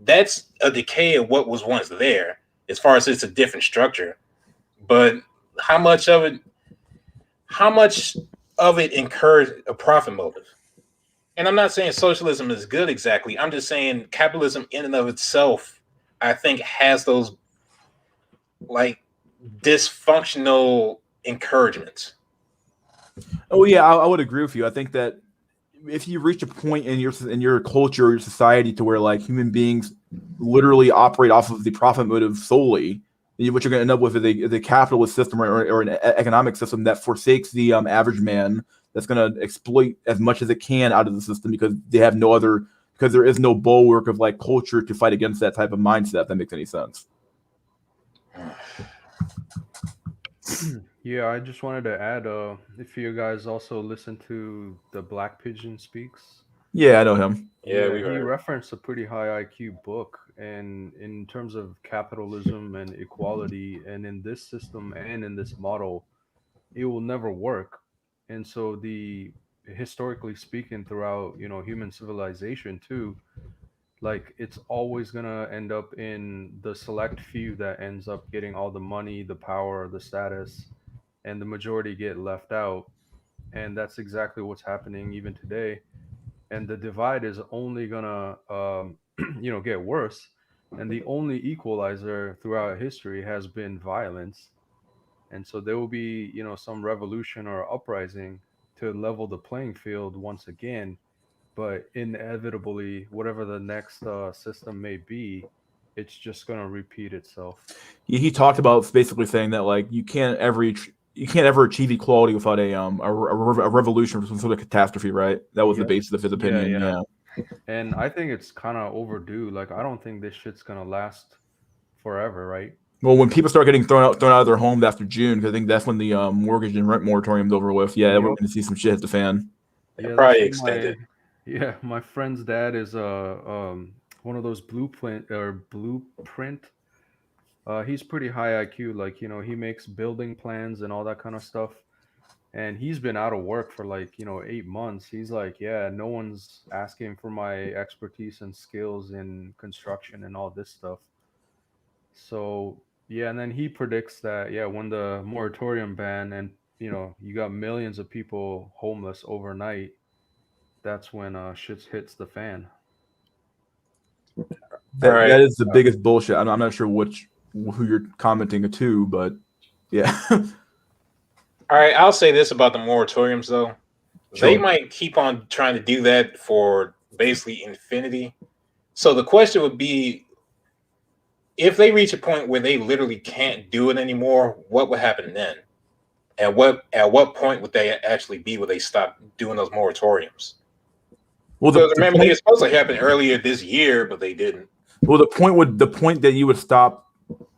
that's a decay of what was once there, as far as it's a different structure. But how much of it incurs a profit motive? And I'm not saying socialism is good exactly. I'm just saying capitalism in and of itself, I think, has those, like, dysfunctional encouragements. Oh yeah, I would agree with you. I think that if you reach a point in your culture, your society, to where, like, human beings literally operate off of the profit motive solely, what you're going to end up with is a capitalist system or an economic system that forsakes the average man, that's going to exploit as much as it can out of the system, because there is no bulwark of, like, culture to fight against that type of mindset. If that makes any sense. Yeah, I just wanted to add, if you guys also listen to the Black Pigeon Speaks. Yeah, I know him. Yeah, we he heard. referenced a pretty high IQ book, and in terms of capitalism and equality, and in this system and in this model, it will never work. And so, historically speaking, throughout human civilization too, like, it's always gonna end up in the select few that ends up getting all the money, the power, the status, and the majority get left out. And that's exactly what's happening even today. And the divide is only gonna get worse. And the only equalizer throughout history has been violence. And so there will be some revolution or uprising to level the playing field once again. But inevitably, whatever the next system may be, it's just going to repeat itself. He talked about basically saying that, like, you can't ever achieve equality without a revolution or some sort of catastrophe, right? That was the basis of his opinion. Yeah. And I think it's kind of overdue. Like, I don't think this shit's gonna last forever, right? Well, when people start getting thrown out of their homes after June, because I think that's when the mortgage and rent moratorium's over with. Yeah, we're going to see some shit hit the fan. Yeah, Probably that's extended. my friend's dad is one of those blueprint. He's pretty high IQ. Like, he makes building plans and all that kind of stuff. And he's been out of work for like, 8 months. He's like, yeah, no one's asking for my expertise and skills in construction and all this stuff. So yeah, and then he predicts that, yeah, when the moratorium ban and you got millions of people homeless overnight, that's when shit hits the fan. All That right. is the biggest bullshit. I'm not sure who you're commenting to, but yeah. All right, I'll say this about the moratoriums though. They Sure. might keep on trying to do that for basically infinity. So the question would be, if they reach a point where they literally can't do it anymore, what would happen then? At what point would they actually be where they stop doing those moratoriums? Well, Because remember, they were supposed to happen earlier this year, but they didn't. the point that you would stop.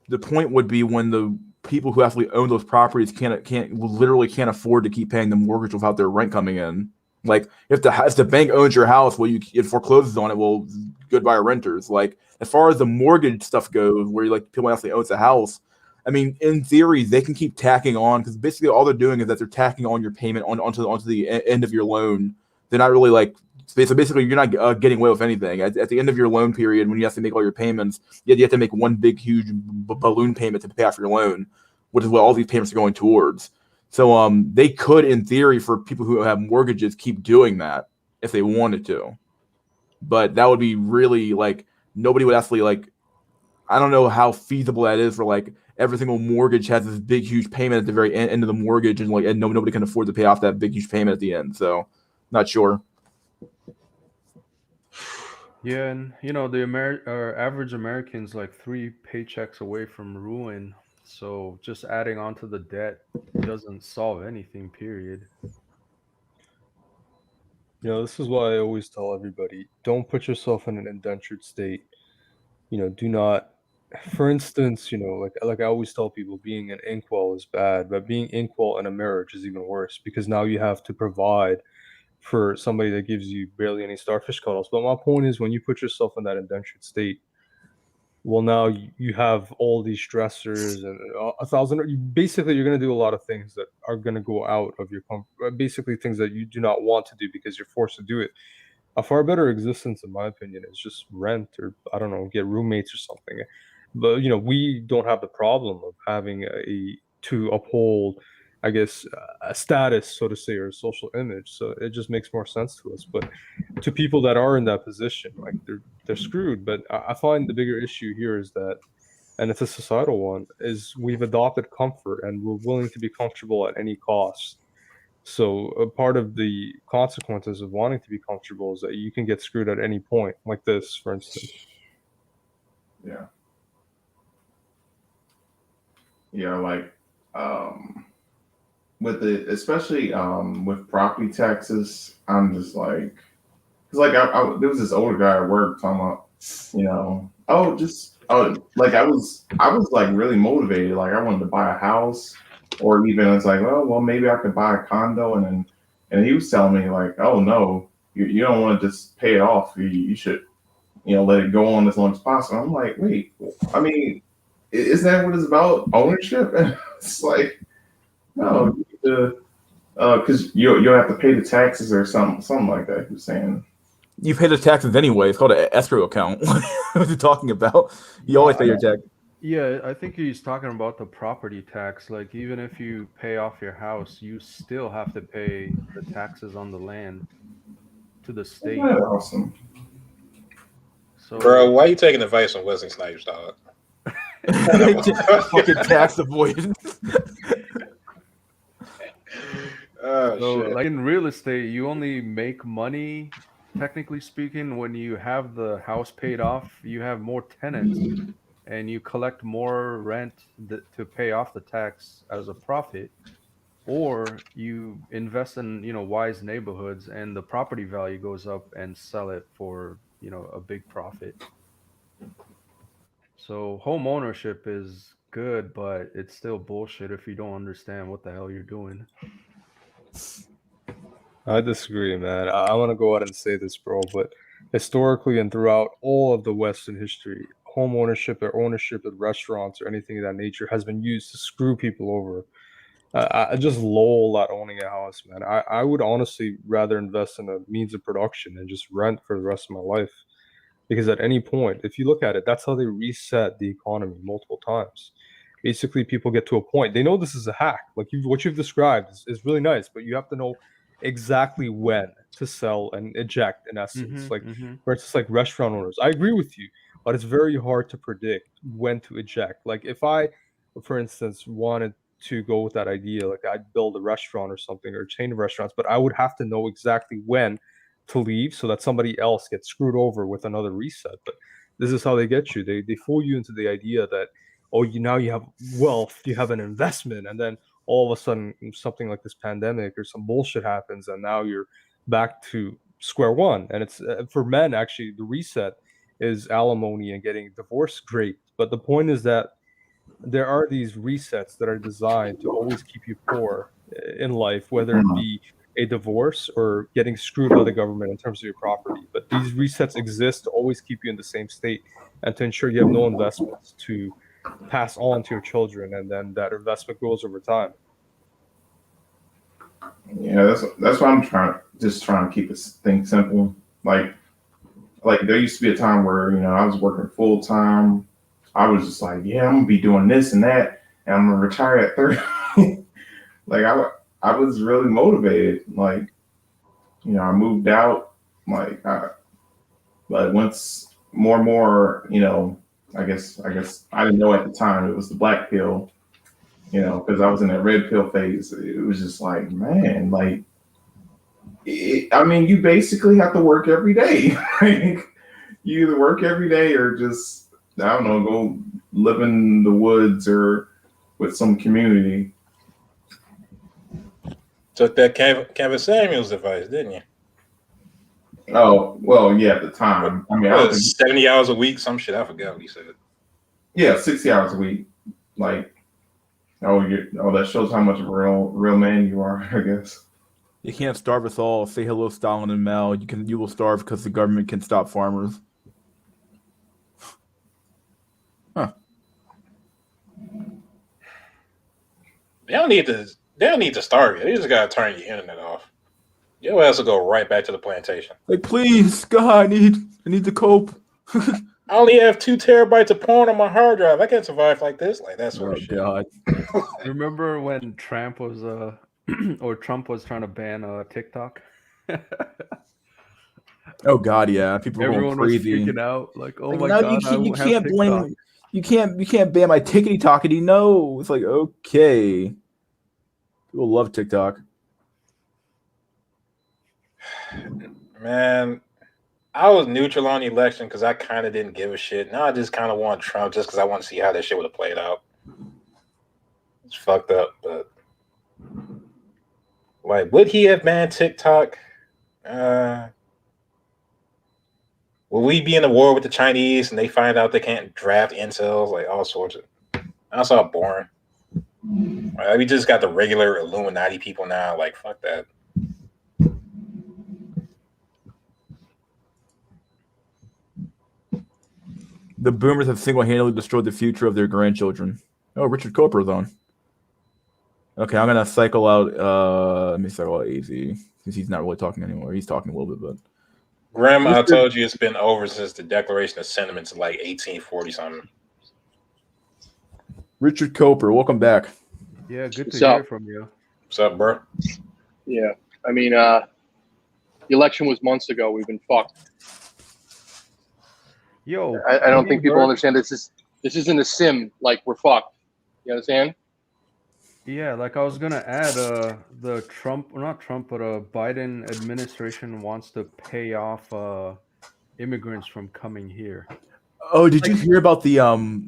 The point would be when the people who actually own those properties literally can't afford to keep paying the mortgage without their rent coming in. Like if the bank owns your house, well, it forecloses on it. Well, goodbye renters. Like as far as the mortgage stuff goes, where like people actually owns a house, I mean, in theory, they can keep tacking on because basically all they're doing is that they're tacking on your payment onto the end of your loan. They're not really like. So basically, you're not getting away with anything. At the end of your loan period, when you have to make all your payments, you have to make one big, huge balloon payment to pay off your loan, which is what all these payments are going towards. So they could, in theory, for people who have mortgages, keep doing that if they wanted to. But that would be really like nobody would actually like. I don't know how feasible that is for like every single mortgage has this big, huge payment at the very end of the mortgage, and nobody can afford to pay off that big, huge payment at the end. So, not sure. Yeah, and the average American's like 3 paychecks away from ruin. So just adding on to the debt doesn't solve anything, period. This is why I always tell everybody, don't put yourself in an indentured state. Do not, for instance, like I always tell people, being an inkwell is bad, but being inkwell in a marriage is even worse because now you have to provide for somebody that gives you barely any starfish cuddles. But my point is, when you put yourself in that indentured state, well, now you have all these stressors and a thousand. Basically, you're going to do a lot of things that are going to go out of your comfort. Basically, things that you do not want to do because you're forced to do it. A far better existence, in my opinion, is just rent or I don't know, get roommates or something. But we don't have the problem of having to uphold, I guess, a status, so to say, or a social image. So it just makes more sense to us. But to people that are in that position, like they're screwed. But I find the bigger issue here is that, and it's a societal one, is we've adopted comfort and we're willing to be comfortable at any cost. So a part of the consequences of wanting to be comfortable is that you can get screwed at any point, like this, for instance. Yeah. Yeah, like with it, especially with property taxes, I'm just like, cause like there was this older guy at work talking about, like I was like really motivated, like I wanted to buy a house, or even it's like, well, maybe I could buy a condo, and he was telling me like, oh no, you don't want to just pay it off, you should let it go on as long as possible. I'm like, wait, I mean, isn't that what it's about, ownership? And it's like, no, because you'll have to pay the taxes or something like that. He was saying. You pay the taxes anyway. It's called an escrow account. What are you talking about? You always pay your tax. Yeah, I think he's talking about the property tax. Like, even if you pay off your house, you still have to pay the taxes on the land to the state. That's awesome. So, Bro, why are you taking advice from Wesley Snipes, dog? Fucking tax avoidance. Oh, so shit. like in real estate, you only make money, technically speaking, when you have the house paid off. You have more tenants, and you collect more rent to pay off the tax as a profit, or you invest in wise neighborhoods, and the property value goes up and sell it for a big profit. So home ownership is good, but it's still bullshit if you don't understand what the hell you're doing. I disagree, man. I want to go out and say this, bro, but historically and throughout all of the Western history, home ownership or ownership of restaurants or anything of that nature has been used to screw people over. I just lol at owning a house, man. I would honestly rather invest in a means of production and just rent for the rest of my life. Because at any point, if you look at it, that's how they reset the economy multiple times. Basically, people get to a point. They know this is a hack. Like what you've described is really nice, but you have to know exactly when to sell and eject. In essence, like for instance, like restaurant owners. I agree with you, but it's very hard to predict when to eject. Like if I, for instance, wanted to go with that idea, like I'd build a restaurant or something or a chain of restaurants, but I would have to know exactly when to leave so that somebody else gets screwed over with another reset. But this is how they get you. They fool you into the idea that, oh, you have wealth, you have an investment, and then all of a sudden something like this pandemic or some bullshit happens, and now you're back to square one. And it's for men actually the reset is alimony and getting divorced. Great, but the point is that there are these resets that are designed to always keep you poor in life, whether it be a divorce or getting screwed by the government in terms of your property. But these resets exist to always keep you in the same state and to ensure you have no investments to pass on to your children, and then that investment grows over time. Yeah, that's why I'm trying to keep this thing simple. Like there used to be a time where I was working full time. I was just like, yeah, I'm gonna be doing this and that, and I'm gonna retire at 30. Like I was really motivated. Like I moved out. But once more and more, I guess I didn't know at the time it was the black pill. Because I was in that red pill phase. It was just like, man, like, I mean, you basically have to work every day. Like, you either work every day or just, I don't know, go live in the woods or with some community. Took that Kevin Samuels advice, didn't you? Oh, well, yeah, at the time. I mean, I don't think 70 hours a week, some shit. I forgot what he said. Yeah, 60 hours a week. Like, that shows how much of a real man you are, I guess. You can't starve us all. Say hello, Stalin and Mao. You will starve because the government can stop farmers. Huh. They don't need to starve you. They just gotta turn your internet off. Your ass will go right back to the plantation. Like, please, God, I need to cope. I only have 2 terabytes of porn on my hard drive. I can't survive like this. Like that sort of shit. God. Remember when Trump was Trump was trying to ban TikTok? Oh God, yeah. People were going crazy. Was freaking out. Like, oh like, my no, God, you can't blame. You can't ban my tickety talkety. No, it's like, okay. People love TikTok. Man, I was neutral on the election because I kind of didn't give a shit. Now I just kind of want Trump just because I want to see how that shit would have played out. It's fucked up, but like, would he have banned TikTok? Will we be in a war with the Chinese and they find out they can't draft incels? Like all sorts of. That's all boring. Like, we just got the regular Illuminati people now. Like, fuck that. The boomers have single-handedly destroyed the future of their grandchildren. Oh, Richard Cooper's on. Okay, I'm gonna cycle out. Let me cycle out AZ since he's not really talking anymore. He's talking a little bit, but. Grim, I told you it's been over since the Declaration of Sentiments in like 1840 something. Richard Cooper, welcome back. Yeah, good to hear from you. What's up, bro? Yeah, I mean, the election was months ago. We've been fucked. Yo, I don't think people understand this isn't a sim. Like, we're fucked. You understand? Yeah, like I was gonna add, the Biden administration wants to pay off immigrants from coming here. Oh, did you hear about the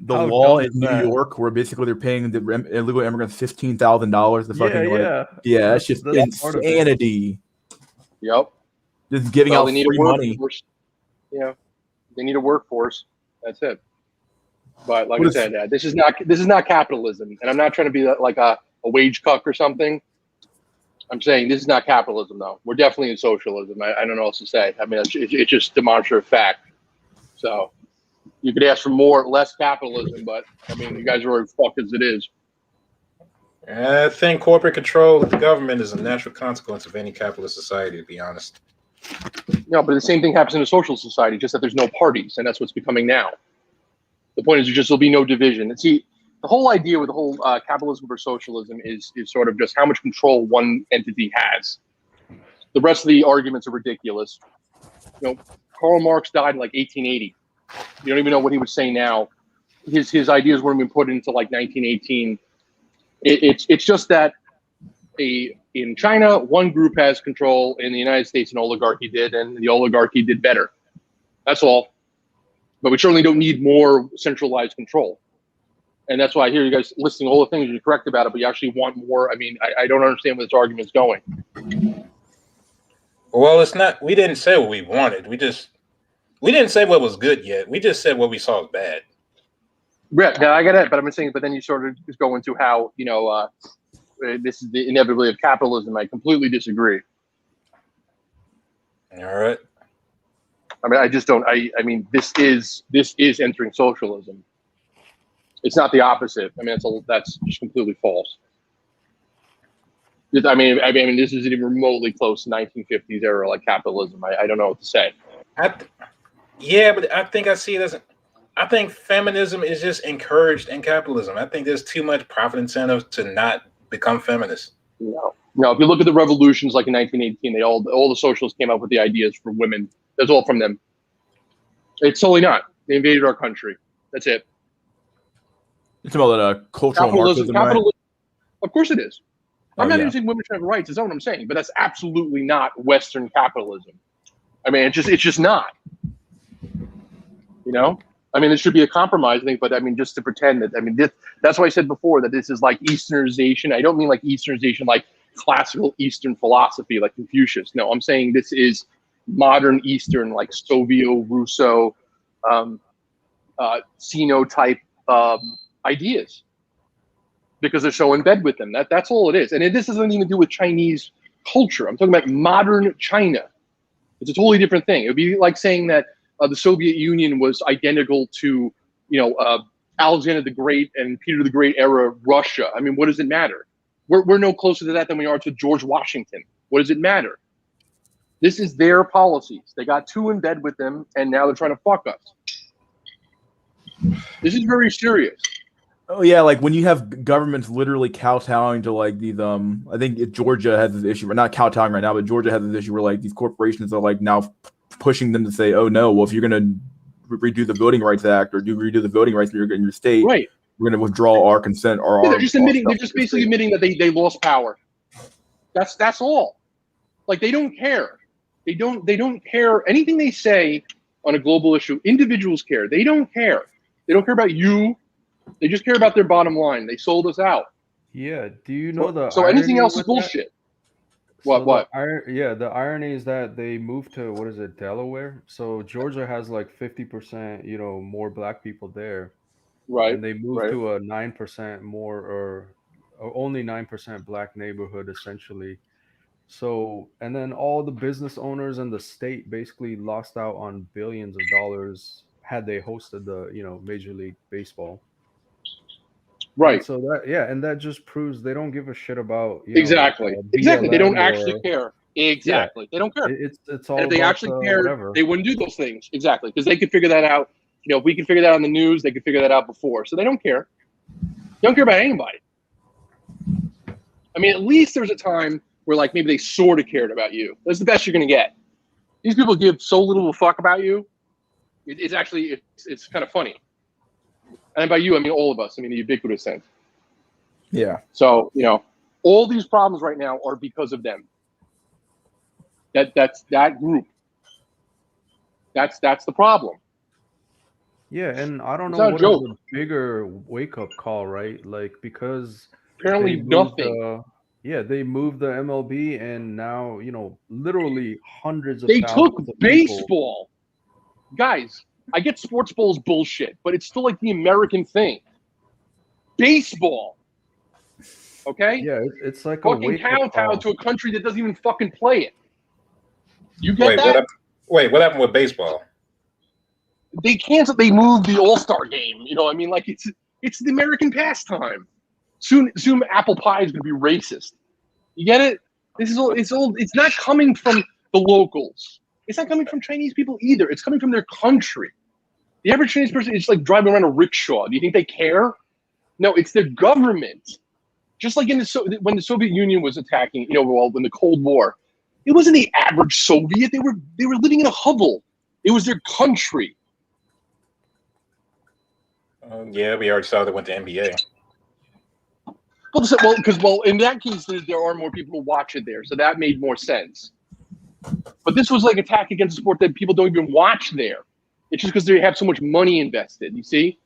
law in New York where basically they're paying the illegal immigrants $15,000 to fucking that's just insanity. Yep. Just giving out free money. Yeah, they need a workforce. That's it. But like I said, this is not capitalism, and I'm not trying to be like a wage cuck or something. I'm saying this is not capitalism, though. We're definitely in socialism. I don't know what else to say. I mean, it's just demonstrative fact. So you could ask for more, less capitalism, but I mean, you guys are already fucked as it is. I think corporate control of the government is a natural consequence of any capitalist society, to be honest. No, but the same thing happens in a social society, just that there's no parties, and that's what's becoming now. The point is, there'll be no division. And see, the whole idea with the whole capitalism versus socialism is sort of just how much control one entity has. The rest of the arguments are ridiculous. You know, Karl Marx died in like 1880. You don't even know what he would say now. His ideas weren't even put into like 1918. It's just that in China, one group has control. In the United States, an oligarchy did, and the oligarchy did better. That's all. But we certainly don't need more centralized control. And that's why I hear you guys listing all the things you're correct about it, but you actually want more. I mean, I don't understand where this argument's going. Well, it's not. We didn't say what we wanted. We didn't say what was good yet. We just said what we saw as bad. Yeah, no, I get it, but I'm saying, but then you sort of just go into how, you know, this is the inevitability of capitalism. I completely disagree. All right. I mean, I just don't. I mean, this is entering socialism. It's not the opposite. I mean, that's just completely false. I mean, this isn't even remotely close to 1950s era like capitalism. I don't know what to say. Yeah, but I think I see it as. I think feminism is just encouraged in capitalism. I think there's too much profit incentive to not become feminist. No. If you look at the revolutions like in 1918, all the socialists came up with the ideas for women. That's all from them. It's totally not. They invaded our country. That's it. It's about cultural Capitalism, Marxism, right? Of course it is. I'm not yeah. even saying women should have rights. That's not what I'm saying. But that's absolutely not Western capitalism. I mean, it's just not. You know? I mean, it should be a compromise thing, but I mean, just to pretend that, I mean, that's why I said before that this is like Easternization. I don't mean like Easternization, like classical Eastern philosophy, like Confucius. No, I'm saying this is modern Eastern, like Soviet, Russo, Sino type ideas, because they're so in bed with them. That's all it is. And this doesn't even do with Chinese culture. I'm talking about modern China. It's a totally different thing. It would be like saying that the Soviet Union was identical to, Alexander the Great and Peter the Great era Russia. I mean, what does it matter? We're no closer to that than we are to George Washington. What does it matter? This is their policies. They got too in bed with them, and now they're trying to fuck us. This is very serious. Oh yeah, like when you have governments literally kowtowing to like these I think Georgia has this issue. We're not kowtowing right now, but Georgia has this issue where like these corporations are like now pushing them to say, oh no, well if you're gonna redo the Voting Rights Act or redo the voting rights in your state, right, we're gonna withdraw our consent or they're just admitting, they're just basically admitting that they lost power. That's all. Like they don't care. They don't care anything they say on a global issue. Individuals care. They don't care. They don't care about you. They just care about their bottom line. They sold us out. Yeah. Do you know so anything else is bullshit? That? What? The irony is that they moved to, what is it, Delaware? So Georgia has like 50%, more black people there. Right. And they moved to a 9% more or only 9% black neighborhood essentially. So, and then all the business owners in the state basically lost out on billions of dollars had they hosted the, Major League Baseball. Right. And so that just proves they don't give a shit about exactly. They don't actually care. Exactly. They don't care. It's all. And if they actually cared, whatever. They wouldn't do those things. Exactly, because they could figure that out. If we can figure that out on the news, they could figure that out before. So they don't care. They don't care about anybody. I mean, at least there's a time where like maybe they sort of cared about you. That's the best you're gonna get. These people give so little of a fuck about you. It's actually it's kind of funny. And by you, I mean all of us. I mean the ubiquitous sense. Yeah. So all these problems right now are because of them. That's that group. That's the problem. Yeah, and I don't know what is the bigger wake up call, right? Like because apparently nothing. They moved the MLB, and now literally hundreds of they thousands took of baseball. Guys, I get sports ball's bullshit, but it's still like the American thing. Baseball. Okay? Yeah, it's like a Fucking wake up kowtow call. to a country that doesn't even fucking play it. You get Wait, that? what happened with baseball? They canceled. They moved the All-Star game. You know, I mean, like it's the American pastime. Soon apple pie is going to be racist. You get it? This is old. It's old. It's not coming from the locals. It's not coming from Chinese people either. It's coming from their country. The average Chinese person is like driving around a rickshaw. Do you think they care? No, it's their government. Just like when the Soviet Union was attacking, when the Cold War, it wasn't the average Soviet. They were living in a hovel. It was their country. Yeah, we already saw that went to NBA. Well, in that case, there are more people who watch it there, so that made more sense. But this was like attack against a sport that people don't even watch there. It's just because they have so much money invested. You see,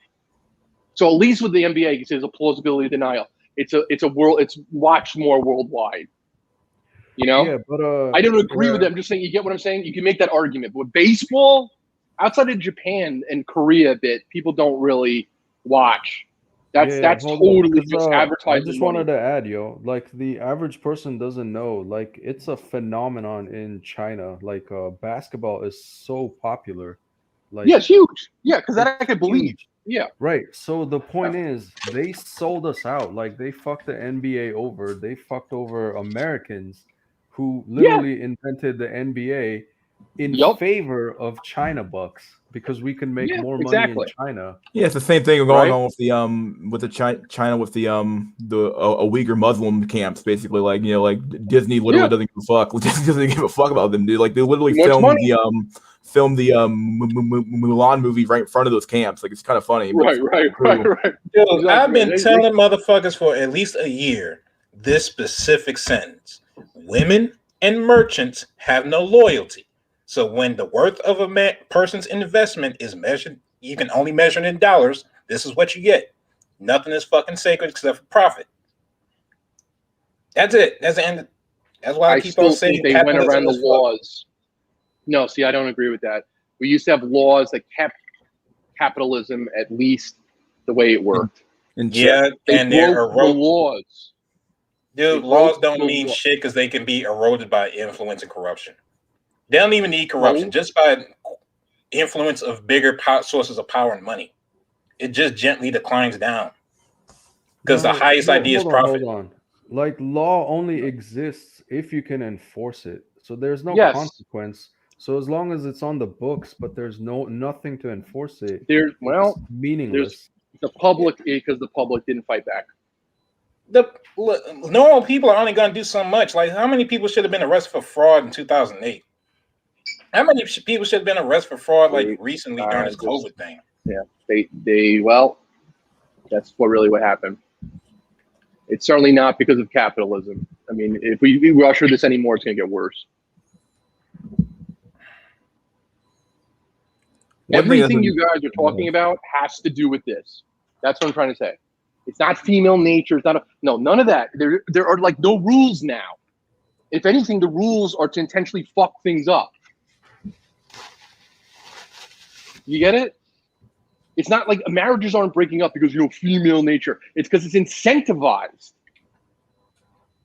so at least with the NBA, there's a plausibility denial. It's watched more worldwide. You know, Yeah, but I don't agree with it. I'm just saying, you get what I'm saying. You can make that argument, but with baseball, outside of Japan and Korea, a bit people don't really watch. That's hold on, totally 'cause, just I advertising. just wanted to add, like the average person doesn't know, like it's a phenomenon in China. Like basketball is so popular. Like Yeah, it's huge. Yeah, because that I it's could believe. huge. Yeah. Right. So the point is, they sold us out. Like they fucked the NBA over. They fucked over Americans who literally invented the NBA in favor of China bucks because we can make more money in China. Yeah, it's the same thing going on with the China with the Uyghur Muslim camps. Basically, like like Disney literally doesn't give a fuck. Disney doesn't give a fuck about them, dude. Like they literally filmed the Mulan movie right in front of those camps. Like it's kind of funny. Right. Dude, I've been telling motherfuckers for at least a year this specific sentence: women and merchants have no loyalty. So when the worth of a person's investment is measured, you can only measure it in dollars. This is what you get. Nothing is fucking sacred except for profit. That's it. That's the end. That's why I keep on saying they went around the laws. No, see, I don't agree with that. We used to have laws that kept capitalism at least the way it worked. Yeah, and they broke the laws. Dude, laws don't mean shit because they can be eroded by influence and corruption. They don't even need corruption, just by influence of bigger sources of power and money. It just gently declines down because the highest idea is profit. Hold on. Like law only exists if you can enforce it. So there's no consequence. So as long as it's on the books, but there's nothing to enforce it, it's meaningless. The public, because the public didn't fight back. The normal people are only going to do so much. Like, how many people should have been arrested for fraud in 2008? How many people should have been arrested for fraud like recently during this COVID thing? Yeah, that's what happened. It's certainly not because of capitalism. I mean, if we usher this anymore, it's going to get worse. Everything you guys are talking about has to do with this. That's what I'm trying to say. It's not female nature. It's not none of that. There are like no rules now. If anything, the rules are to intentionally fuck things up. You get it? It's not like marriages aren't breaking up because female nature. It's because it's incentivized.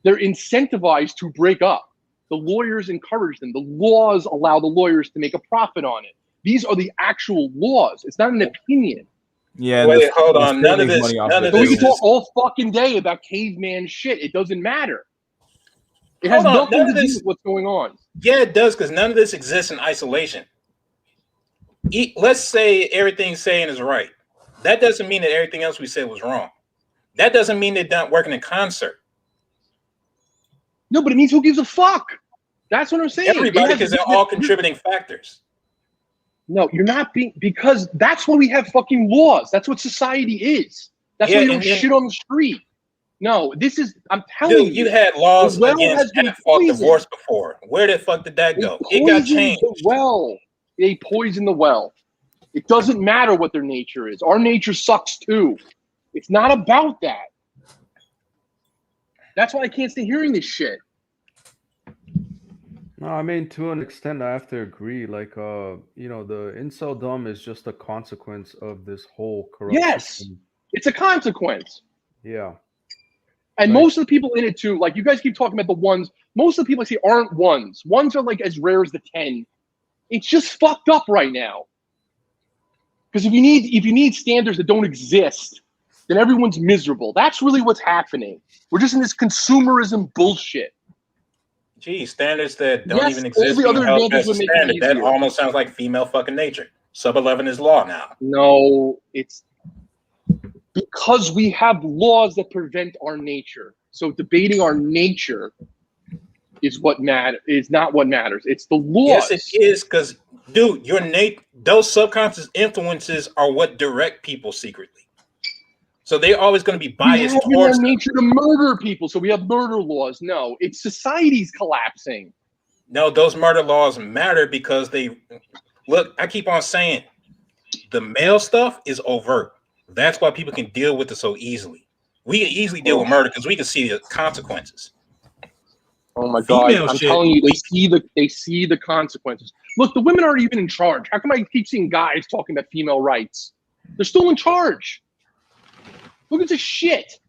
They're incentivized to break up. The lawyers encourage them. The laws allow the lawyers to make a profit on it. These are the actual laws. It's not an opinion. Yeah. Wait, hold on. None of this. We can talk all fucking day about caveman shit. It doesn't matter. It has nothing to do with what's going on. Yeah, it does, because none of this exists in isolation. Let's say everything saying is right. That doesn't mean that everything else we said was wrong. That doesn't mean they're not working in concert. No, but it means who gives a fuck? That's what I'm saying. Everybody, because they're all contributing factors. No, you're not because that's why we have fucking laws. That's what society is. That's why you don't shit on the street. No, I'm telling you. You had laws against at-fault divorce before. Where the fuck did that go? It got changed. They poison the well. It doesn't matter what their nature is. Our nature sucks too. It's not about that. That's why I can't stay hearing this shit. No, I mean, to an extent, I have to agree. Like, the incel dumb is just a consequence of this whole corruption. Yes, it's a consequence. Yeah. And Like- most of the people in it too, like you guys keep talking about the ones. Most of the people I see aren't ones. Ones are like as rare as the 10. It's just fucked up right now. Because if you need standards that don't exist, then everyone's miserable. That's really what's happening. We're just in this consumerism bullshit. Gee, standards that don't Yes, even all exist the being other held advantages as a would make it standard. That easier. almost sounds like female fucking nature. Sub 11 is law now. No, it's because we have laws that prevent our nature. So debating our nature is not what matters. It's the laws. Yes, it is, because, dude, those subconscious influences are what direct people secretly. So they're always going to be We biased have in towards our them. nature to murder people, so we have murder laws. No, it's society's collapsing. No, those murder laws matter because look, I keep on saying the male stuff is overt. That's why people can deal with it so easily. We can easily deal with murder because we can see the consequences. Oh my Female God! I'm shit, telling you, they see the consequences. Look, the women aren't even in charge. How come I keep seeing guys talking about female rights? They're still in charge. Look at this shit.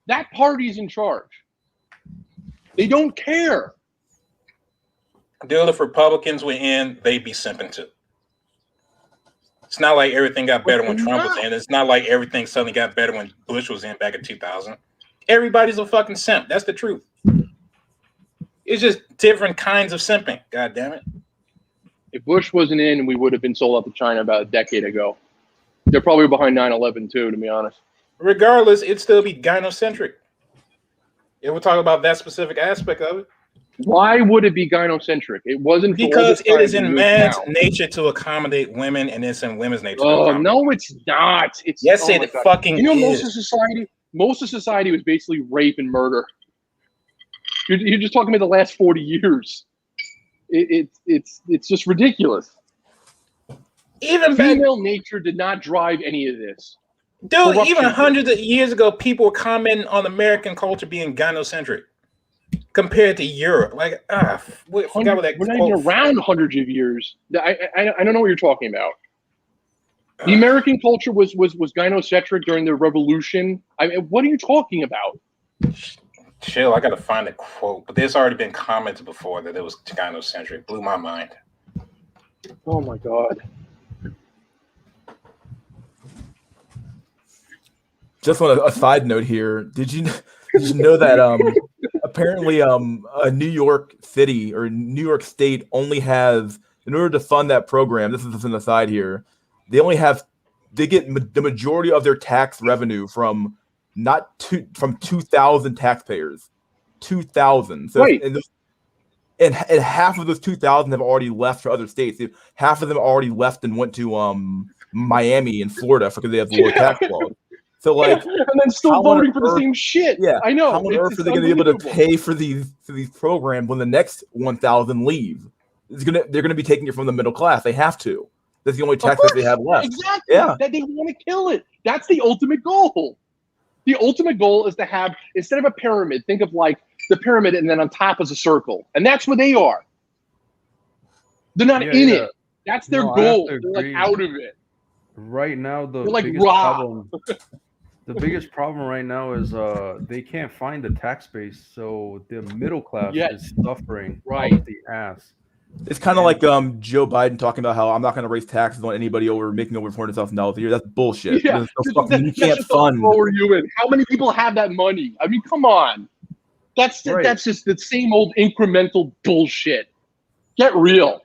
That party's in charge. They don't care. Dude, if Republicans were in, they'd be simping too. It's not like everything got better when Trump was in. It's not like everything suddenly got better when Bush was in back in 2000. Everybody's a fucking simp. That's the truth. It's just different kinds of simping. God damn it. If Bush wasn't in, we would have been sold out to China about a decade ago. They're probably behind 9/11 too, to be honest. Regardless, it'd still be gynocentric. If we're talking about that specific aspect of it. Why would it be gynocentric? It wasn't for all Because this it time is to in move man's now. nature to accommodate women, and it's in women's nature to Oh accommodate. no, it's not. It's Yes, oh it my God. fucking You know, is. most of society was basically rape and murder. You're just talking about the last 40 years. It's just ridiculous. Even back, Female nature did not drive any of this. dude, Corruption even did. hundreds of years ago, people were commenting on American culture being gynocentric compared to Europe. Like, forgot what that We're not quote. even around hundreds of years. I don't know what you're talking about. The American culture was gynocentric during the Revolution. I mean, what are you talking about? Chill, I gotta find a quote, but there's already been comments before that it was gynocentric. Blew my mind. Oh my God. Just on a side note here, did you know that apparently a New York City or New York State only has, in order to fund that program, this is just an aside here, they get the majority of their tax revenue from from 2,000 taxpayers. 2,000. So Right. and half of those 2,000 have already left for other states. Half of them already left and went to Miami and Florida because they have lower tax laws. So like, and then still voting for the same shit. Yeah, I know. How on earth are they going to be able to pay for these programs when the next 1,000 leave? They're gonna be taking it from the middle class. They have to. That's the only tax that they have left. Exactly. Yeah. That they want to kill it. That's the ultimate goal. The ultimate goal is to have, instead of a pyramid, think of like the pyramid and then on top is a circle. And that's where they are. They're not in it. That's their goal. They're like out of it. Right now, the They're like biggest raw. problem. The biggest problem right now is they can't find the tax base, so the middle class is suffering off the ass. It's kind of like Joe Biden talking about how I'm not going to raise taxes on anybody making over $400,000 a year. That's bullshit. Yeah, you can't fund. You in. How many people have that money? I mean, come on. That's just the same old incremental bullshit. Get real.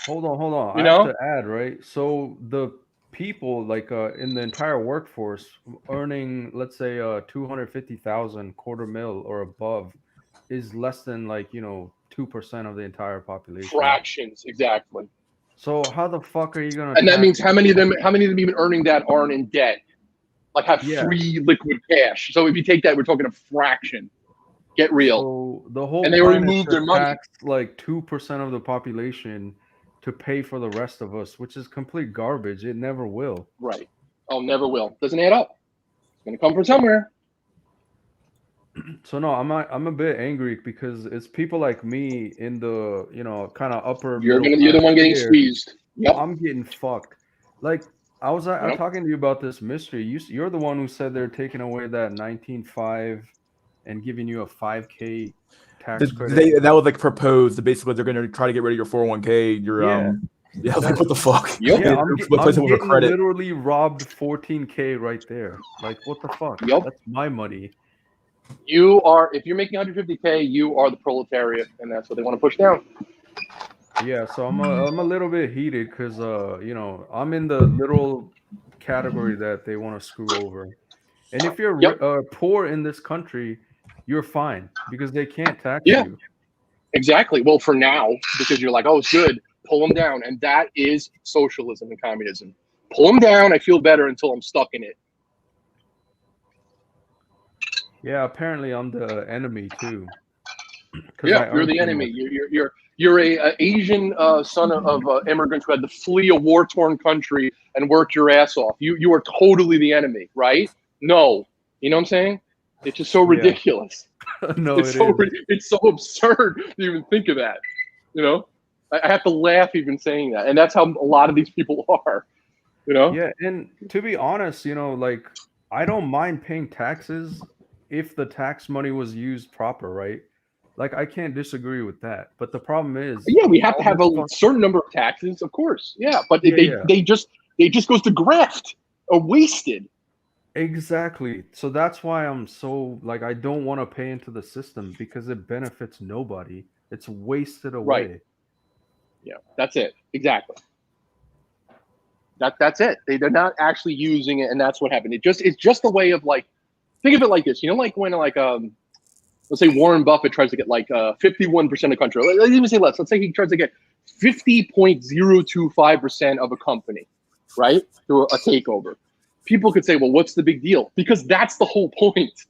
Hold on. You I have know? to add, right? So the people like in the entire workforce earning, let's say, 250,000 quarter mil or above is less than 2% of the entire population. Fractions, exactly. So how the fuck are you gonna? And that means how many of them even earning that aren't in debt? Like have free liquid cash. So if you take that, we're talking a fraction. Get real. So the whole and they plan removed is to their money. tax like 2% of the population to pay for the rest of us, which is complete garbage. It never will. Right. Oh, never will. Doesn't add up. It's gonna come from somewhere. So no, I'm a bit angry because it's people like me in the kind of upper. You're the one getting squeezed. Yep. I'm getting fucked. Like I was You know? talking to you about this mystery. You're the one who said they're taking away that 19.5 and giving you a 5K tax credit. That was like proposed. Basically, they're gonna try to get rid of your 401k. Your Yeah. yeah. I was like, what the fuck? Yep. Yeah, Replace it I'm with a getting credit. literally robbed 14K right there. Like, what the fuck? Yep. That's my money. You are, if you're making 150K, you are the proletariat, and that's what they want to push down. Yeah, so I'm a little bit heated because you know, I'm in the little category that they want to screw over. And if you're Yep. poor in this country, you're fine because they can't tax Yeah. you. Exactly. Well, for now, because you're like, oh, it's good, pull them down. And that is socialism and communism. Pull them down. I feel better until I'm stuck in it. Yeah, apparently I'm the enemy too. Yeah, you're the enemy. You're a Asian son of immigrants who had to flee a war-torn country and work your ass off. You are totally the enemy, right? No, you know what I'm saying? It's just so ridiculous. No, It's so absurd to even think of that. You know, I have to laugh even saying that, and that's how a lot of these people are. You know? Yeah, and to be honest, you know, like I don't mind paying taxes if the tax money was used proper, right? Like I can't disagree with that. But the problem is, yeah, we have to have a certain number of taxes, of course. Yeah, but they just goes to graft or wasted. Exactly. So that's why I'm so like I don't want to pay into the system because it benefits nobody. It's wasted away. Right. Yeah, that's it. Exactly. That's it. They're not actually using it, and that's what happened. It's just a way of like, think of it like this. You know, like when like let's say Warren Buffett tries to get like 51% of the country. Let's even say less. Let's say he tries to get 50.025% of a company, right, through a takeover. People could say, well, what's the big deal? Because that's the whole point.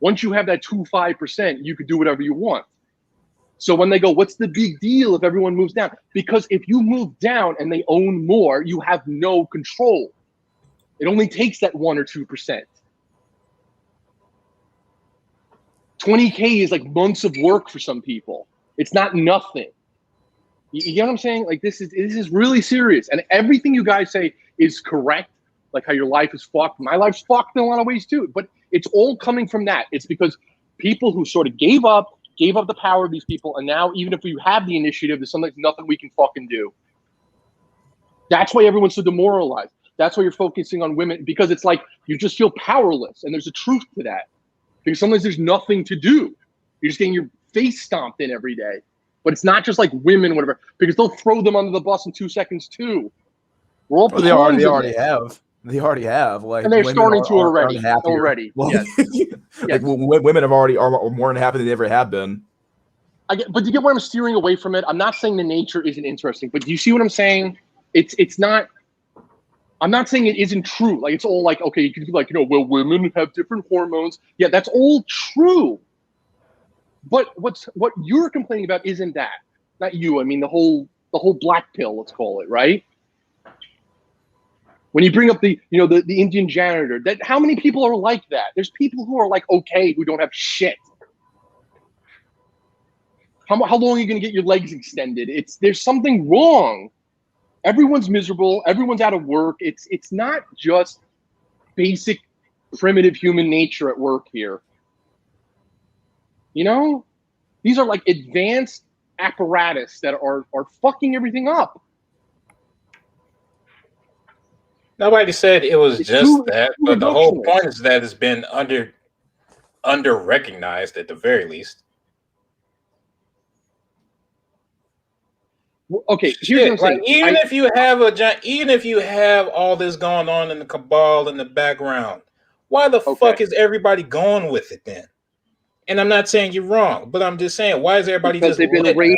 Once you have that 25%, you could do whatever you want. So when they go, what's the big deal if everyone moves down? Because if you move down and they own more, you have no control. It only takes that 1 or 2%. 20K is like months of work for some people. It's not nothing. You get what I'm saying? Like this is really serious. And everything you guys say is correct. Like how your life is fucked. My life's fucked in a lot of ways too. But it's all coming from that. It's because people who sort of gave up the power of these people, and now even if we have the initiative, there's nothing we can fucking do. That's why everyone's so demoralized. That's why you're focusing on women, because it's like you just feel powerless, and there's a truth to that. Because sometimes there's nothing to do. You're just getting your face stomped in every day. But it's not just like women, whatever, because they'll throw them under the bus in 2 seconds too. We're all They already have. They already have. Like, and they're starting to already. Well, yes. Like women are more than happy than they ever have been. But do you get where I'm steering away from it? I'm not saying the nature isn't interesting, but do you see what I'm saying? It's not. I'm not saying it isn't true. Like it's all like, okay, you can be like, well, women have different hormones. Yeah, that's all true. But what you're complaining about isn't that. Not you. I mean the whole black pill, let's call it, right? When you bring up the Indian janitor, that how many people are like that? There's people who are like okay who don't have shit. How long are you going to get your legs extended? There's something wrong. Everyone's miserable. Everyone's out of work. It's not just basic primitive human nature at work here. You know, these are like advanced apparatus that are fucking everything up. Nobody said it was just that, but the whole point is that it's been under recognized at the very least. Okay, here's what I'm saying. Even if you have all this going on in the cabal in the background, why the fuck is everybody going with it then? And I'm not saying you're wrong, but I'm just saying, why is everybody because just they've been raising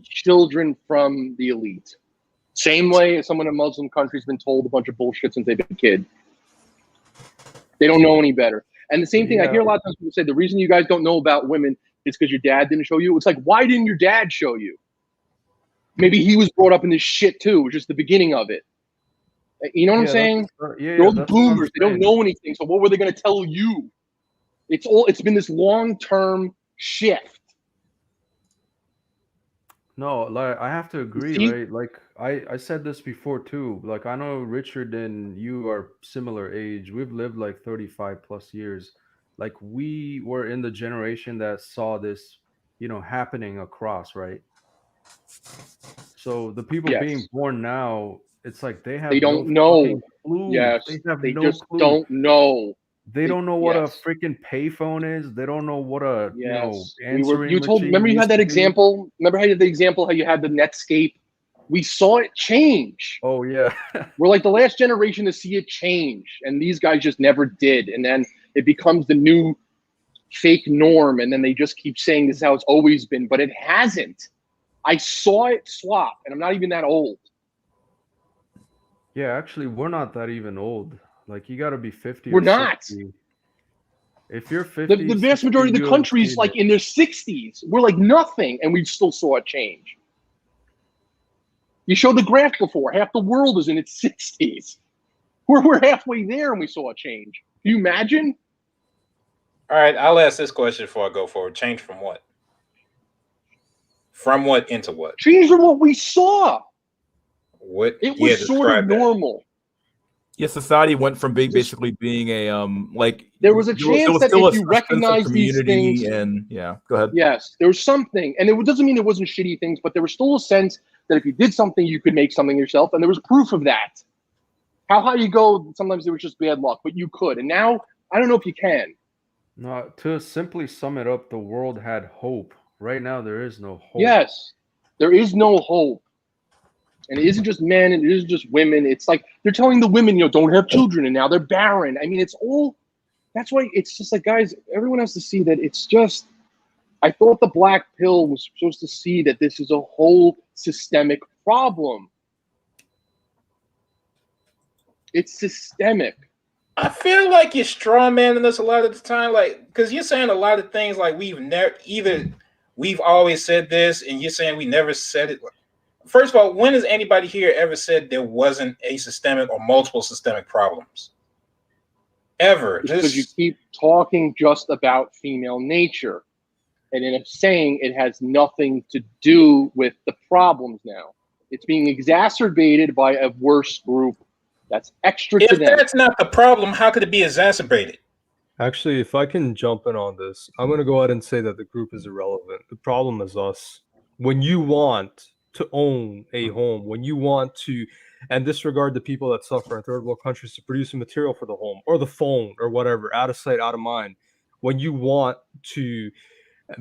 children from the elite? Same way as someone in a Muslim country's been told a bunch of bullshit since they've been a kid. They don't know any better. And the same thing, I hear a lot of times people say, the reason you guys don't know about women is because your dad didn't show you. It's like, why didn't your dad show you? Maybe he was brought up in this shit too. It was just the beginning of it. You know what I'm saying? They're all the boomers. They don't know anything. So what were they going to tell you? It's been this long-term shift. No, like I have to agree, right? Like I said this before too. Like I know Richard and you are similar age. We've lived like 35 plus years. Like we were in the generation that saw this, happening across, right? So the people being Yes. born now, it's like they They have no don't know. fucking clue. Yes. They have They no just clue. don't know. They don't know what a Yes. freaking payphone is. They don't know what a, Yes. answering You told, machine remember you had used that to be. example? Remember how you had the example how you had the Netscape? We saw it change. Oh yeah. We're like the last generation to see it change. And these guys just never did. And then it becomes the new fake norm. And then they just keep saying this is how it's always been, but it hasn't. I saw it swap, and I'm not even that old. Yeah, actually, we're not that even old. Like, you got to be 50 We're or not. 60. If you're 50, The vast 60, majority of the you have country's seen like it. in their 60s. We're like nothing, and we still saw it change. You showed the graph before. Half the world is in its 60s. We're halfway there, and we saw it change. Can you imagine? All right, I'll ask this question before I go forward. Change from what? From what into what? Change from what we saw. What? It was sort of normal. Yeah, society went from basically being a like there was a there chance was that still if a you sense of recognize these community things, and yeah, go ahead. yes, there was something, and it doesn't mean there wasn't shitty things, but there was still a sense that if you did something, you could make something yourself, and there was proof of that. How high you go, sometimes it was just bad luck, but you could, and now I don't know if you can. No, to simply sum it up, the world had hope. Right now, there is no hope. Yes, there is no hope. And it isn't just men, and it isn't just women. It's like they're telling the women, don't have children, and now they're barren. I mean, it's all, that's why it's just like, guys, everyone has to see that it's just, I thought the black pill was supposed to see that this is a whole systemic problem. It's systemic. I feel like you're strawmanning us a lot of the time, like, because you're saying a lot of things like we've always said this, and you're saying we never said it. First of all, when has anybody here ever said there wasn't a systemic or multiple systemic problems? Ever? Because you keep talking just about female nature. And in saying it has nothing to do with the problems now. It's being exacerbated by a worse group that's extra to them. If that's not the problem, how could it be exacerbated? Actually, if I can jump in on this, I'm going to go ahead and say that the group is irrelevant. The problem is us. When you want to own a home, when you want to, and disregard the people that suffer in third world countries to produce a material for the home or the phone or whatever, out of sight, out of mind, when you want to,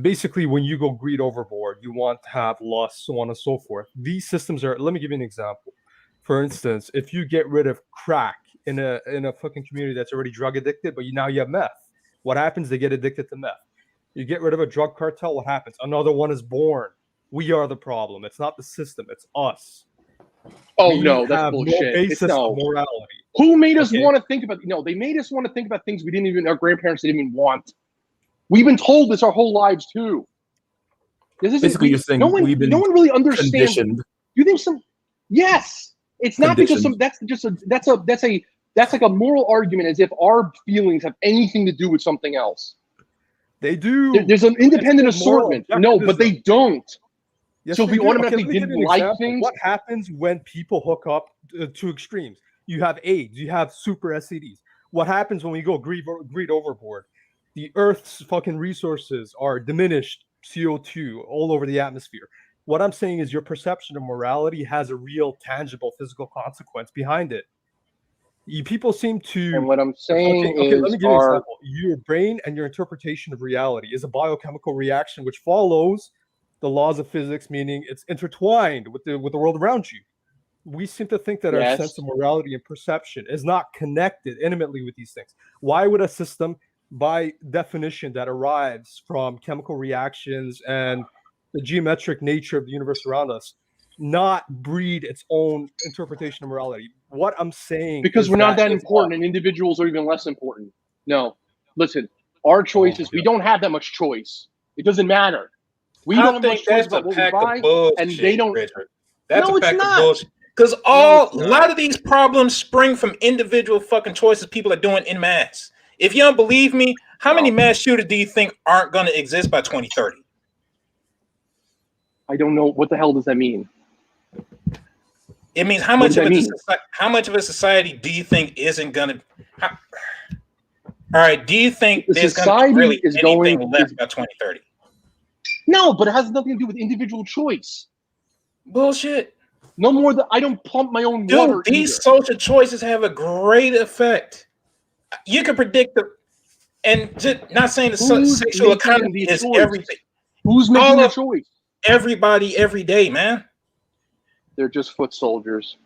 basically when you go greed overboard, you want to have lust, so on and so forth. These systems are, let me give you an example. For instance, if you get rid of crack in a fucking community that's already drug addicted, but now you have meth, what happens? They get addicted to meth. You get rid of a drug cartel, what happens? Another one is born. We are the problem. It's not the system, it's us. Oh, no, that's bullshit. No basis of morality. Who made us want to think about, they made us want to think about things our grandparents didn't even want. We've been told this our whole lives too. This isn't, Basically, you're saying no one really understands. conditioned. You think yes, it's not because that's like a moral argument, as if our feelings have anything to do with something else. They do. There's an independent assortment. No, but they don't. Yes, so if we do. automatically didn't like things, what happens when people hook up to extremes? You have AIDS, you have super STDs. What happens when we go greed overboard? The Earth's fucking resources are diminished, CO2 all over the atmosphere. What I'm saying is your perception of morality has a real, tangible, physical consequence behind it. People seem to. And what I'm saying is, let me give you an example. Your brain and your interpretation of reality is a biochemical reaction which follows the laws of physics, meaning it's intertwined with the world around you. We seem to think that our sense of morality and perception is not connected intimately with these things. Why would a system, by definition, that arrives from chemical reactions and the geometric nature of the universe around us, not breed its own interpretation of morality? What I'm saying because we're not that important, and individuals are even less important. No, listen, our choices, we don't have that much choice. It doesn't matter. We don't have much choice about what we buy, and they don't. Richard. That's no, a pack it's of not. bullshit. Because a lot of these problems spring from individual fucking choices people are doing in mass. If you don't believe me, how many mass shooters do you think aren't going to exist by 2030? I don't know. What the hell does that mean? It means how What much does of that a mean? how much of a society do you think isn't gonna? All right, do you think The there's gonna be society really is anything going. left by 2030? No, but it has nothing to do with individual choice. Bullshit. No more than I don't pump my own Dude, water these either. social choices have a great effect. You can predict and just not saying the Who's sexual making economy the is choice? everything. Who's making All the of choice? everybody every day, man. They're just foot soldiers.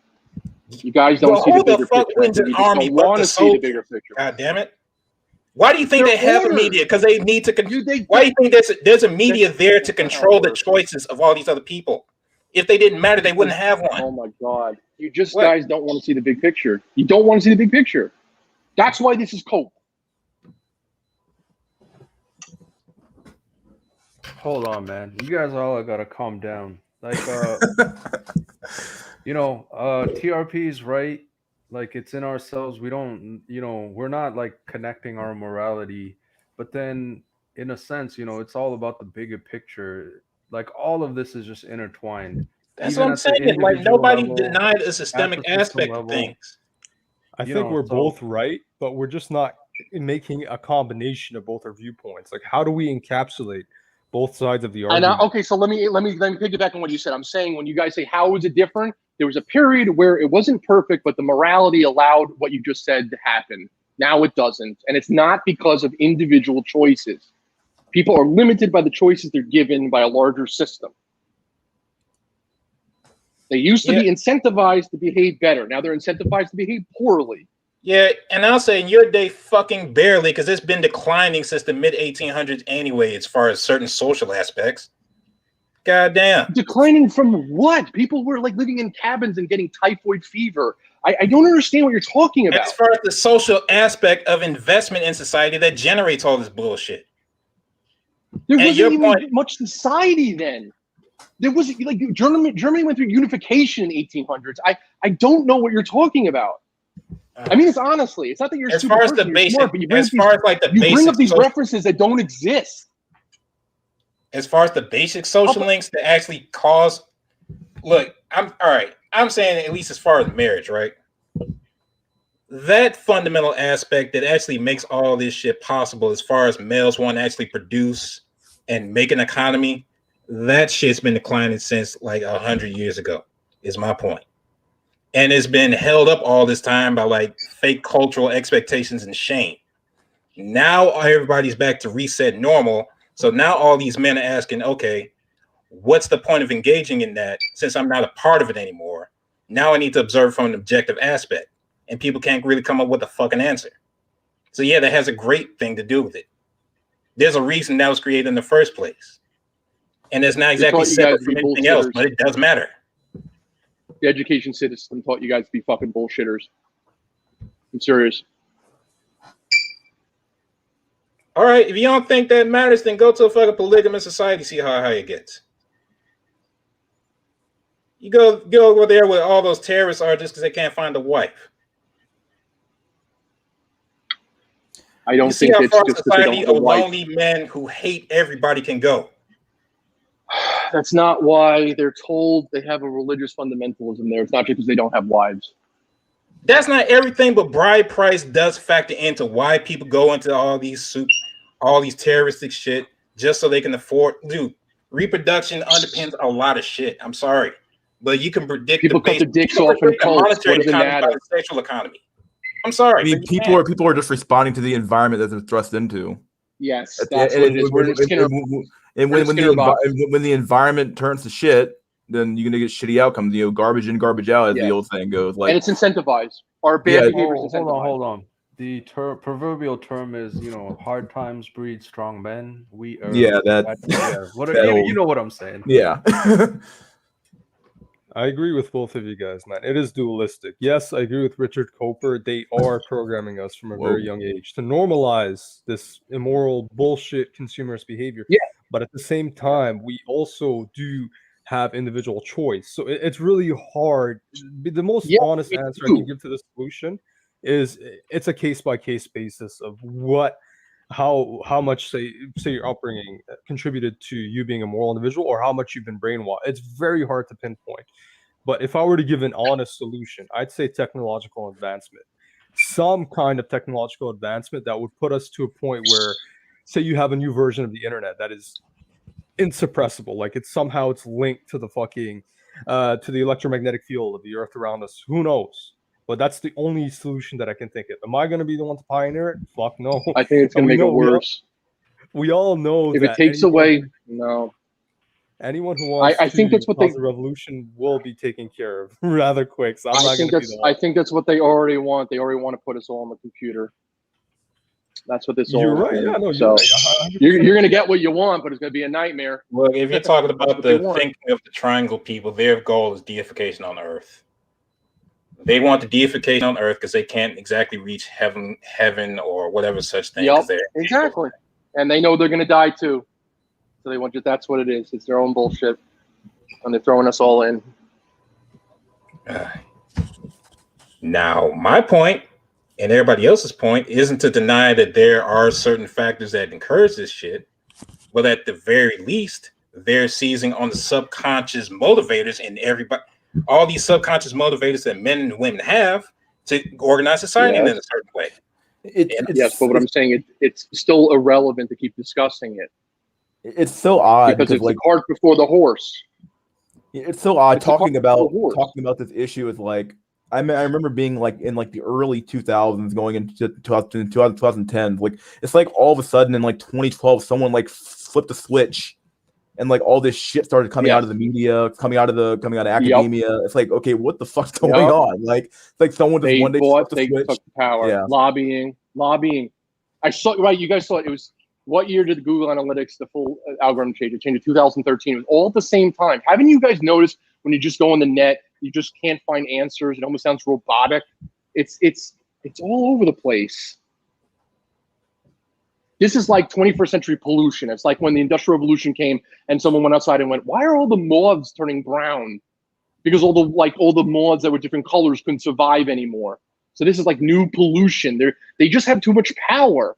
You guys don't Well, see the who the bigger fuck picture. wins an You just army don't but want the to see the soldier? bigger picture. God damn it! Why do you think They're they have a orders. media? Because they need to. They- Why do you think there's a media there to that's not how it control the works. choices of all these other people? If they didn't matter, they wouldn't have one. Oh my God! You just What? guys don't want to see the big picture. You don't want to see the big picture. That's why this is cope. Hold on, man. You guys all gotta calm down. Like, TRP is right. Like, it's in ourselves. We don't, we're not like connecting our morality. But then, in a sense, it's all about the bigger picture. Like, all of this is just intertwined. That's Even what I'm at the saying. Like individual nobody level, denied a at systemic the system aspect of level. things. I think we're both right, but we're just not making a combination of both our viewpoints. Like, how do we encapsulate both sides of the And argument? okay, so let me piggyback on what you said. I'm saying when you guys say how is it different, there was a period where it wasn't perfect, but the morality allowed what you just said to happen. Now it doesn't, and it's not because of individual choices. People are limited by the choices they're given by a larger system. They used to be incentivized to behave better. Now they're incentivized to behave poorly. Yeah, and I'll say in your day, fucking barely, because it's been declining since the mid 1800s anyway, as far as certain social aspects. God damn. Declining from what? People were like living in cabins and getting typhoid fever. I don't understand what you're talking about. As far as the social aspect of investment in society that generates all this bullshit. There And wasn't your even point- much society then. There was like Germany went through unification in 1800s. I don't know what you're talking about. I mean, it's honestly, it's not that you're as super far as the person, you're basic, smart, but you bring as up these, far as like the you bring basic up these social, references that don't exist. as far as the basic social links that actually cause. Look, I'm all right. I'm saying at least as far as marriage, right? That fundamental aspect that actually makes all this shit possible, as far as males want to actually produce and make an economy, that shit's been declining since like 100 years ago. Is my point. And it's been held up all this time by like fake cultural expectations and shame. Now everybody's back to reset normal. So now all these men are asking, okay, what's the point of engaging in that since I'm not a part of it anymore? Now I need to observe from an objective aspect. And people can't really come up with a fucking answer. So yeah, that has a great thing to do with it. There's a reason that was created in the first place. And it's not exactly separate from anything else, but it does matter. The education system taught you guys to be fucking bullshitters. I'm serious. All right, if you don't think that matters, then go to a fucking polygamous society, see how high it gets. You go over there where all those terrorists are just because they can't find a wife. I don't think how it's far just that they don't society have a of wife. lonely men who hate everybody can go. That's not why they're told they have a religious fundamentalism there. It's not just because they don't have wives. That's not everything, but bride price does factor into why people go into all these terroristic shit just so they can afford. Dude, reproduction underpins a lot of shit. I'm sorry, but you can predict people cut their dicks off in cults. What does it matter? The sexual economy. I'm sorry. I mean, people are just responding to the environment that they're thrust into. Yes, that's what it is. We're in a Skinner. And when the environment turns to shit, then you're gonna get shitty outcomes. Garbage in, garbage out, as the old saying goes. Like, and it's incentivized. Our bad behavior is incentivized. Hold on. The proverbial term is, hard times breed strong men. What you know what I'm saying? Yeah. I agree with both of you guys, man. It is dualistic. Yes, I agree with Richard Coper. They are programming us from a very young age to normalize this immoral bullshit consumerist behavior. Yeah. But at the same time, we also do have individual choice. So it's really hard. The most honest answer I can give to this solution is it's a case-by-case basis of how much say your upbringing contributed to you being a moral individual or how much you've been brainwashed. It's very hard to pinpoint. But if I were to give an honest solution, I'd say technological advancement. Some kind of technological advancement that would put us to a point where, say, you have a new version of the internet that is insuppressible. Like it's linked to the fucking to the electromagnetic field of the earth around us. Who knows? But that's the only solution that I can think of. Am I going to be the one to pioneer it? Fuck no. I think it's going to make it worse. We all know if that it takes away. No, anyone who wants I think to that's what cause they. a revolution will be taken care of rather quick. So I'm not going to be the I one. think that's what they already want. They already want to put us all on the computer. That's what this all. You're right. Yeah, no, so you're right. you're going to get what you want, but it's going to be a nightmare. Well, if you're talking about the thinking of the triangle people, their goal is deification on Earth. They want the deification on Earth because they can't exactly reach heaven or whatever such thing. Yep, exactly. And they know they're going to die too. So they want you. That's what it is. It's their own bullshit, and they're throwing us all in. Now, my point and everybody else's point isn't to deny that there are certain factors that encourage this shit, but at the very least, they're seizing on the subconscious motivators in everybody. All these subconscious motivators that men and women have to organize society in a certain way. Yes, but what I'm saying, it's still irrelevant to keep discussing it. It's so odd because it's like the cart before the horse. It's so odd It's talking about this issue with like I remember being like in like the early 2000s going into 2010s. Like it's like all of a sudden in like 2012 someone like flipped a switch and like all this shit started coming out of the media, coming out of academia. It's like, okay, what the fuck's going on? Like it's like someone just one day they took power. Yeah. Lobbying. I saw you guys saw it. It was what year did Google Analytics, the full algorithm change? It changed in 2013. It was all at the same time. Haven't you guys noticed when you just go on the net, you just can't find answers? It almost sounds robotic. It's all over the place. This is like 21st century pollution. It's like when the Industrial Revolution came and someone went outside and went, "Why are all the moths turning brown?" Because all the moths that were different colors couldn't survive anymore. So this is like new pollution. They just have too much power.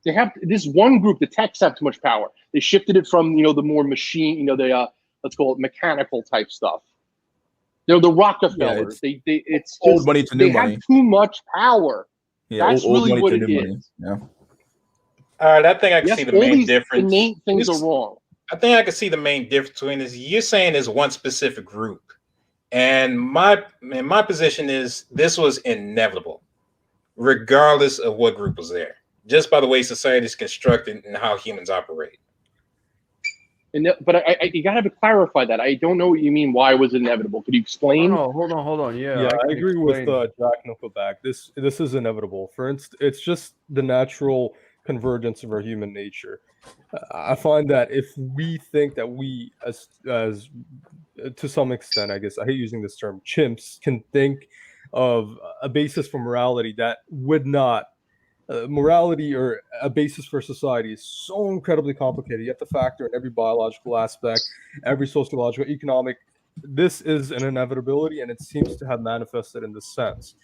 They have this one group. The techs have too much power. They shifted it from the more machine, let's call it mechanical type stuff. The Rockefellers. It's old just, money to new they money. have too much power. Yeah, that's old really money what to it new is. money. Yeah. All right, I think I can see the main difference. Innate things are wrong. I think I can see the main difference between this. You're saying is one specific group, and my position is this was inevitable, regardless of what group was there, just by the way society is constructed and how humans operate. But you gotta clarify that. I don't know what you mean. Why was it inevitable? Could you explain? Oh, hold on. Yeah, I agree with Jack Nickelback. This is inevitable. For instance, it's just the natural convergence of our human nature. I find that if we think that we, as to some extent, I guess I hate using this term, chimps, can think of a basis for morality that would not. Morality or a basis for society is so incredibly complicated. You have to factor in every biological aspect, every sociological, economic. This is an inevitability, and it seems to have manifested in this sense.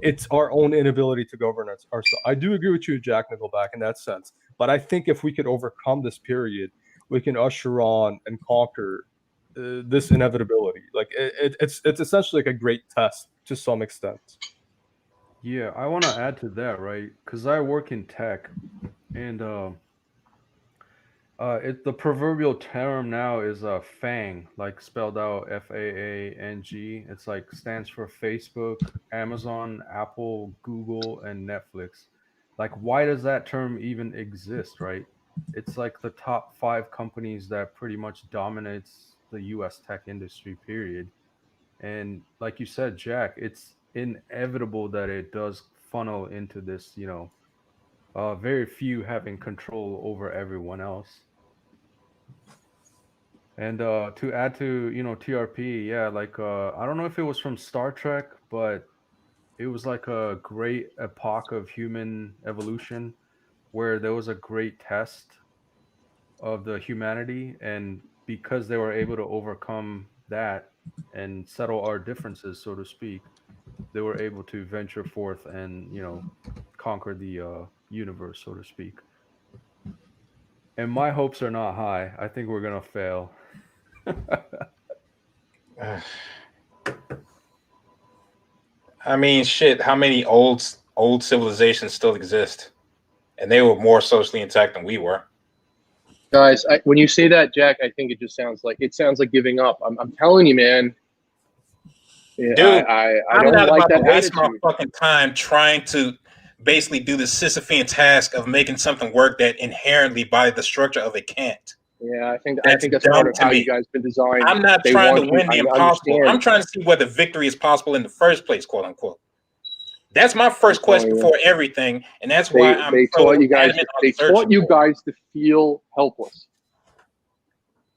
It's our own inability to govern ourselves. I do agree with you, Jack Nickelback, in that sense. But I think if we could overcome this period, we can usher on and conquer this inevitability. Like it's essentially like a great test to some extent. Yeah, I want to add to that, right? Because I work in tech, and the proverbial term now is FANG, like spelled out FAANG. It's like stands for Facebook, Amazon, Apple, Google, and Netflix. Like, why does that term even exist, right? It's like the top 5 companies that pretty much dominates the U.S. tech industry, period. And like you said, Jack, it's inevitable that it does funnel into this, very few having control over everyone else. And to add to, TRP, yeah, like I don't know if it was from Star Trek, but it was like a great epoch of human evolution where there was a great test of the humanity, and because they were able to overcome that and settle our differences, so to speak, they were able to venture forth and conquer the universe, so to speak. And my hopes are not high. I think we're gonna fail. I mean, shit. How many old civilizations still exist, and they were more socially intact than we were? Guys, when you say that, Jack, I think it just sounds like giving up. I'm telling you, man. Yeah, Dude, I I'm don't not like about to that waste attitude. my fucking time trying to basically do the Sisyphean task of making something work that inherently, by the structure of it, can't. Yeah, I think That's that's part dumb of to how me. you guys been designed. I'm not They trying to want you. win the I impossible. I'm understand. trying to see whether victory is possible in the first place, quote unquote. That's my first quest telling you. before everything, and that's why I'm They so taught you guys. adamant on They searching taught you for it. guys to feel helpless.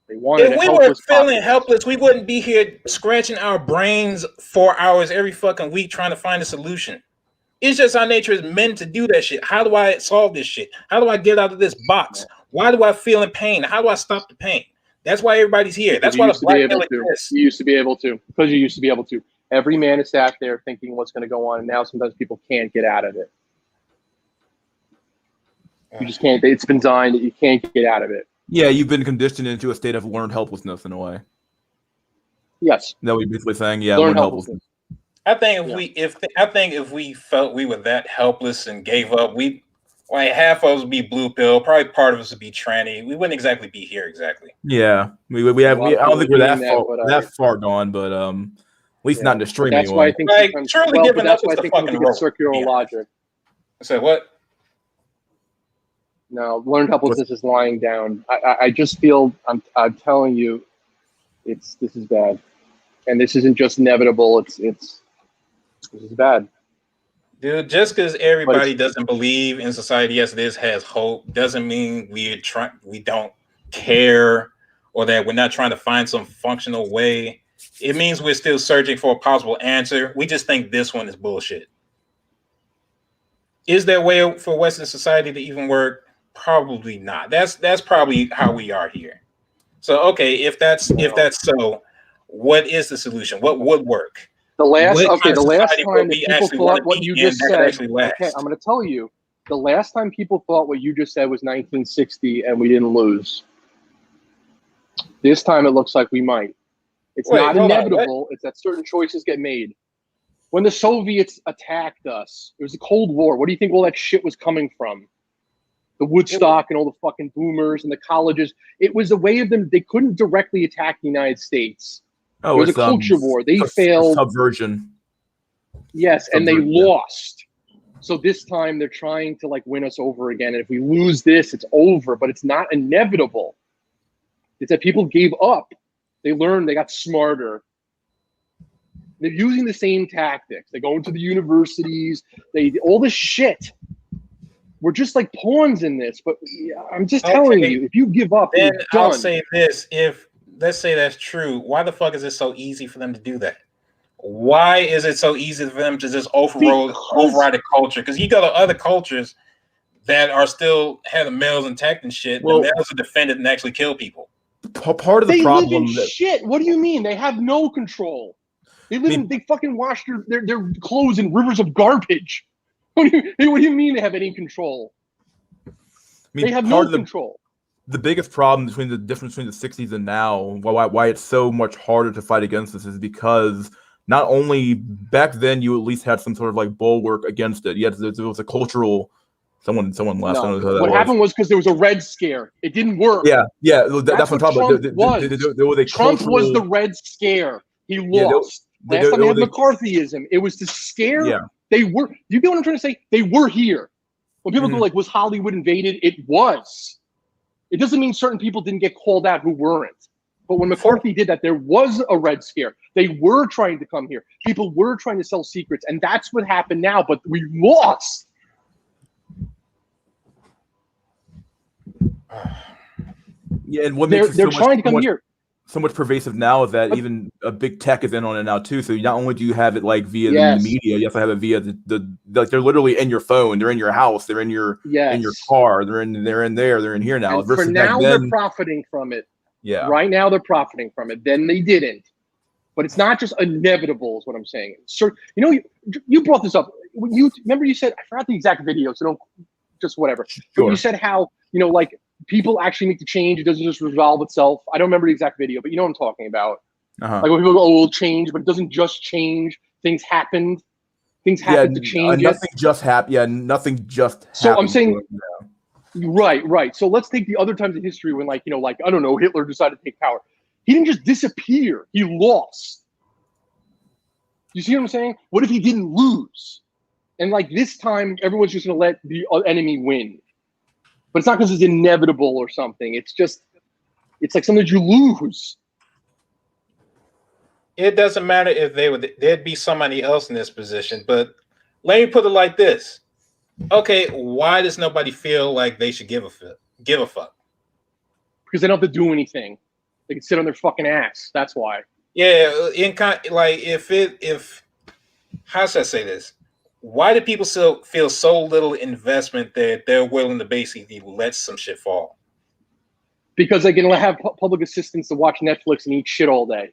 They wanted If a we were helpless feeling populace. helpless, we wouldn't be here scratching our brains 4 hours every fucking week trying to find a solution. It's just our nature is meant to do that shit. How do I solve this shit? How do I get out of this box? Why do I feel in pain? How do I stop the pain? That's why everybody's here. That's why the black pill exists. You used to be able to, because you used to be able to. Every man is sat there thinking what's going to go on, and now sometimes people can't get out of it. You just can't. It's been designed that you can't get out of it. Yeah, you've been conditioned into a state of learned helplessness in a way. Yes. That we're basically saying, yeah, Learned learned helplessness. I think if we felt we were that helpless and gave up, half of us would be blue pill, probably part of us would be tranny. We wouldn't exactly be here exactly. Yeah, I don't think we're that far gone, but at least not in the stream that's anyway. why I think that's why I think people get circular logic. So what? No, learned helplessness is lying down. I just feel I'm telling you, this is bad, and this isn't just inevitable. This is bad. Dude, just because everybody doesn't believe in society as it is, has hope, doesn't mean we don't care or that we're not trying to find some functional way. It means we're still searching for a possible answer. We just think this one is bullshit. Is there a way for Western society to even work? Probably not. That's probably how we are here. So okay, if that's so, what is the solution? What would work? The last time that people thought what you just said. Okay, I'm going to tell you. The last time people thought what you just said was 1960, and we didn't lose. This time it looks like we might. It's not inevitable. It's that certain choices get made. When the Soviets attacked us, it was the Cold War. What do you think all that shit was coming from? The Woodstock and all the fucking boomers and the colleges. It was a way of them. They couldn't directly attack the United States. Oh, it was a culture war. They failed. Subversion. Yes, and they lost. So this time they're trying to win us over again. And if we lose this, it's over. But it's not inevitable. It's that people gave up. They learned. They got smarter. They're using the same tactics. They go into the universities. All this shit. We're just like pawns in this. But I'm just telling you, if you give up, then you're done. I'll say this: let's say that's true, why the fuck is it so easy for them to do that? Why is it so easy for them to just override a culture? Because you go to other cultures that are still have the males intact and shit. The males are defended and actually kill people. Part of the problem live in shit. What do you mean? They have no control. They fucking wash their clothes in rivers of garbage. What do you mean they have any control? They have no control. The biggest problem between the difference between the 60s and now, why it's so much harder to fight against this, is because not only back then you at least had some sort of bulwark against it. There was a cultural. Someone left. No. I don't know who that what happened was because there was a Red Scare. It didn't work. Yeah. That's what I'm talking about. Trump was the Red Scare. He lost. Last time they had McCarthyism. It was to scare. Yeah. They were. You get what I'm trying to say? They were here. When people go was Hollywood invaded? It was. It doesn't mean certain people didn't get called out who weren't. But when McCarthy did that, there was a Red Scare. They were trying to come here. People were trying to sell secrets, and that's what happened now. But we lost. Yeah, and what they're makes it trying to come here. So much pervasive now is that even a big tech is in on it now too. So not only do you have it via the media, you also have it via they're literally in your phone, they're in your house, they're in your car, they're in there, they're in here now. And for now, they're profiting from it. Yeah. Right now, they're profiting from it. Then they didn't. But it's not just inevitable, is what I'm saying. So you brought this up. Remember you said, I forgot the exact video, so don't just whatever. Sure. But you said how people actually make the change. It doesn't just resolve itself. I don't remember the exact video, but you know what I'm talking about. Like when people go, "Oh, it'll change," but it doesn't just change. Things happened. Things happen to change it. Nothing just happened. Yeah, nothing just happened. So I'm saying, right. So let's take the other times in history when, like, I don't know, Hitler decided to take power. He didn't just disappear. He lost. You see what I'm saying? What if he didn't lose? And like this time, everyone's just going to let the enemy win. But it's not because it's inevitable or something. It's like something that you lose. It doesn't matter if there'd be somebody else in this position, but let me put it like this. Okay, why does nobody feel like they should give a fuck? Because they don't have to do anything. They can sit on their fucking ass. That's why. Yeah, if how should I say this? Why do people still feel so little investment that they're willing to basically let some shit fall? Because they can have public assistants to watch Netflix and eat shit all day.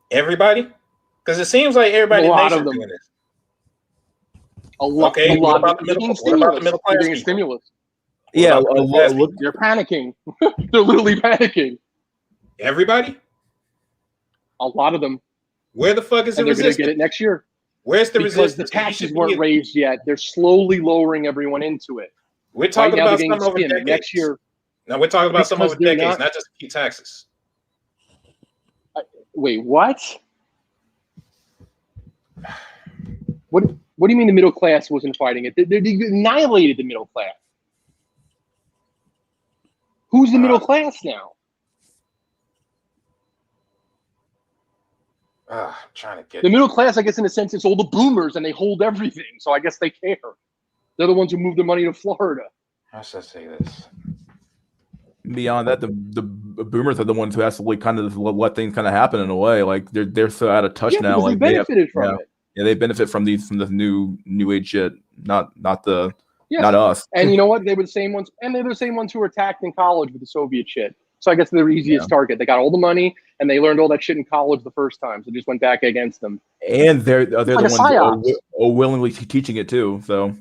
Everybody? Because it seems like everybody in the nation is doing this. A lot. Okay, what about the middle class people? Stimulus. Yeah, they're panicking. They're literally panicking. Everybody? A lot of them. Where the fuck is the resistance? They're going to get it next year. Where's the resistance? Because the taxes weren't raised yet. They're slowly lowering everyone into it. We're talking about some over decades. decades. Next year. No, we're talking about some over decades, not just key taxes. Wait, what? What do you mean the middle class wasn't fighting it? They annihilated the middle class. Who's the middle class now? I'm trying to get the middle class. I guess in a sense, it's all the boomers, and they hold everything. So I guess they care. They're the ones who move their money to Florida. How should I say this? Beyond that, the boomers are the ones who actually kind of let things kind of happen in a way. Like they're so out of touch now. Like they benefited from it. Yeah, they benefit from the new age shit. Not us. And you know what? They were the same ones, and they're the same ones who were attacked in college with the Soviet shit. So I guess they're the easiest target. They got all the money, and they learned all that shit in college the first time. So it just went back against them. And they're the ones who are willingly teaching it too. So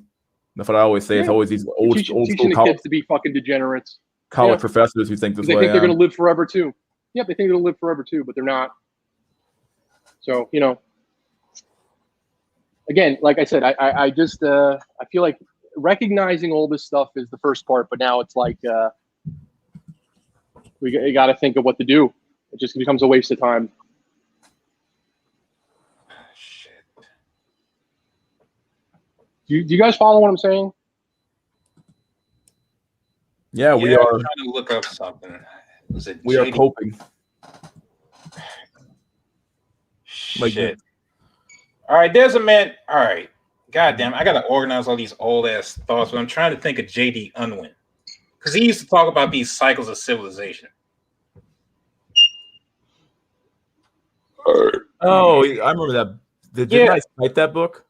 that's what I always say. It's always these old teaching school the kids to be fucking degenerates. College professors who think this way. They think they're going to live forever too. Yeah, they think they're going to live forever too, but they're not. So, again, like I said, I just I feel like recognizing all this stuff is the first part, but now it's like we got to think of what to do. It just becomes a waste of time. Shit. Do you guys follow what I'm saying? Yeah, we are trying to look up something. We are coping. Shit. All right, there's a man. All right, goddamn, I gotta organize all these old ass thoughts, but I'm trying to think of J.D. Unwin because he used to talk about these cycles of civilization. Oh, I remember that. Didn't I cite that book?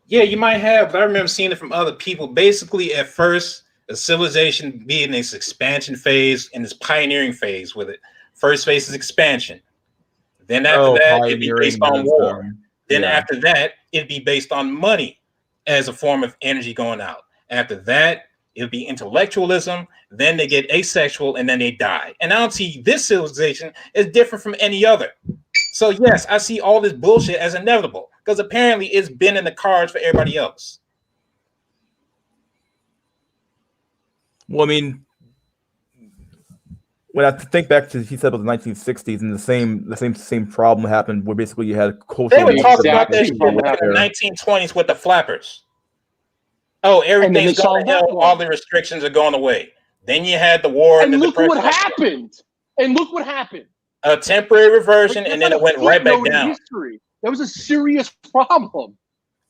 Yeah, you might have, but I remember seeing it from other people. Basically, at first, a civilization be in its expansion phase and its pioneering phase with it. First phase is expansion. Then after that, it'd be based on war. Then after that, it'd be based on money as a form of energy going out. After that, it'd be intellectualism. Then they get asexual and then they die. And I don't see this civilization as different from any other. So yes, I see all this bullshit as inevitable because apparently it's been in the cards for everybody else. Well, I mean, when I think back to he said about the 1960s, and the same problem happened where basically you had cultural. They were talking about that shit in the 1920s with the flappers. Oh, everything's going to hell. All the restrictions are going away. Then you had the war and the depression. What happened? And look what happened. A temporary reversion, and then it went right back down. That was a serious problem.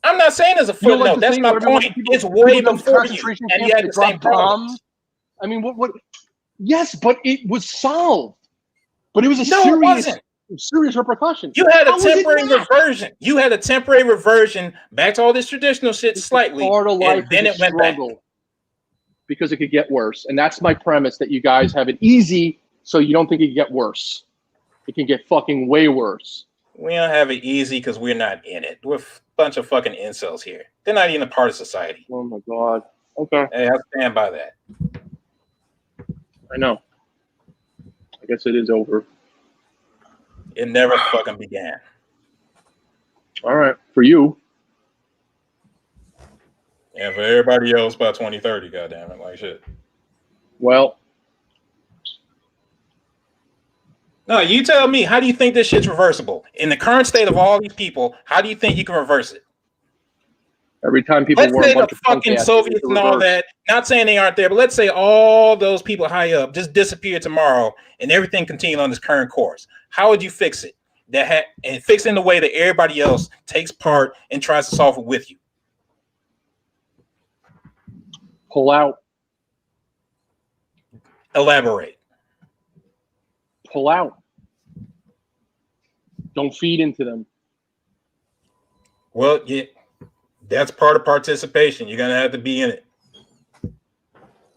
I'm not saying as a footnote. That's my point. It's way before you, and you had the same problems. I mean, what? Yes, but it was solved. But it was a serious repercussion. You had a temporary reversion. You had a temporary reversion back to all this traditional shit slightly, and then it went back. Because it could get worse. And that's my premise, that you guys have it easy so you don't think it can get worse. It can get fucking way worse. We don't have it easy because we're not in it. We're a bunch of fucking incels here. They're not even a part of society. Oh my God. Okay. Hey, I stand by that. I know. I guess it is over. It never fucking began. All right, for you. And for everybody else by 2030, goddamn it, like shit. Well, no, you tell me, how do you think this shit's reversible? In the current state of all these people, how do you think you can reverse it? every time people Let's wear say a bunch the of punk fucking asses, Soviets it's and all reversed. that, not saying they aren't there, but let's say all those people high up just disappear tomorrow and everything continued on this current course. How would you fix it? And fix it in the way that everybody else takes part and tries to solve it with you. Pull out. Elaborate. Pull out. Don't feed into them. Well, yeah, that's part of participation. You're gonna have to be in it.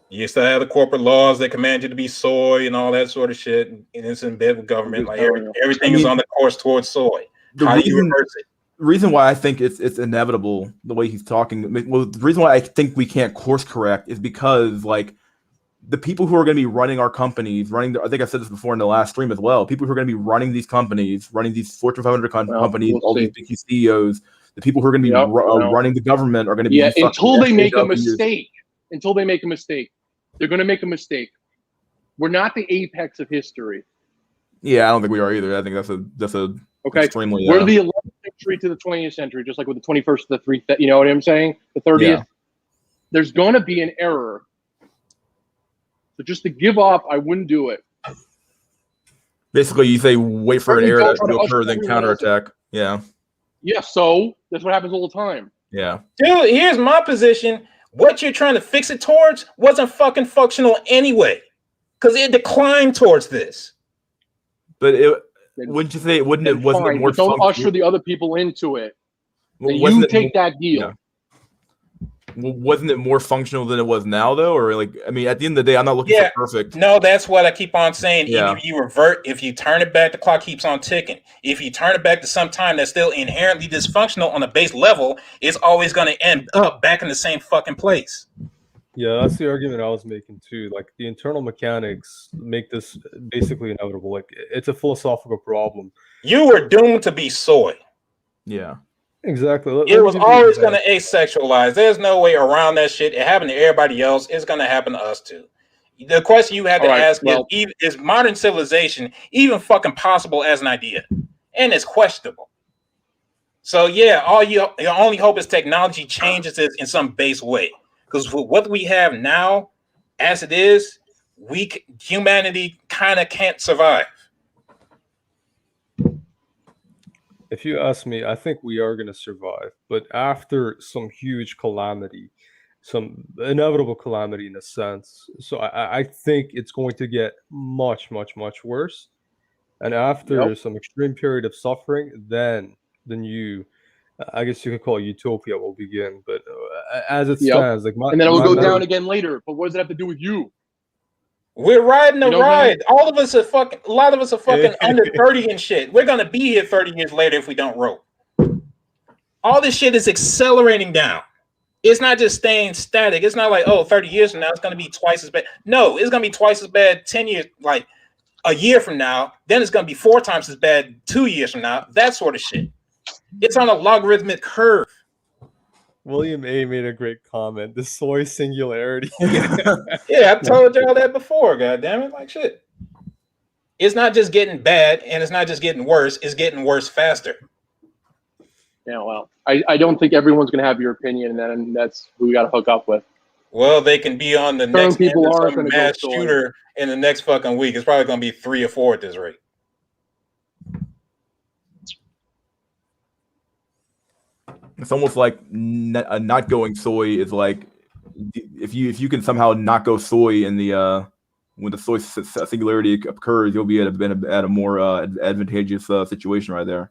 You still have the corporate laws that command you to be soy and all that sort of shit, and it's in bed with government. Like everything is on the course towards soy. How do you reverse it? The reason why I think it's inevitable the way he's talking. Well, the reason why I think we can't course correct is because like the people who are going to be running our companies, I think I said this before in the last stream as well. People who are going to be running these companies, running these Fortune 500 companies, all these big CEOs, the people who are going to be running the government are going to be until they make a mistake. Until they make a mistake, they're going to make a mistake. We're not the apex of history. Yeah, I don't think we are either. I think that's a okay. Extremely, we're the 11th century to the 20th century, just like with the 21st to the 3rd. You know what I'm saying? The 30th. Yeah. There's going to be an error. So just to give up, I wouldn't do it. Basically, you say wait for an error to occur, then counterattack. Yeah. Yeah, so that's what happens all the time. Yeah. Dude, here's my position. What you're trying to fix it towards wasn't fucking functional anyway. Because it declined towards this. But wouldn't you say wasn't it more don't functional? Usher the other people into it. Well, you take that deal. Yeah. Wasn't it more functional than it was now, though? Or like, I mean, at the end of the day, I'm not looking for perfect. No, that's what I keep on saying. Yeah. If you revert, if you turn it back, the clock keeps on ticking. If you turn it back to some time that's still inherently dysfunctional on a base level, it's always going to end up back in the same fucking place. Yeah, that's the argument I was making too. Like the internal mechanics make this basically inevitable. Like it's a philosophical problem. You were doomed to be soy. Yeah. Exactly. It was always going to asexualize. There's no way around that shit. It happened to everybody else. It's going to happen to us too. The question you have to ask is modern civilization even fucking possible as an idea? And it's questionable. So yeah, your only hope is technology changes it in some base way. Because what we have now, as it is, humanity kind of can't survive. If you ask me, I think we are going to survive, but after some huge calamity, some inevitable calamity in a sense. So I think it's going to get much, much, much worse. And after some extreme period of suffering, then the new, I guess you could call it utopia, will begin. But as it stands, like and then it will go down again later. But what does that have to do with you? We're riding the ride. All of us are fucking. A lot of us are fucking under 30 and shit. We're gonna be here 30 years later if we don't roll. All this shit is accelerating down. It's not just staying static. It's not like 30 years from now it's gonna be twice as bad. No, it's gonna be twice as bad 10 years, like a year from now. Then it's gonna be 4 times as bad 2 years from now. That sort of shit. It's on a logarithmic curve. William A. made a great comment. The soy singularity. Yeah, I told y'all that before. God damn it, like shit. It's not just getting bad, and it's not just getting worse. It's getting worse faster. Yeah, well, I don't think everyone's gonna have your opinion, and that's who we got to hook up with. Well, they can be on the next some mass shooter in the next fucking week. It's probably gonna be 3 or 4 at this rate. It's almost like not going soy is like if you can somehow not go soy in the when the soy singularity occurs, you'll be at a more advantageous situation right there.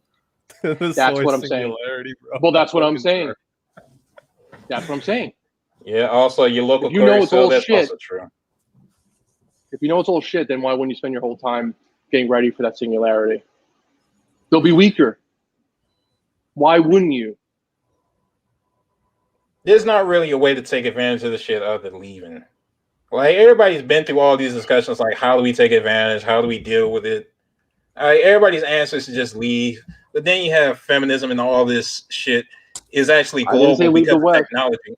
That's what I'm saying. Bro. Well, that's what I'm saying. That's what I'm saying. Yeah. Also, your local. If you know it's all shit. Also true. If you know it's all shit, then why wouldn't you spend your whole time getting ready for that singularity? They'll be weaker. Why wouldn't you? There's not really a way to take advantage of the shit other than leaving. Like everybody's been through all these discussions, like how do we take advantage? How do we deal with it? Everybody's answer is to just leave, but then you have feminism and all this shit is actually I didn't say global leave the because of West. technology.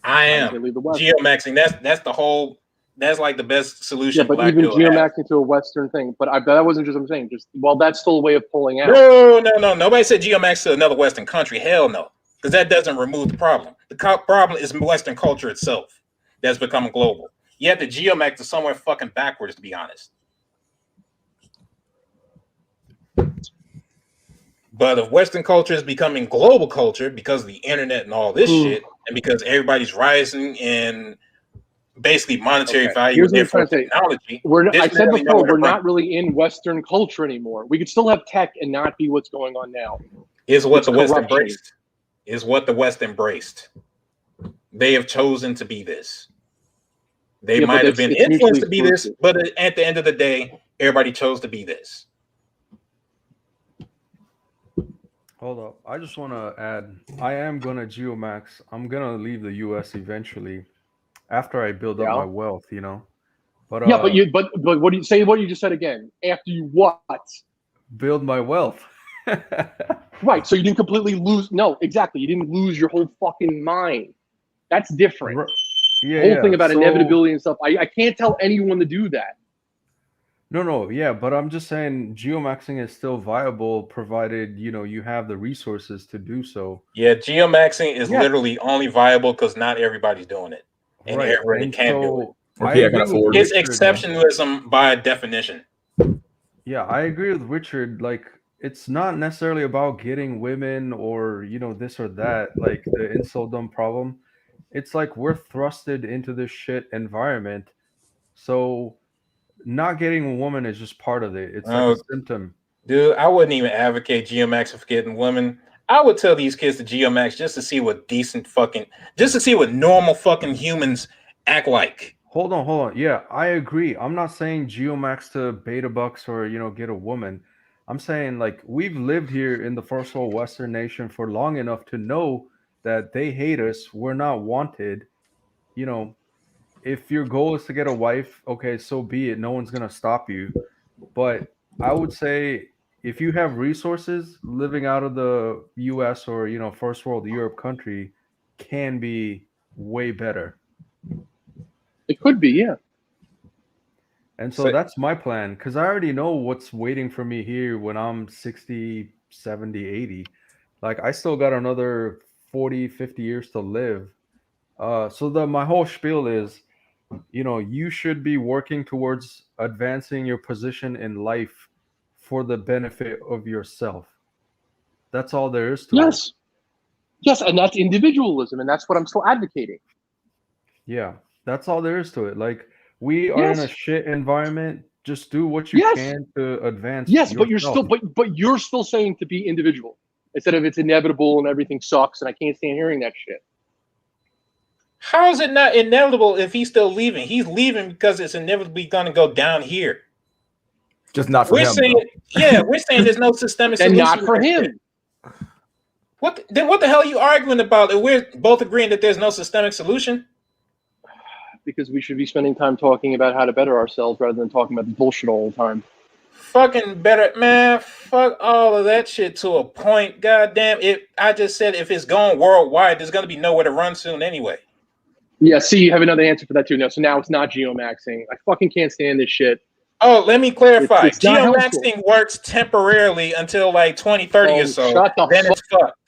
I didn't am say leave the West. geomaxing. That's the whole. That's like the best solution. Yeah, but Black even people have. geomaxing to a Western thing. But that wasn't just what I'm saying. Just that's still a way of pulling out. No. Nobody said geomax to another Western country. Hell no, because that doesn't remove the problem. The problem is Western culture itself that's becoming global. You have to geomax to somewhere fucking backwards, to be honest. But if Western culture is becoming global culture because of the internet and all this shit, and because everybody's rising in basically monetary value Here's and what I'm therefore trying to say. technology, I said really before, we're not really in Western culture anymore. We could still have tech and not be what's going on now. Is what It's the West corruption. embraced. Is what the West embraced. They have chosen to be this. They might have been influenced to be this, but at the end of the day, everybody chose to be this. Hold up. I just want to add, I am going to geomax. I'm going to leave the US eventually after I build up my wealth, you know. But but what do you say? What you just said again? After you what? Build my wealth. Right. So you didn't completely lose. No, exactly. You didn't lose your whole fucking mind. That's different. Yeah, the whole thing about inevitability and stuff. I can't tell anyone to do that. No, yeah, but I'm just saying geomaxing is still viable provided, you know, you have the resources to do so. Yeah, geomaxing is literally only viable because not everybody's doing it. And everybody can't do it. It's exceptionalism by definition. Yeah, I agree with Richard. Like, it's not necessarily about getting women or, you know, this or that, like the incel dumb problem. It's like we're thrusted into this shit environment. So not getting a woman is just part of it. It's like a symptom. Dude, I wouldn't even advocate geomaxing for getting women. I would tell these kids to geomax just to see what just to see what normal fucking humans act like. Hold on. Yeah, I agree. I'm not saying geomax to beta bucks or, you know, get a woman. I'm saying, like, we've lived here in the first world Western nation for long enough to know that they hate us. We're not wanted. You know, if your goal is to get a wife, okay, so be it. No one's going to stop you. But I would say if you have resources, living out of the US or, you know, first world Europe country can be way better. It could be, yeah. And so that's my plan, because I already know what's waiting for me here when I'm 60, 70, 80. Like, I still got another 40, 50 years to live. So my whole spiel is, you know, you should be working towards advancing your position in life for the benefit of yourself. That's all there is to it. Yes, and that's individualism, and that's what I'm still advocating. Yeah, that's all there is to it. Like, we are in a shit environment. Just do what you can to advance. Yes, yourself. but you're still saying to be individual instead of it's inevitable and everything sucks, and I can't stand hearing that shit. How is it not inevitable if he's still leaving? He's leaving because it's inevitably going to go down here. Just not for him. We're saying there's no systemic solution. And not for him. What the hell are you arguing about? If we're both agreeing that there's no systemic solution? Because we should be spending time talking about how to better ourselves rather than talking about the bullshit all the time. Fucking better, man. Fuck all of that shit to a point. Goddamn it. I just said if it's going worldwide, there's going to be nowhere to run soon anyway. Yeah, see, you have another answer for that too. No, so now it's not geomaxing. I fucking can't stand this shit. Oh, let me clarify. It's not geomaxing works temporarily until like 2030 or so. Then it's fucked.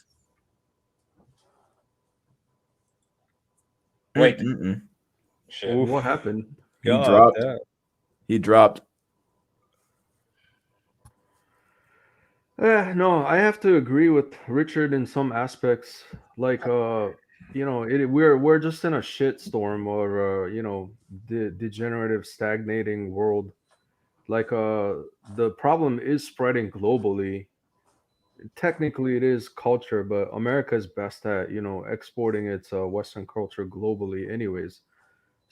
Wait. Shit. What happened? He dropped. No, I have to agree with Richard in some aspects. Like, you know, we're just in a shitstorm or you know, degenerative, stagnating world. Like, the problem is spreading globally. Technically, it is culture, but America is best at, you know, exporting its Western culture globally, anyways.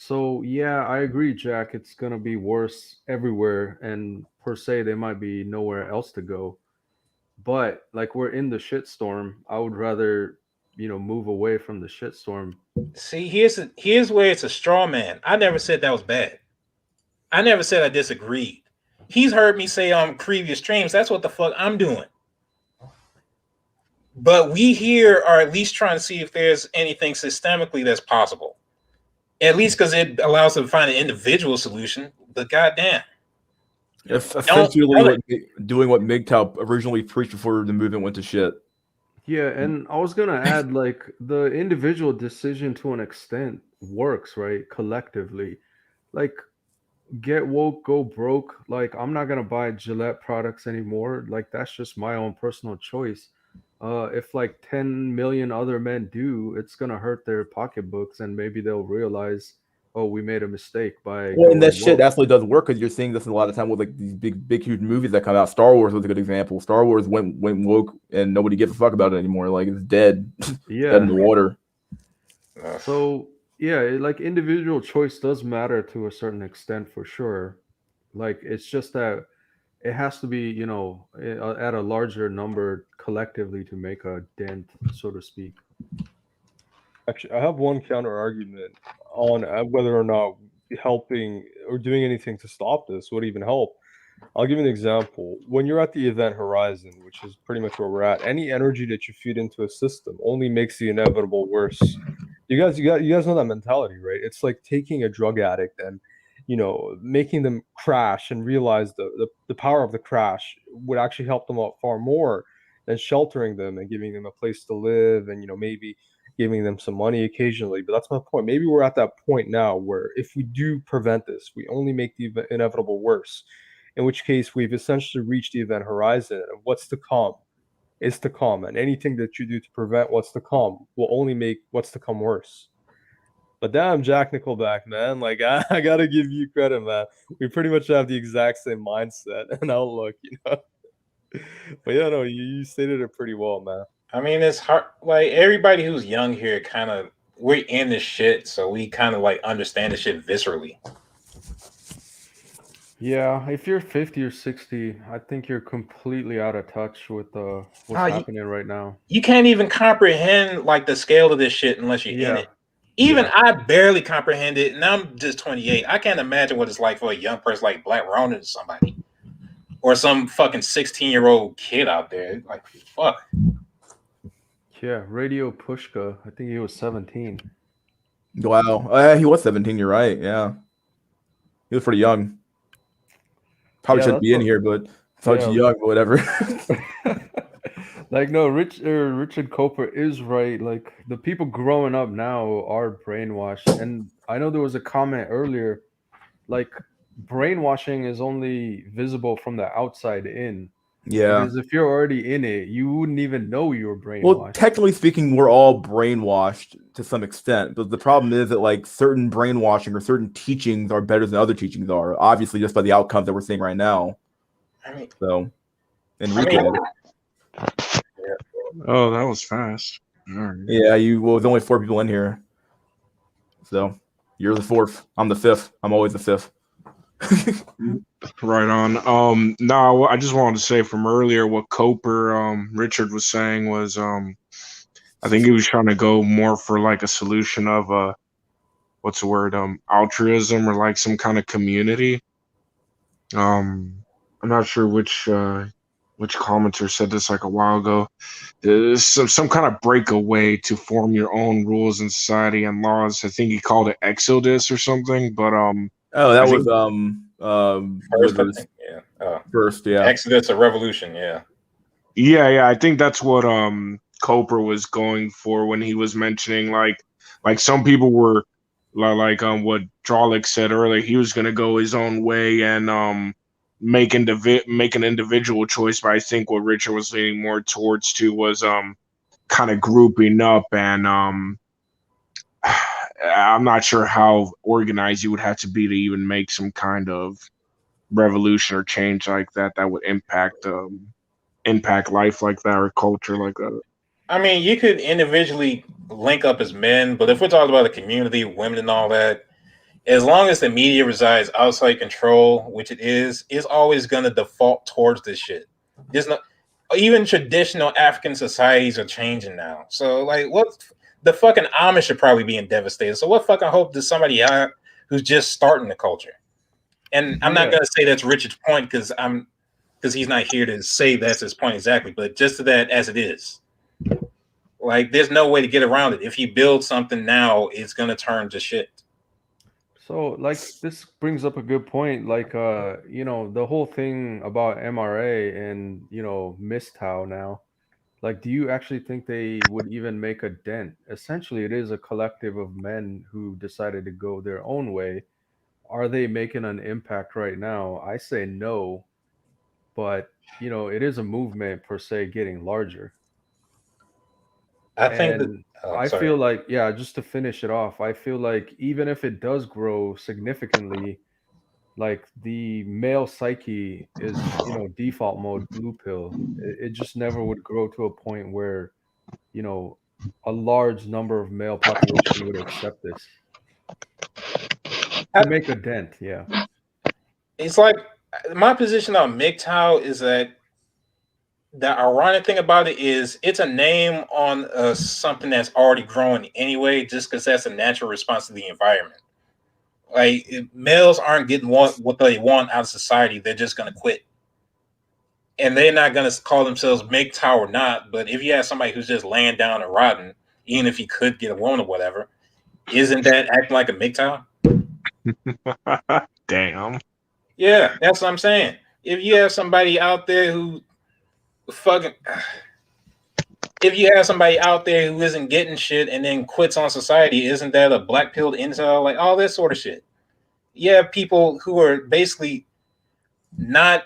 So yeah, I agree, Jack. It's gonna be worse everywhere, and per se, there might be nowhere else to go. But like, we're in the shitstorm. I would rather, you know, move away from the shitstorm. See, here's where it's a straw man. I never said that was bad. I never said I disagreed. he's heard me say on previous streams, that's what the fuck I'm doing. But we here are at least trying to see if there's anything systemically that's possible. At least because it allows them to find an individual solution. But goddamn. It's essentially doing what MGTOW originally preached before the movement went to shit. Yeah, and I was gonna add, like, the individual decision to an extent works, right? Collectively. Like, get woke, go broke. Like, I'm not gonna buy Gillette products anymore. Like, that's just my own personal choice. If like 10 million other men do, it's gonna hurt their pocketbooks, and maybe they'll realize, oh, we made a mistake by. Well, and that shit absolutely does work because you're seeing this a lot of time with like these big, huge movies that come out. Star Wars was a good example. Star Wars went woke, and nobody gives a fuck about it anymore. Like it's dead, Yeah, dead in the water. So yeah, like individual choice does matter to a certain extent for sure. Like it's just that it has to be, you know, at a larger number collectively to make a dent, so to speak. Actually, I have one counter argument on whether or not helping or doing anything to stop this would even help. I'll give you an example. When you're at the event horizon, which is pretty much where we're at, any energy that you feed into a system only makes the inevitable worse. You guys know that mentality, right? It's like taking a drug addict and, you know, making them crash and realize the power of the crash would actually help them out far more than sheltering them and giving them a place to live and, you know, maybe giving them some money occasionally. But that's my point. Maybe we're at that point now where if we do prevent this, we only make the inevitable worse, in which case we've essentially reached the event horizon, and what's to come is to come. And anything that you do to prevent what's to come will only make what's to come worse. But damn, Jack Nickelback, man, like I gotta give you credit, man. We pretty much have the exact same mindset and outlook, you know. But yeah, no, you stated it pretty well, man. I mean, it's hard. Like everybody who's young here, kind of, we're in this shit, so we kind of like understand the shit viscerally. Yeah, if you're 50 or 60, I think you're completely out of touch with what's happening right now. You can't even comprehend like the scale of this shit unless you're in it. Even I barely comprehend it, and I'm just 28. I can't imagine what it's like for a young person like Black Ronin or somebody, or some fucking 16-year-old kid out there. Like, fuck. Yeah, Radio Pushka. I think he was 17. Wow, he was 17. You're right. Yeah, he was pretty young. Probably shouldn't be in here, but such young, but whatever. Like, no, Richard Coper is right. Like, the people growing up now are brainwashed. And I know there was a comment earlier, like, brainwashing is only visible from the outside in. Yeah. Because if you're already in it, you wouldn't even know you were brainwashed. Well, technically speaking, we're all brainwashed to some extent. But the problem is that, like, certain brainwashing or certain teachings are better than other teachings are. Obviously, just by the outcomes that we're seeing right now. I mean, so, Enrique. Oh, that was fast. Right. Yeah, there's only 4 people in here. So, you're the 4th. I'm the 5th. I'm always the 5th. Right on. No, I just wanted to say from earlier what Coper, Richard was saying was, I think he was trying to go more for like a solution of what's the word, altruism or like some kind of community. I'm not sure which commenter said this like a while ago. There's some kind of breakaway to form your own rules in society and laws. I think he called it Exodus or something, but that was first, first, yeah. Exodus, a revolution, yeah. Yeah, I think that's what Coper was going for when he was mentioning like some people were like what Drolic said earlier. He was gonna go his own way and make an individual choice. But I think what Richard was leaning more towards too was kind of grouping up and I'm not sure how organized you would have to be to even make some kind of revolution or change like that would impact life like that or culture like that. I mean, you could individually link up as men, but if we're talking about the community, women and all that, as long as the media resides outside control, which it is always going to default towards this shit. There's not, even traditional African societies are changing now. So, like, what the fucking Amish are probably being devastated. So, what fucking hope does somebody have who's just starting the culture? And I'm not gonna say that's Richard's point because he's not here to say that's his point exactly, but just to that as it is. Like, there's no way to get around it. If you build something now, it's gonna turn to shit. So, like, this brings up a good point. Like, the whole thing about MRA and, MISTOW now. Like, do you actually think they would even make a dent? Essentially, it is a collective of men who decided to go their own way. Are they making an impact right now? I say no, but, it is a movement per se getting larger. I think that. And Oh, I sorry. feel like, yeah, just to finish it off, I feel like even if it does grow significantly, like the male psyche is, default mode blue pill. It just never would grow to a point where, you know, a large number of male population would accept this to make a dent. Yeah. It's like my position on MGTOW is that the ironic thing about it is it's a name on something that's already growing anyway, just because that's a natural response to the environment. Like, if males aren't getting what they want out of society, they're just gonna quit, and they're not gonna call themselves MGTOW or not. But if you have somebody who's just laying down and rotting, even if he could get a woman or whatever, isn't that acting like a MGTOW? Damn. Yeah, that's what I'm saying. If you have somebody out there who fucking if you have somebody out there who isn't getting shit and then quits on society, isn't that a black pilled incel? Like, all this sort of shit. You have people who are basically not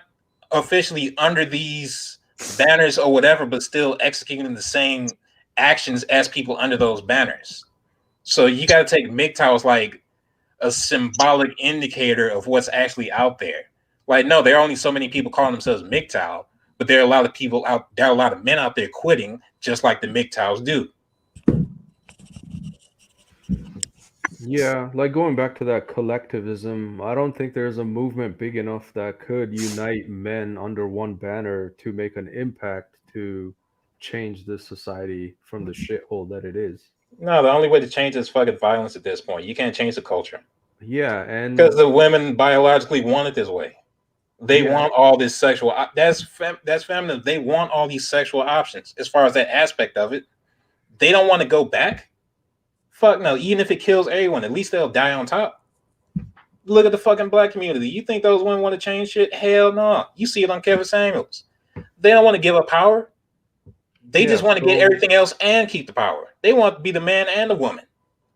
officially under these banners or whatever, but still executing the same actions as people under those banners. So you got to take MGTOW as like a symbolic indicator of what's actually out there. Like, no, there are only so many people calling themselves MGTOW, but there are a lot of people out there, are a lot of men out there quitting, just like the MGTOWs do. Yeah, like going back to that collectivism, I don't think there's a movement big enough that could unite men under one banner to make an impact to change this society from the shithole that it is. No, the only way to change is fucking violence at this point. You can't change the culture Yeah, and because the women biologically want it this way. They yeah, want all this sexual. That's feminine. They want all these sexual options. As far as that aspect of it, they don't want to go back. Fuck no. Even if it kills everyone, at least they'll die on top. Look at the fucking black community. You think those women want to change shit? Hell no. You see it on Kevin Samuels. They don't want to give up power. They yeah, just want to get so everything else and keep the power. They want to be the man and the woman.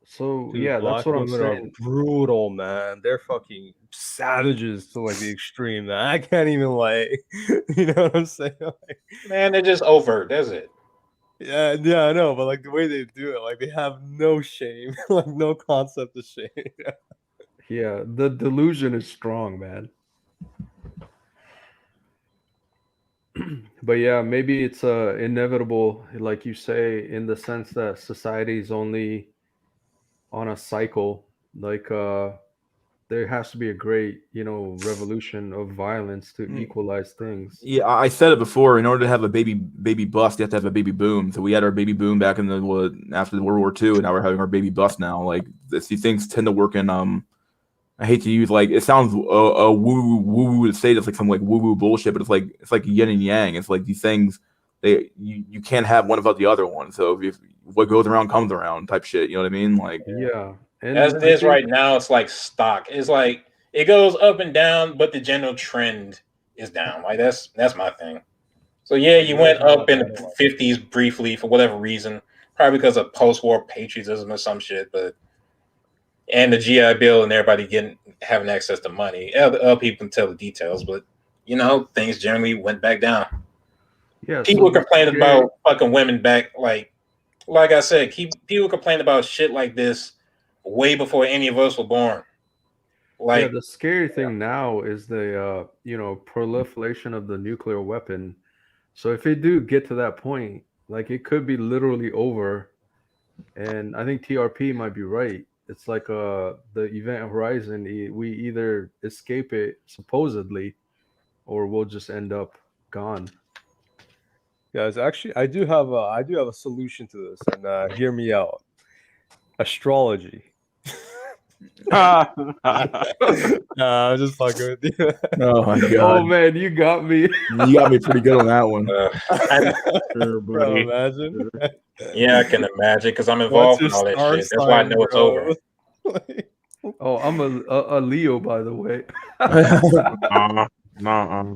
so Dude, yeah, that's black what I'm women are saying. brutal, man. They're fucking savages to like the extreme, man. I can't even like, you know what I'm saying? Like, Man, they're just overt. That's it. yeah, I know, but like the way they do it, like they have no shame, like no concept of shame. Yeah, the delusion is strong, man. But yeah, maybe it's inevitable, like you say, in the sense that society is only on a cycle. Like there has to be a great, revolution of violence to equalize things. Yeah, I said it before. In order to have a baby bust, you have to have a baby boom. So we had our baby boom back in after the World War II, and now we're having our baby bust now. Like these things tend to work in I hate to use like it sounds woo woo to say this like some like woo woo bullshit, but it's like yin and yang. It's like these things you can't have one without the other one. So if what goes around comes around type shit. You know what I mean? Like Yeah, As and it I is think right now, it's like stock. It's like it goes up and down, but the general trend is down. Like that's my thing. So yeah, you went up in the 50s briefly for whatever reason, probably because of post-war patriotism or some shit, but and the GI Bill and everybody having access to money. Other people can tell the details, but things generally went back down. yeah. So People the complain scary, about fucking women back, like I said, people complain about shit like this way before any of us were born. yeah, Like, the scary thing now is the proliferation of the nuclear weapon. So if it do get to that point, like it could be literally over. And I think TRP might be right. It's like the event horizon. We either escape it supposedly, or we'll just end up gone. Guys, actually, I do have a solution to this, and hear me out. Astrology. Nah, I'm just fucking with you. Oh my Oh god, man, you got me. you got me pretty good on that one. Sure, Bro, buddy. imagine. Yeah, I can imagine because I'm What's involved your in all that star shit. That's why I sign, know it's bro? over. Like, Oh, I'm a Leo, by the way. Nah.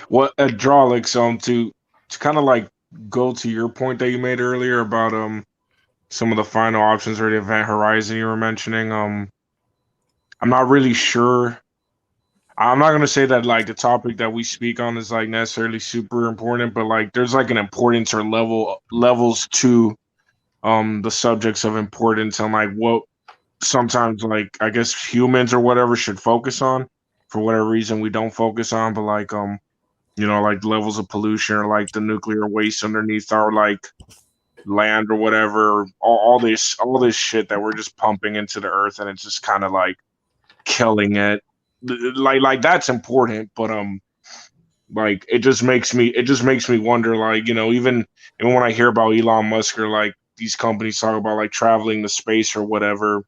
What hydraulics to kind of like go to your point that you made earlier about some of the final options or the event horizon you were mentioning. I'm not really sure. I'm not gonna say that like the topic that we speak on is like necessarily super important, but like there's like an importance or levels to the subjects of importance and like what sometimes like I guess humans or whatever should focus on for whatever reason we don't focus on, but like like levels of pollution or like the nuclear waste underneath our like land or whatever, all this shit that we're just pumping into the earth and it's just kind of like killing it. Like that's important, but like it just makes me wonder, like, even when I hear about Elon Musk or like these companies talk about like traveling to space or whatever,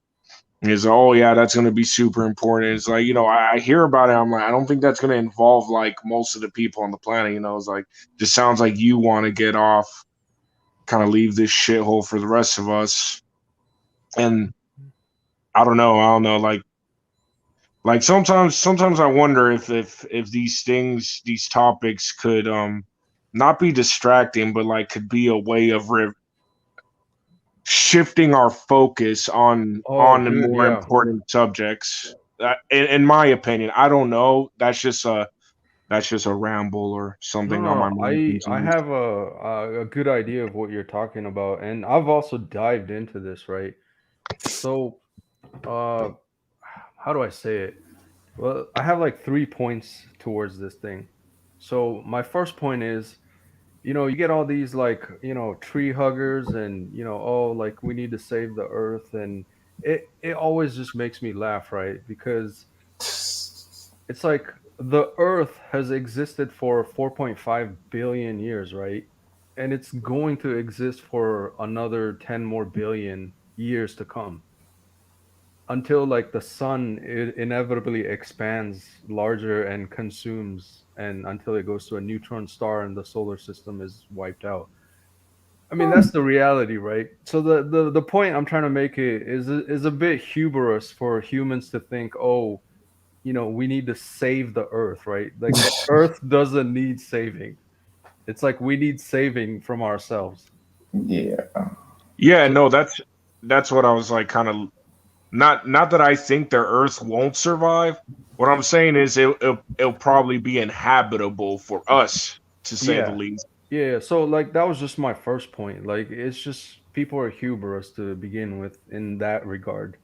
is, oh yeah, that's going to be super important. It's like, I hear about it. I'm like, I don't think that's going to involve like most of the people on the planet. It's like, just sounds like you want to get off, kind of leave this shithole for the rest of us. And I don't know. Like sometimes I wonder if these topics could not be distracting, but like could be a way of shifting our focus on Oh, the dude, more yeah. important subjects. In my opinion, I don't know. That's just a ramble or something on my No, mind. I have a good idea of what you're talking about, and I've also dived into this, right? So, uh, how do I say it? Well, I have like 3 points towards this thing. So my first point is, you get all these like, tree huggers and, oh, like we need to save the earth, and it always just makes me laugh, right? Because it's like the earth has existed for 4.5 billion years, right? And it's going to exist for another 10 more billion years to come until like the sun inevitably expands larger and consumes, and until it goes to a neutron star and the solar system is wiped out. I mean, that's the reality, right? So the point I'm trying to make is a bit hubris for humans to think, oh, we need to save the earth, right? Like the earth doesn't need saving. It's like we need saving from ourselves. Yeah. Yeah, So no, that's what I was like, kind of, not that I think the Earth won't survive. What I'm saying is it'll probably be inhabitable for us, to say the yeah, least. yeah. So like that was just my first point. Like it's just people are hubris to begin with in that regard.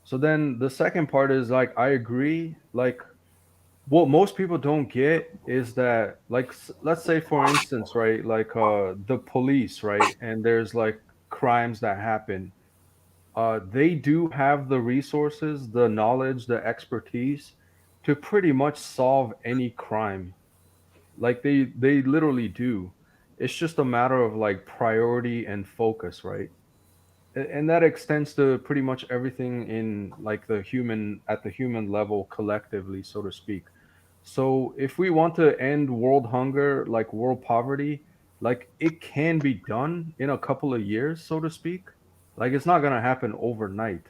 So then the second part is like I agree. Like what most people don't get is that like let's say for instance, right, like the police, right, and there's like crimes that happen. They do have the resources, the knowledge, the expertise to pretty much solve any crime. Like they literally do. It's just a matter of like priority and focus, right? And that extends to pretty much everything in like the human level collectively, so to speak. So if we want to end world hunger, like world poverty, like it can be done in a couple of years, so to speak. Like it's not going to happen overnight,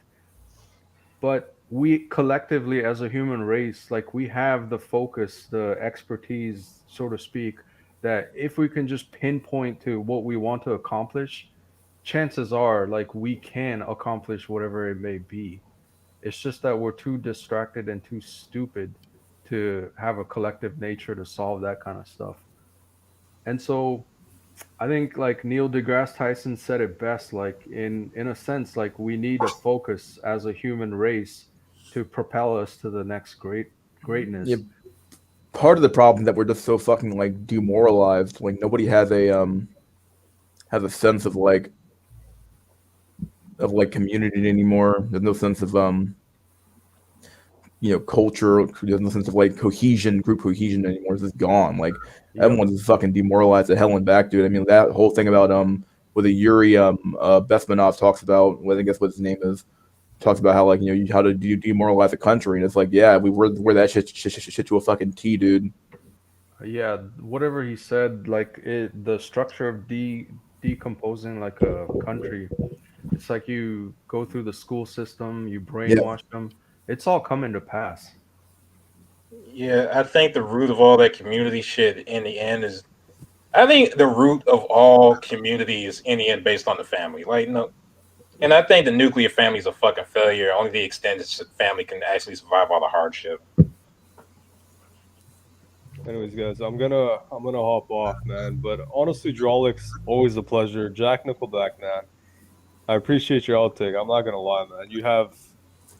but we collectively as a human race, like we have the focus, the expertise, so to speak, that if we can just pinpoint to what we want to accomplish, chances are like we can accomplish whatever it may be. It's just that we're too distracted and too stupid to have a collective nature to solve that kind of stuff. And so I think like Neil deGrasse Tyson said it best, like in a sense, like we need a focus as a human race to propel us to the next Yeah, greatness. part of the problem that we're just so fucking like demoralized. Like nobody has a sense of like community anymore. There's no sense of culture. There's no sense of like cohesion, group cohesion anymore. It's just gone. Like Yep. everyone's just fucking demoralized to hell and back, dude. I mean that whole thing about what the Yuri Besmanov talks about, what I guess what his name is, talks about how like how to demoralize a country, and it's like we're that shit to a fucking T, dude. Yeah, whatever he said, like the structure of decomposing like a country, it's like you go through the school system, you brainwash them. It's all coming to pass. Yeah, I think the root of all that community shit in the end is, I think the root of all community is in the end based on the family. Like, no, and I think the nuclear family is a fucking failure. Only the extended family can actually survive all the hardship. Anyways, guys, I'm gonna hop off, man. But honestly, Drawlix, always a pleasure. Jack Nickelback, man. I appreciate your outtake. I'm not gonna lie, man. You have,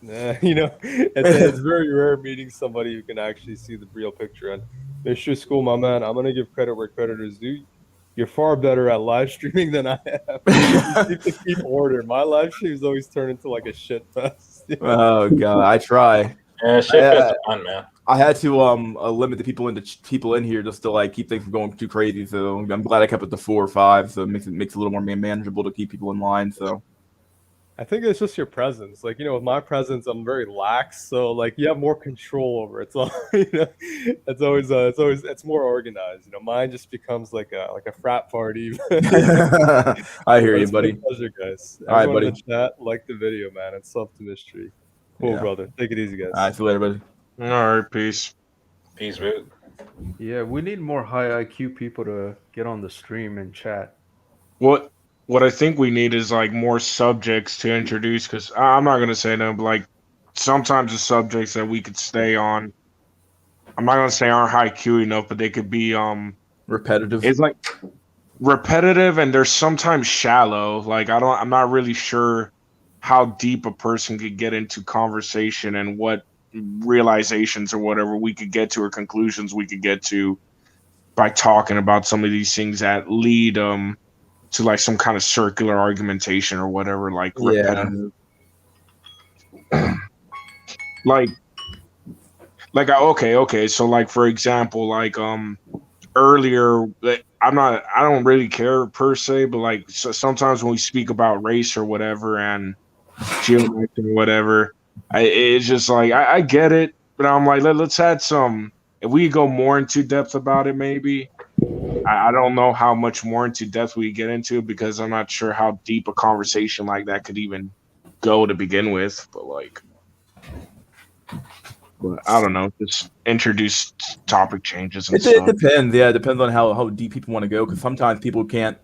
it's very rare meeting somebody who can actually see the real picture. And Mr. School, my man, I'm gonna give credit where credit is due. You're far better at live streaming than I am. You need to keep order. My live streams always turn into like a shit fest. Oh god, I try. Yeah, shit fest is fun, man. I had to limit the people in here just to like keep things from going too crazy. So I'm glad I kept it to 4 or 5. So it makes it a little more manageable to keep people in line. So I think it's just your presence. Like, with my presence, I'm very lax. So like you have more control over it. So it's more organized. Mine just becomes like a frat party. I hear you, buddy. Pleasure, guys. All right, Everyone buddy. in the chat, like the video, man. It's solved the mystery. Cool, brother. Take it easy, guys. All right, see you later, buddy. All right, peace. Peace, Root. Yeah, we need more high IQ people to get on the stream and chat. What I think we need is like more subjects to introduce, because I'm not gonna say no, but like sometimes the subjects that we could stay on, I'm not gonna say aren't high Q enough, but they could be repetitive. It's like repetitive, and they're sometimes shallow. Like I'm not really sure how deep a person could get into conversation and what realizations or whatever we could get to, or conclusions we could get to by talking about some of these things that lead to like some kind of circular argumentation or whatever, like repetitive. Okay. So like, for example, like earlier, I don't really care per se, but like sometimes when we speak about race or whatever and geometry or whatever, it's just like I get it, but I'm like, let's add some. If we go more into depth about it, maybe. I don't know how much more into depth we get into, because I'm not sure how deep a conversation like that could even go to begin with. But I don't know, just introduce topic changes and stuff. It depends. Yeah, it depends on how deep people want to go, because sometimes people can't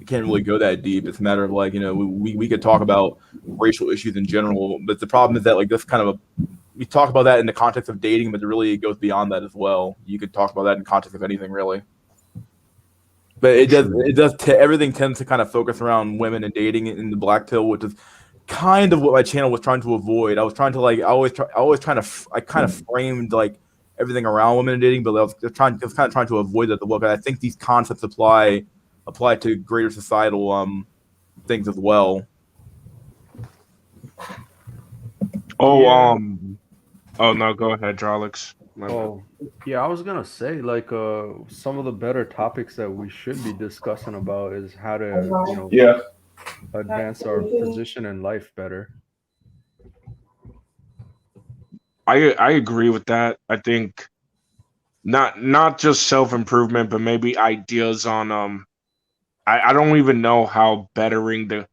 really go that deep. It's a matter of like, we could talk about racial issues in general, but the problem is that like this kind of we talk about that in the context of dating, but really it goes beyond that as well. You could talk about that in context of anything, really. But everything tends to kind of focus around women and dating in the black pill, which is kind of what my channel was trying to avoid. I was trying to I kind of framed like everything around women and dating, but I was kind of trying to avoid that. Look, I think these concepts apply to greater societal things as well. Oh no, go ahead, Drawlix. Yeah, I was gonna say like some of the better topics that we should be discussing about is how to advance our position in life better. I agree with that. I think not just self-improvement, but maybe ideas on I don't even know how bettering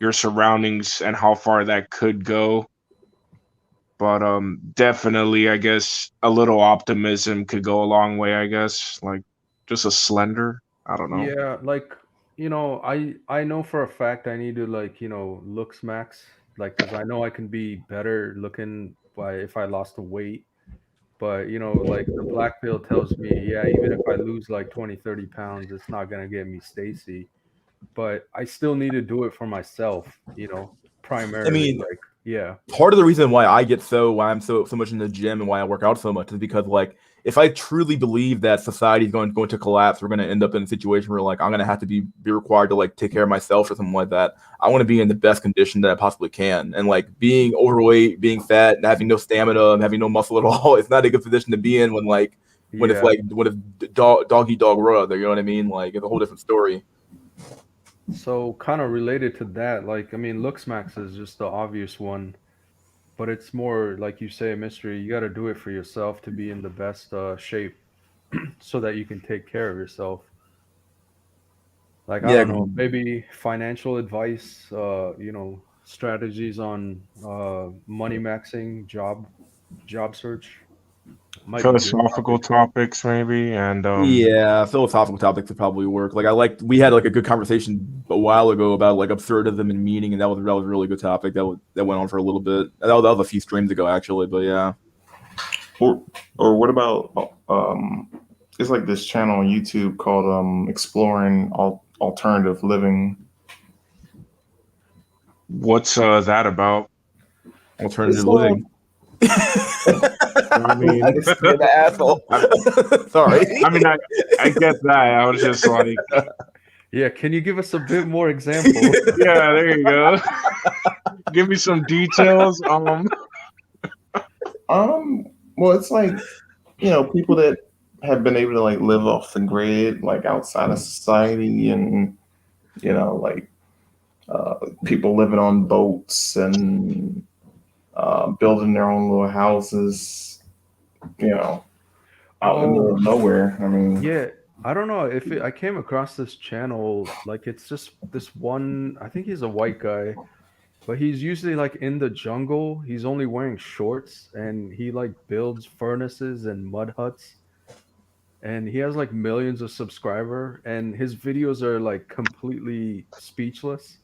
your surroundings and how far that could go. But definitely, I guess a little optimism could go a long way. I guess like just a slender. I don't know. Yeah, like I know for a fact I need to like looks max, like, because I know I can be better looking if I lost the weight. But like the black pill tells me, yeah, even if I lose like 20-30 pounds, it's not gonna get me Stacy. But I still need to do it for myself, primarily. I mean, like, yeah. Part of the reason why I'm so much in the gym and why I work out so much is because like if I truly believe that society is going to collapse, we're going to end up in a situation where like I'm going to have to be required to like take care of myself or something like that. I want to be in the best condition that I possibly can, and like being overweight, being fat, and having no stamina, and having no muscle at all, it's not a good position to be in when it's dog eat dog world. You know what I mean? Like it's a whole different story. So kind of related to that, like, I mean, looks max is just the obvious one. but it's more like you say, a mystery. You got to do it for yourself to be in the best shape, so that you can take care of yourself. Like I Yeah, don't know, maybe financial advice, strategies on money maxing, job search might be good. Philosophical topics, maybe, and yeah, philosophical topics would probably work. Like we had like a good conversation a while ago about like absurdism and meaning, and that was a really good topic that went on for a little bit. That was a few streams ago actually, but yeah. Or what about it's like this channel on YouTube called Exploring Alternative Living. what's that about? Alternative It's, living. I mean, I just scared the asshole. Sorry. I mean, I get that. I was just like, Yeah, can you give us a bit more example? yeah, there you go. Give me some details. Well, it's like, people that have been able to like live off the grid, like outside of society, and like people living on boats and building their own little houses, out in the middle of nowhere. I mean, Yeah, I don't know if I came across this channel, like it's just this one, I think he's a white guy, but he's usually like in the jungle. He's only wearing shorts and he like builds furnaces and mud huts, and he has like millions of subscriber, and his videos are like completely speechless.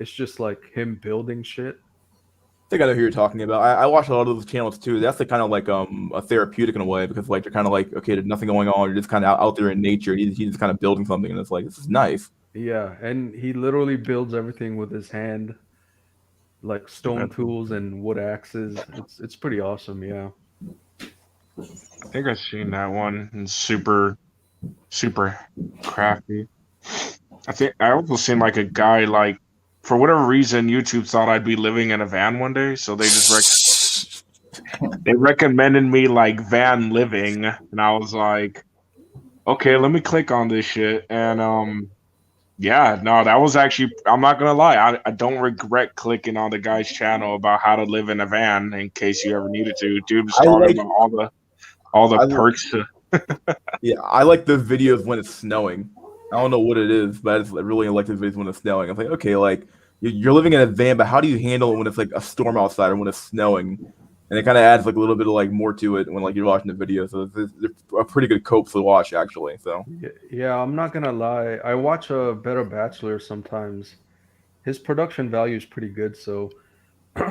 It's just like him building shit. I think I know who you're talking about. I watch a lot of those channels too. That's like kind of like a therapeutic in a way because like they're kind of like okay, there's nothing going on. You're just kind of out there in nature. He's just kind of building something, and it's like this is nice. Yeah, and he literally builds everything with his hand, like stone tools and wood axes. It's pretty awesome, yeah. I think I've seen that one. It's super crafty. I think I also seen like a guy like for whatever reason YouTube thought I'd be living in a van one day, so they just they recommended me like van living, and I was like, okay, let me click on this shit, and yeah, no, that was actually I'm not gonna lie, I don't regret clicking on the guy's channel about how to live in a van in case you ever needed to. Dude was talking about all the perks to. Yeah, I like the videos when it's snowing. I don't know what it is, but I just really like the videos when it's snowing. I'm like, okay, like you're living in a van, but how do you handle it when it's like a storm outside or when it's snowing? And it kind of adds like a little bit of like more to it when like you're watching the video. So it's a pretty good cope to watch actually. So Yeah, I'm not gonna lie. I watch a Better Bachelor sometimes. His production value is pretty good, so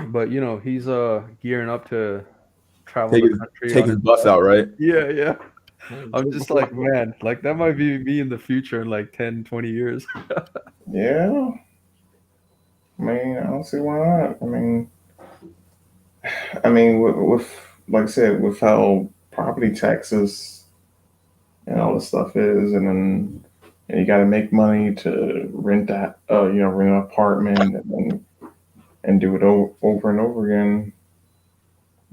but he's gearing up to travel the country take on his his bus out, right? Yeah, yeah. I'm just like, man, like that might be me in the future in like 10, 20 years. yeah. I mean, I don't see why not. I mean, with like I said, with how property taxes and all this stuff is, and then you got to make money to rent that, rent an apartment, and do it over and over again.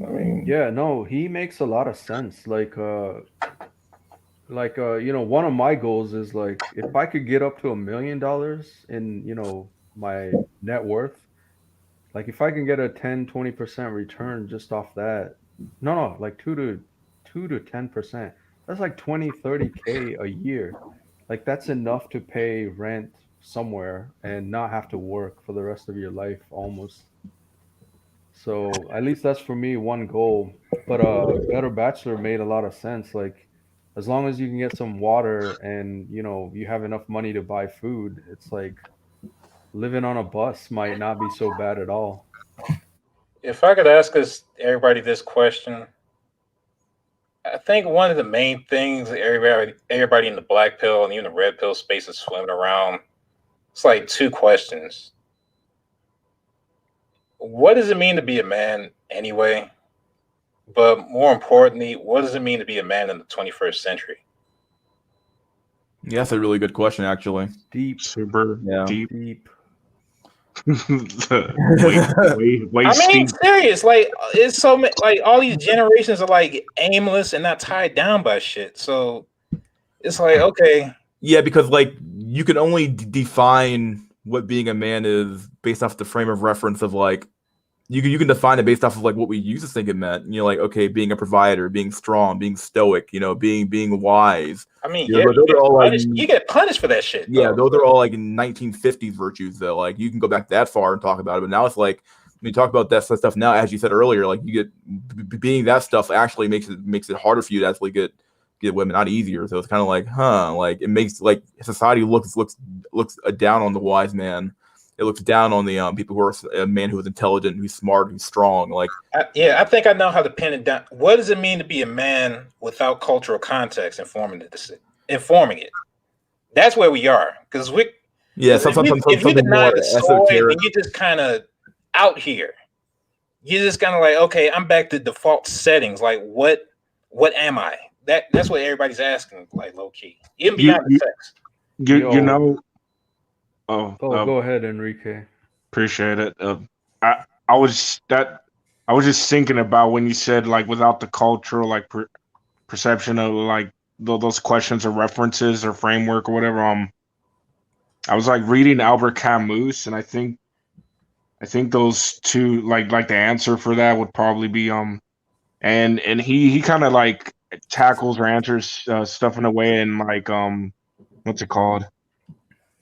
I mean, Yeah, no, he makes a lot of sense. One of my goals is like if I could get up to $1 million in, my net worth, like if I can get a 10-20% return just off that. No, like 2 to 10%. That's like 20-30K a year. Like that's enough to pay rent somewhere and not have to work for the rest of your life almost. So at least that's for me one goal. But Better Bachelor made a lot of sense. Like as long as you can get some water and you have enough money to buy food, it's like living on a bus might not be so bad at all. If I could ask everybody this question, I think one of the main things that everybody in the black pill and even the red pill space is swimming around, it's like two questions. What does it mean to be a man anyway? But more importantly, what does it mean to be a man in the 21st century? Yeah, that's a really good question actually. Deep. Super deep. I mean, serious. Like it's so like all these generations are like aimless and not tied down by shit. So it's like okay. Yeah, because like you can only define what being a man is based off the frame of reference of like you can define it based off of like what we used to think it meant. Like, okay, being a provider, being strong, being stoic, being wise. I mean, Those are all like you get punished for that shit. Yeah, those are all like 1950s virtues though. Like you can go back that far and talk about it, but now it's like when you talk about that stuff now, as you said earlier, like you get being that stuff actually makes it harder for you to actually get women, not easier. So it's kind of like, like it makes like society looks down on the wise man. It looks down on the people who are a man who is intelligent, who's smart, who's strong. Like, I think I know how to pin it down. What does it mean to be a man without cultural context informing it? That's where we are, because if you deny the soy, then you're just kind of out here. You're just kind of like, okay, I'm back to default settings. Like, what am I? That's what everybody's asking, like low key, even beyond the sex. You know. Go ahead, Enrique. Appreciate it. I was just thinking about when you said like without the cultural like perception of like those questions or references or framework or whatever. I was like reading Albert Camus, and I think those two like the answer for that would probably be and he kind of like tackles or answers stuff in a way in like what's it called,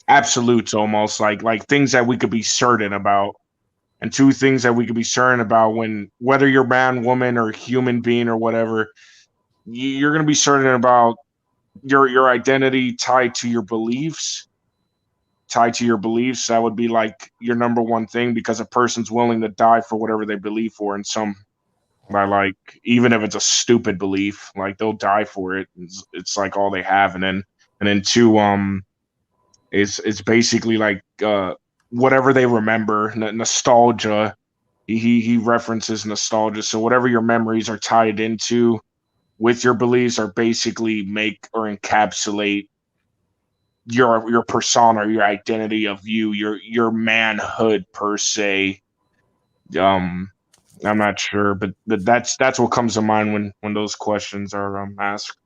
absolutes, almost like things that we could be certain about, and two things that we could be certain about when whether you're man, woman, or human being or whatever, you're going to be certain about your identity tied to your beliefs. That would be like your number one thing, because a person's willing to die for whatever they believe for, and by like, even if it's a stupid belief, like they'll die for it. It's like all they have. And then two, it's basically like whatever they remember, nostalgia. He references nostalgia. So whatever your memories are tied into with your beliefs are basically make or encapsulate your persona, your identity of you, your manhood per se. I'm not sure, but that's what comes to mind when those questions are asked.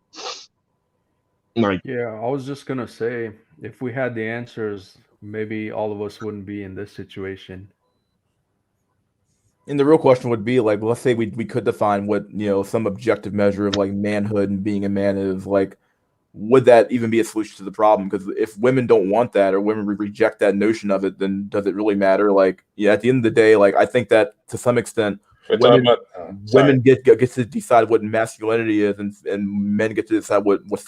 Like, yeah, I was just gonna say, if we had the answers, maybe all of us wouldn't be in this situation. and the real question would be like, let's say we could define what some objective measure of like manhood and being a man is. Like, would that even be a solution to the problem? Because if women don't want that, or women reject that notion of it, then does it really matter? Like, yeah, at the end of the day, like I think that to some extent, women get to decide what masculinity is, and men get to decide what's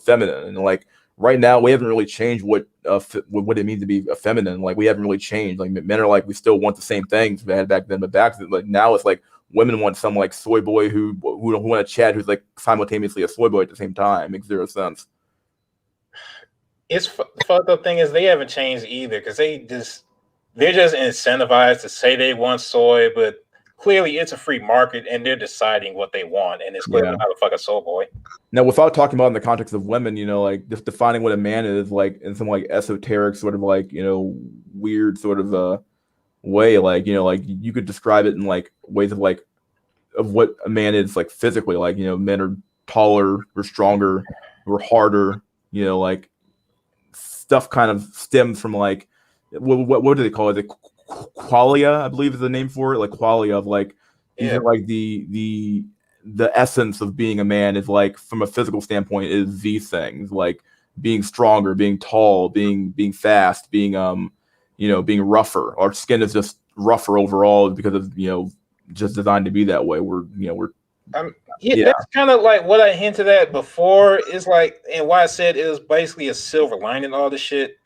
feminine. And like right now, we haven't really changed what it means to be a feminine. Like we haven't really changed. Like men are like, we still want the same things we had back then, but like now it's like women want some like soy boy who want a Chad who's like simultaneously a soy boy at the same time. It makes zero sense. It's the fucked up thing is they haven't changed either, because they're just incentivized to say they want soy, but clearly it's a free market and they're deciding what they want, and it's clearly not a fucking soy boy. Now, without talking about in the context of women, like just defining what a man is, like in some like esoteric sort of like weird sort of way, like like you could describe it in like ways of like of what a man is like physically, like men are taller, we're stronger, we're harder, like stuff kind of stems from like what do they call it? The qualia, I believe is the name for it. Like qualia of like these are like the essence of being a man is like from a physical standpoint is these things, like being stronger, being tall, being fast, being being rougher. Our skin is just rougher overall because of just designed to be that way. That's kind of like what I hinted at before. Is like, and why I said it was basically a silver lining, all this shit.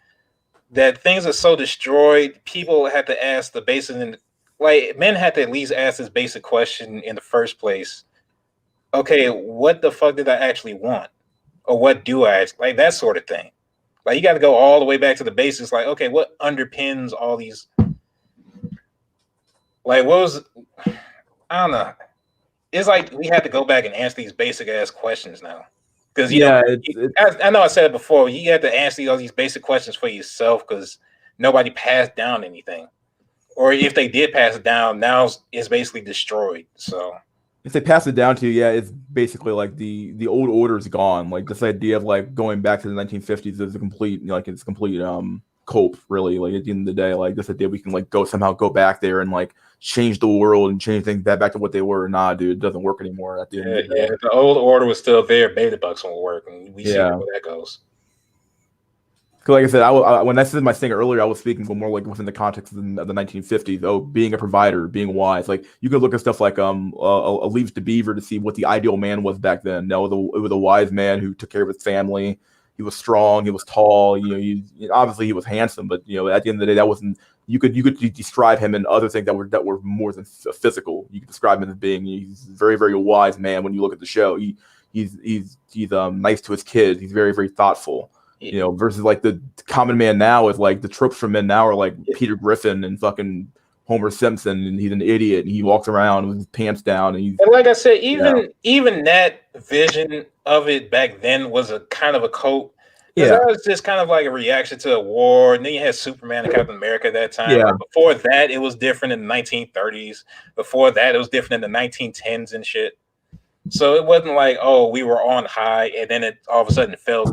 That things are so destroyed, people had to ask the basic, like men had to at least ask this basic question in the first place. Okay, what the fuck did I actually want? Or what do I like, that sort of thing. Like you got to go all the way back to the basics. Like, okay, what underpins all these? Like, what was? I don't know. It's like we had to go back and answer these basic ass questions now. Because I know I said it before. You have to answer all these basic questions for yourself, because nobody passed down anything, or if they did pass it down, now it's basically destroyed. So if they pass it down to you, it's basically like the old order is gone. Like this idea of like going back to the 1950s is a complete cope, really. Like at the end of the day, like this idea we can like somehow go back there and like change the world and change things back to what they were. Nah, dude, it doesn't work anymore. At the end of the day, If the old order was still there, beta bucks won't work, and we see where that goes. Because like I said, when I said my thing earlier, I was speaking more like within the context of the 1950s. Oh, being a provider, being wise. Like you can look at stuff like Leaves to Beaver to see what the ideal man was back then. No, it was a wise man who took care of his family. He was strong. He was tall. Obviously he was handsome, but at the end of the day, that wasn't. You could describe him in other things that were more than physical. You could describe him as being he's a very, very wise man. When you look at the show, he's nice to his kids. He's very, very thoughtful. Versus like the common man now is like the tropes from men now are like Peter Griffin and fucking Homer Simpson, and he's an idiot and he walks around with his pants down. And like I said, even that vision of it back then was a kind of a cult. Yeah, that was just kind of like a reaction to a war. And then you had Superman and Captain America at that time. Yeah. Like before that, it was different in the 1930s. Before that, it was different in the 1910s and shit. So it wasn't like, oh, we were on high and then it all of a sudden fell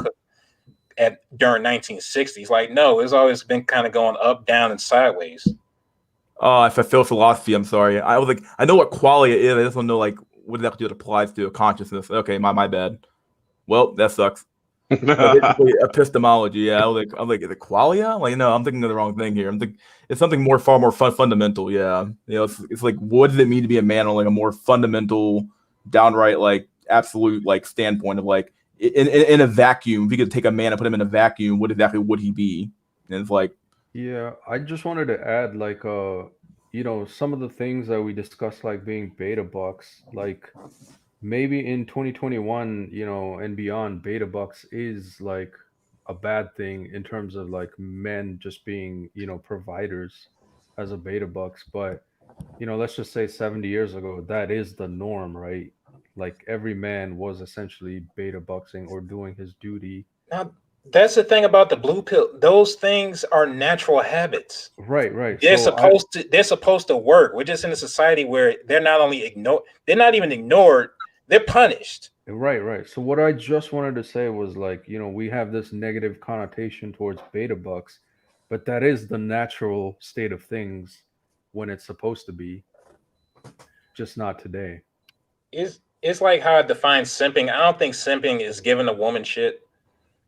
during 1960s. Like, no, it's always been kind of going up, down, and sideways. Oh, if I feel philosophy, I'm sorry. I was like, I know what qualia is. I just don't know like what exactly it applies to consciousness. Okay, my bad. Well, that sucks. Basically, epistemology. Yeah, I was like, is it qualia? Like, no, I'm thinking of the wrong thing here. I'm thinking it's something far more fundamental. Yeah, it's like, what does it mean to be a man on like a more fundamental, downright like absolute like standpoint of like in a vacuum. If you could take a man and put him in a vacuum, what exactly would he be? And it's like, yeah, I just wanted to add like some of the things that we discussed, like being beta bucks, like maybe in 2021, and beyond, beta bucks is like a bad thing in terms of like men just being, providers as a beta bucks. But, let's just say 70 years ago, that is the norm, right? Like every man was essentially beta bucksing or doing his duty. Now, that's the thing about the blue pill. Those things are natural habits. Right. They're supposed to work. We're just in a society where they're not only ignored, they're not even ignored, they're punished. Right. So what I just wanted to say was like, we have this negative connotation towards beta bucks, but that is the natural state of things when it's supposed to be, just not today. It's like how I define simping. I don't think simping is giving a woman shit.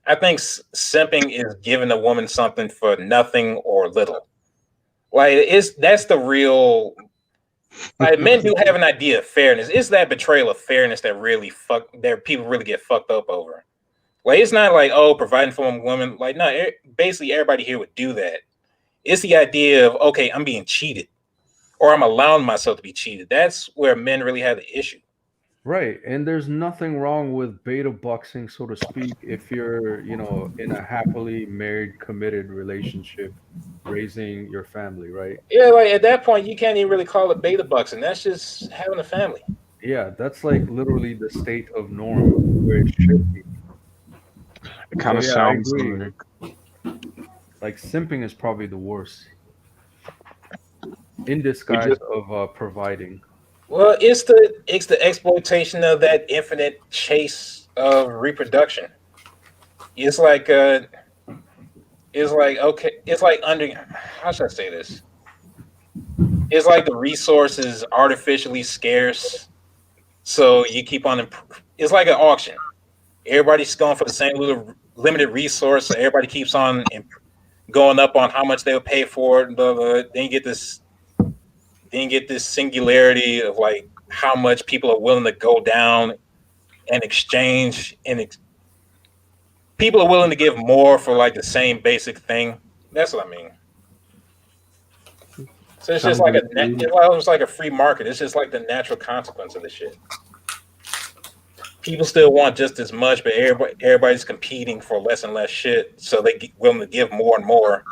I think simping is giving a woman something for nothing or little. Like that's the real. Like men do have an idea of fairness. It's that betrayal of fairness that people really get fucked up over. Like it's not like, oh, providing for a woman. Like no, basically everybody here would do that. It's the idea of, okay, I'm being cheated, or I'm allowing myself to be cheated. That's where men really have the issue. Right, and there's nothing wrong with beta boxing, so to speak, if you're, in a happily married, committed relationship, raising your family, right? Yeah, like at that point, you can't even really call it beta boxing. That's just having a family. Yeah, that's like literally the state of norm where it should be. It kind of sounds like simping is probably the worst in disguise of providing. Well, it's the exploitation of that infinite chase of reproduction. It's like how should I say this? It's like the resource is artificially scarce, so you keep on. It's like an auction. Everybody's going for the same little limited resource, so everybody keeps on going up on how much they'll pay for it. Blah, blah. Then you get this singularity of like how much people are willing to go down and exchange, and people are willing to give more for like the same basic thing. That's what I mean. So it's just like it's like a free market. It's just like the natural consequence of the shit. People still want just as much, but everybody's competing for less and less shit, so they get willing to give more and more.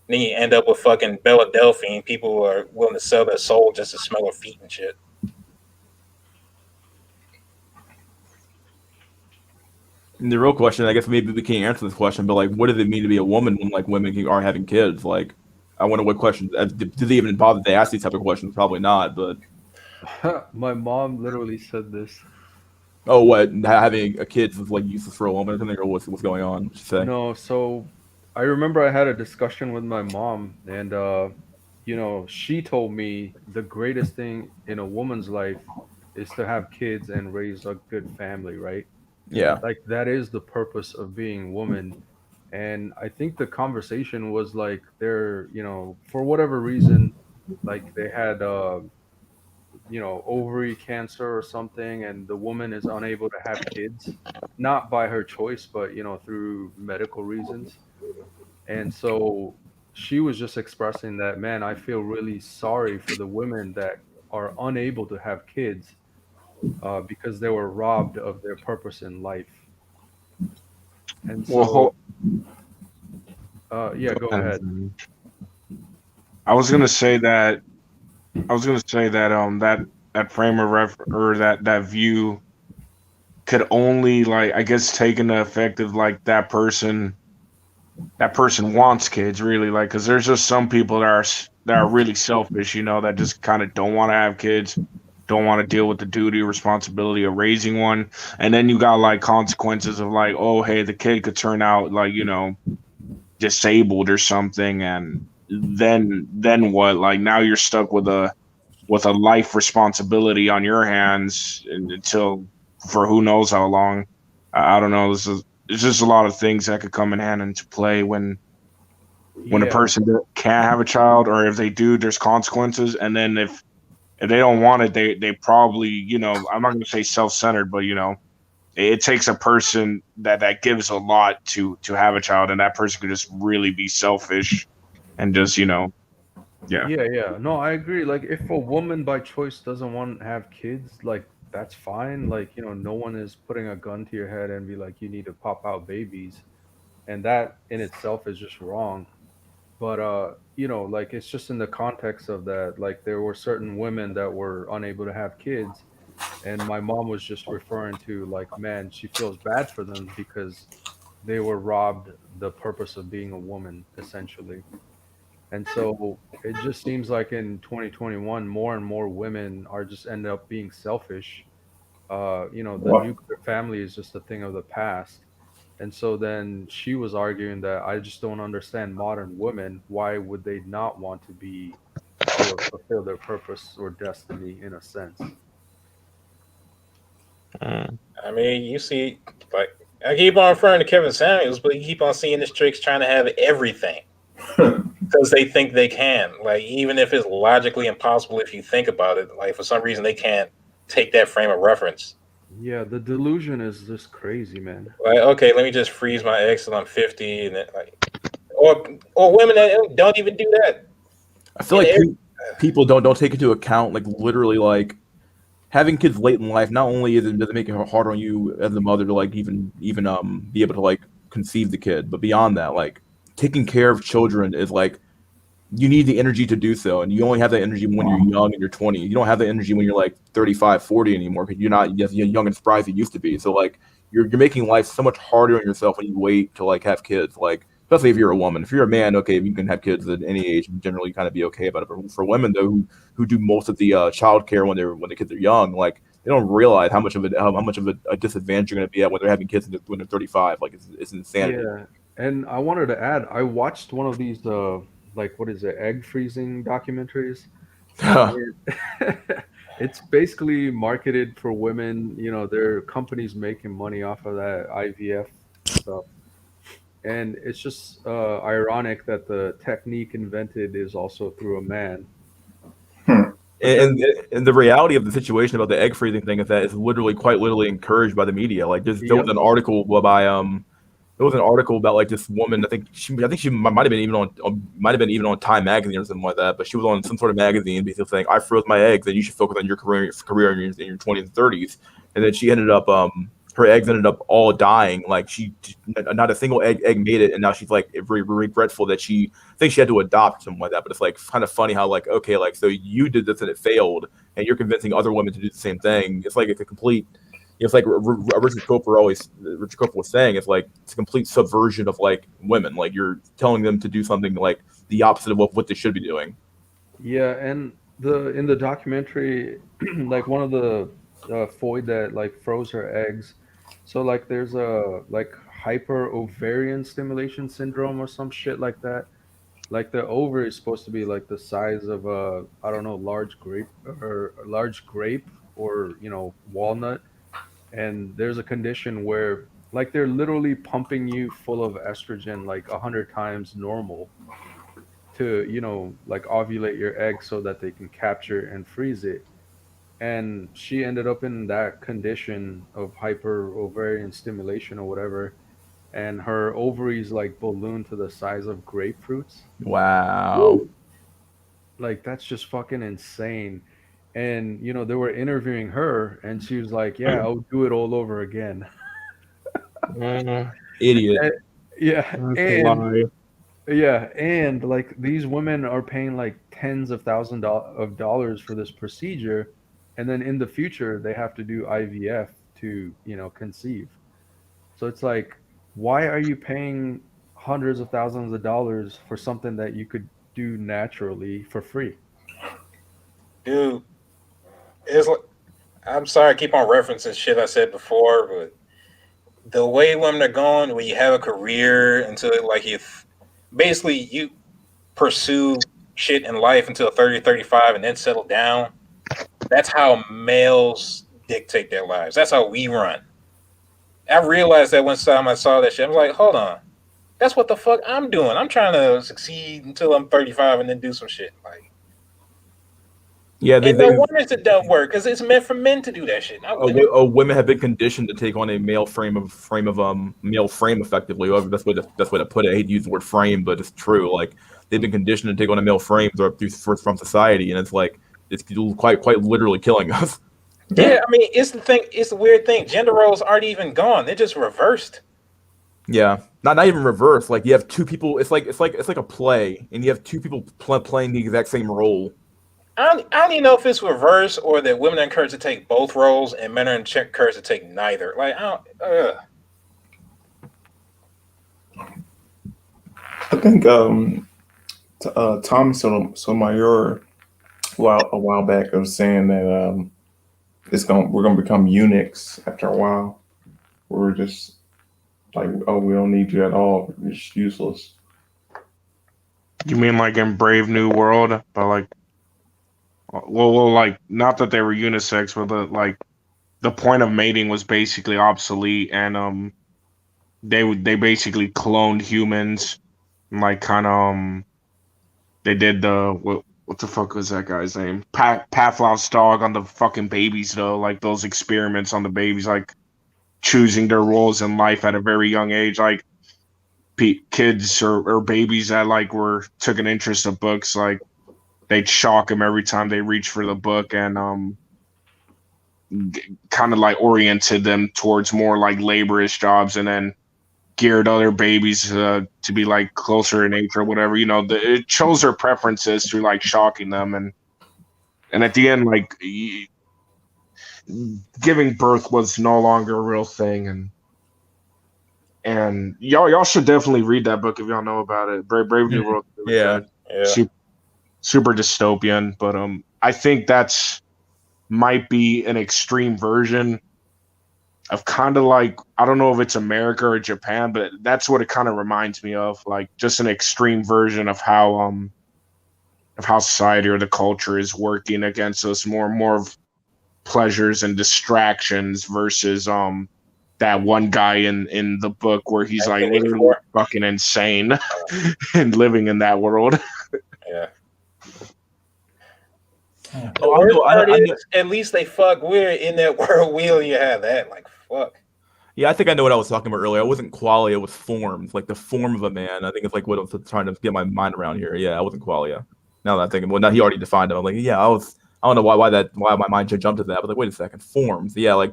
Then you end up with fucking Philadelphia, and people are willing to sell their soul just to smell their feet and shit. And the real question, I guess maybe we can't answer this question, but like, what does it mean to be a woman when like women are having kids? Like, I wonder what questions do they even bother to ask these type of questions? Probably not, but my mom literally said this. Oh, what, having a kid is like useless for a woman or something, or what's going on? No, so I remember I had a discussion with my mom, and she told me the greatest thing in a woman's life is to have kids and raise a good family, right? Yeah. Like that is the purpose of being woman. And I think the conversation was like they're, for whatever reason, like they had ovary cancer or something, and the woman is unable to have kids, not by her choice, but through medical reasons. And so she was just expressing that, man, I feel really sorry for the women that are unable to have kids because they were robbed of their purpose in life. And Well, so, yeah, go go ahead. ahead. I was gonna say that that frame of or that view could only, like, I guess, take into effect of like that person wants kids, really, like, because there's just some people that are really selfish, that just kind of don't want to have kids, don't want to deal with the duty or responsibility of raising one. And then you got like consequences of like, oh hey, the kid could turn out like, disabled or something, and then what? Like, now you're stuck with a life responsibility on your hands until, for who knows how long. I don't know. There's just a lot of things that could come in hand into play when a Yeah, person can't have a child, or if they do, there's consequences. And then if they don't want it, they probably, I'm not going to say self-centered, but it takes a person that gives a lot to have a child, and that person could just really be selfish and just, yeah. yeah. No, I agree. Like, if a woman by choice doesn't want to have kids, like, that's fine. Like, no one is putting a gun to your head and be like, you need to pop out babies. And that in itself is just wrong. But like, it's just in the context of that, like there were certain women that were unable to have kids, and my mom was just referring to, like, man, she feels bad for them because they were robbed the purpose of being a woman, essentially. And so it just seems like in 2021 more and more women are just end up being selfish. The What? nuclear family is just a thing of the past. And so then she was arguing that I just don't understand modern women. Why would they not want to be or fulfill their purpose or destiny in a sense? Mm. I mean, you see, like, I keep on referring to Kevin Samuels, but you keep on seeing the chicks trying to have everything because they think they can. Like, even if it's logically impossible, if you think about it, like for some reason they can't take that frame of reference. Yeah, the delusion is just crazy, man. Like, okay, let me just freeze my ex till I'm 50, and then, like, or women that don't even do that. I feel And like people don't take into account, like, literally, like, having kids late in life. Not only does it make it harder on you as a mother to, like, even be able to, like, conceive the kid, but beyond that, like, taking care of children is like, you need the energy to do so, and you only have that energy when you're young and you're 20. You don't have the energy when you're like 35, 40 anymore, because you're not as young and spry as you used to be. So, like, you're making life so much harder on yourself when you wait to, like, have kids. Like, especially if you're a woman. If you're a man, okay, you can have kids at any age and generally kind of be okay about it. But for women, though, who do most of the child care when the kids are young, like, they don't realize how much of a disadvantage you're going to be at when they're having kids when they're 35. Like, it's insanity. Yeah. And I wanted to add, I watched one of these like, what is it, egg freezing documentaries. It's basically marketed for women. There are companies making money off of that IVF stuff. And it's just ironic that the technique invented is also through a man. Because, And the reality of the situation about the egg freezing thing is that it's literally, quite literally, encouraged by the media. Like, there was yep, an article by there was an article about, like, this woman. I think she might have been even on Time magazine or something like that. But she was on some sort of magazine basically saying, "I froze my eggs, and you should focus on your career in your 20s and 30s." And then she ended up her eggs ended up all dying. Like, not a single egg made it, and now she's like very regretful that I think she had to adopt something like that. But it's like kind of funny how, like, okay, like, so you did this and it failed, and you're convincing other women to do the same thing. It's like it's a complete. It's like Richard Cooper was saying. It's like it's a complete subversion of, like, women. Like, you're telling them to do something like the opposite of what they should be doing. yeah, and in the documentary, like one of the Foyd that like froze her eggs. So like there's a like hyper ovarian stimulation syndrome or some shit like that. Like the ovary is supposed to be like the size of a, I don't know, large grape or a large grape or, you know, walnut. And there's a condition where like they're literally pumping you full of estrogen like 100 times normal to, you know, like ovulate your egg so that they can capture and freeze it. And she ended up in that condition of hyper ovarian stimulation or whatever, and her ovaries like ballooned to the size of grapefruits. Wow. Like that's just fucking insane. And you know, they were interviewing her and she was like, yeah, I'll do it all over again. Idiot. And- yeah, That's a and lie. yeah, and like these women are paying like tens of of dollars for this procedure, and then in the future they have to do IVF to, you know, conceive. So it's like, why are you paying hundreds of thousands of dollars for something that you could do naturally for free? Dude, it's like, I'm sorry, I keep on referencing shit I said before, but the way women are going, when you have a career until like basically you pursue shit in life until 30, 35 and then settle down. That's how males dictate their lives. That's how we run. I realized that one time I saw that shit. I was like, hold on. That's what the fuck I'm doing. I'm trying to succeed until I'm 35 and then do some shit. Like, Yeah, and no wonder it don't work because it's meant for men to do that shit, not women. Women have been conditioned to take on a male frame effectively. Well, that's way to put it. I hate to use the word frame, but it's true. Like they've been conditioned to take on a male frame from society, and it's like it's quite literally killing us. Yeah, I mean, it's the thing. It's the weird thing. Gender roles aren't even gone; they're just reversed. Yeah, not even reverse. Like you have two people. It's like a play, and you have two people playing the exact same role. I don't even know if it's reverse or that women are encouraged to take both roles and men are encouraged to take neither. Like, I don't. I think Tom Sotomayor a while back was saying that we're gonna become eunuchs after a while. We're just like, oh, we don't need you at all. You're just useless. You mean like in Brave New World? But like, well, like not that they were unisex, but like the point of mating was basically obsolete, and they basically cloned humans, and like kind of they did what the fuck was that guy's name? Pavlov's dog on the fucking babies though, like those experiments on the babies, like choosing their roles in life at a very young age, like kids or babies that like took an interest in books, like they'd shock them every time they reached for the book, and kind of like oriented them towards more like laborious jobs, and then geared other babies to be like closer in nature or whatever. You know, it shows their preferences through like shocking them, and at the end, like giving birth was no longer a real thing, and y'all should definitely read that book if y'all know about it. Brave New World. Really good. Super dystopian, but I think that's might be an extreme version of kind of like, I don't know if it's America or Japan, but that's what it kind of reminds me of, like just an extreme version of how society or the culture is working against us, more of pleasures and distractions versus that one guy in the book where he's like literally fucking insane and living in that world. Yeah. The worst part is, at least they fuck. We're in that world wheel. You have that, like, fuck. Yeah, I think I know what I was talking about earlier. It wasn't qualia, it was forms, like the form of a man. I think it's like what I was trying to get my mind around here. Yeah, I wasn't qualia. Now that I'm thinking, well, now he already defined it. I'm like, yeah, I don't know why my mind should jump to that. But like, wait a second, forms. Yeah, like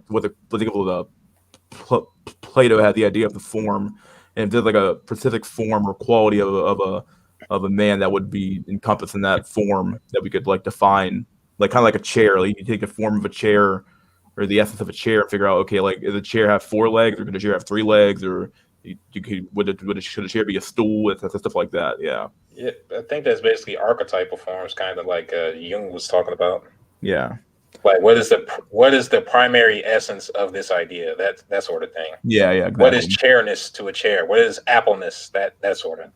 Plato had the idea of the form, and if there's like a specific form or quality of a man that would be encompassed in that form that we could like define, like kind of like a chair. Like you take the form of a chair or the essence of a chair and figure out, okay, like does the chair have 4 legs or could the chair have 3 legs, or should the chair be a stool? It's stuff like that. Yeah. Yeah, I think that's basically archetypal forms, kind of like Jung was talking about. Yeah. Like, what is the primary essence of this idea? That sort of thing. Yeah, What is exactly. chairness to a chair? What is appleness? That sort of.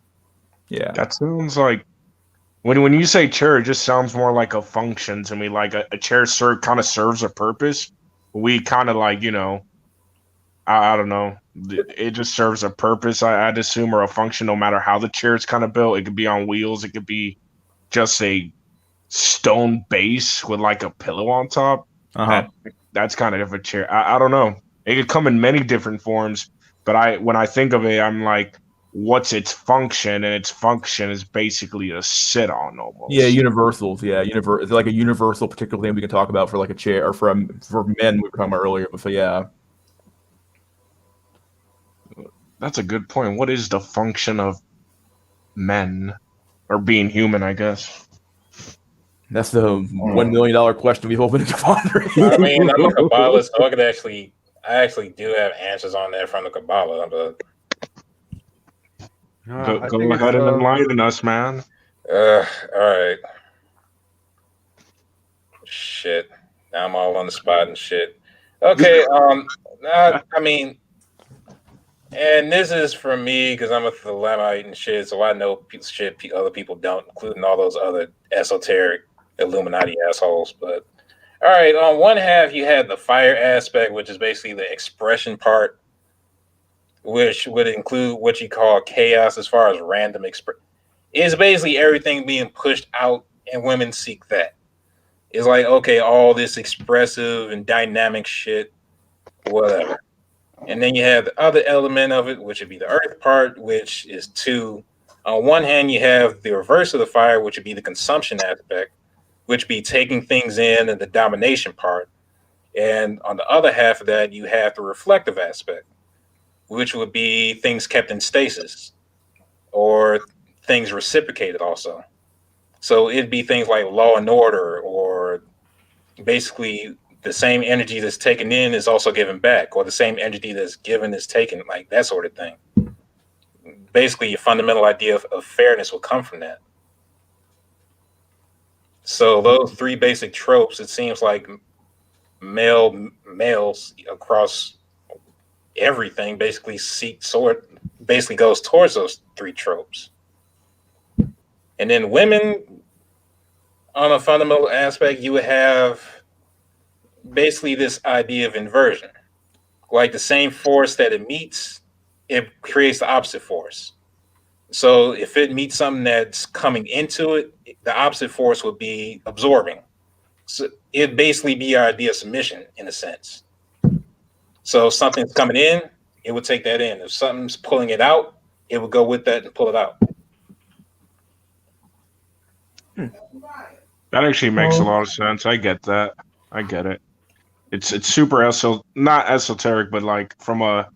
Yeah. That sounds like when you say chair, it just sounds more like a function to me. Like a chair kind of serves a purpose. We kind of like, I don't know. It just serves a purpose, I'd assume, or a function, no matter how the chair is kind of built. It could be on wheels. It could be just a stone base with like a pillow on top. That's kind of a chair. I don't know. It could come in many different forms, but when I think of it, I'm like, what's its function? And its function is basically a sit on almost. Yeah, universals. Yeah, it's like a universal particular thing we can talk about for like a chair, or for men we were talking about earlier. But yeah, that's a good point. What is the function of men, or being human? I guess that's the $1 million question we've opened into pondering. I mean, I'm a Kabbalist, so I actually do have answers on that from the Kabbalah, but go ahead and enlighten us, man. All right. Shit. Now I'm all on the spot and shit. Okay. I mean, and this is for me because I'm a Thalemite and shit, so I know shit other people don't, including all those other esoteric Illuminati assholes. But all right, on one half you had the fire aspect, which is basically the expression part, which would include what you call chaos as far as random expression. It's basically everything being pushed out, and women seek that. It's like, okay, all this expressive and dynamic shit, whatever. And then you have the other element of it, which would be the earth part, which is two. On one hand, you have the reverse of the fire, which would be the consumption aspect, which would be taking things in, and the domination part. And on the other half of that, you have the reflective aspect, which would be things kept in stasis or things reciprocated also. So it'd be things like law and order, or basically the same energy that's taken in is also given back, or the same energy that's given is taken, like that sort of thing. Basically, your fundamental idea of fairness will come from that. So those three basic tropes, it seems like males across everything basically goes towards those three tropes. And then women, on a fundamental aspect, you would have basically this idea of inversion. Like the same force that it meets, it creates the opposite force. So if it meets something that's coming into it, the opposite force would be absorbing. So it'd basically be our idea of submission in a sense. So if something's coming in, it would take that in. If something's pulling it out, it would go with that and pull it out. That actually makes a lot of sense. I get that. I get it. It's super not esoteric, but like from a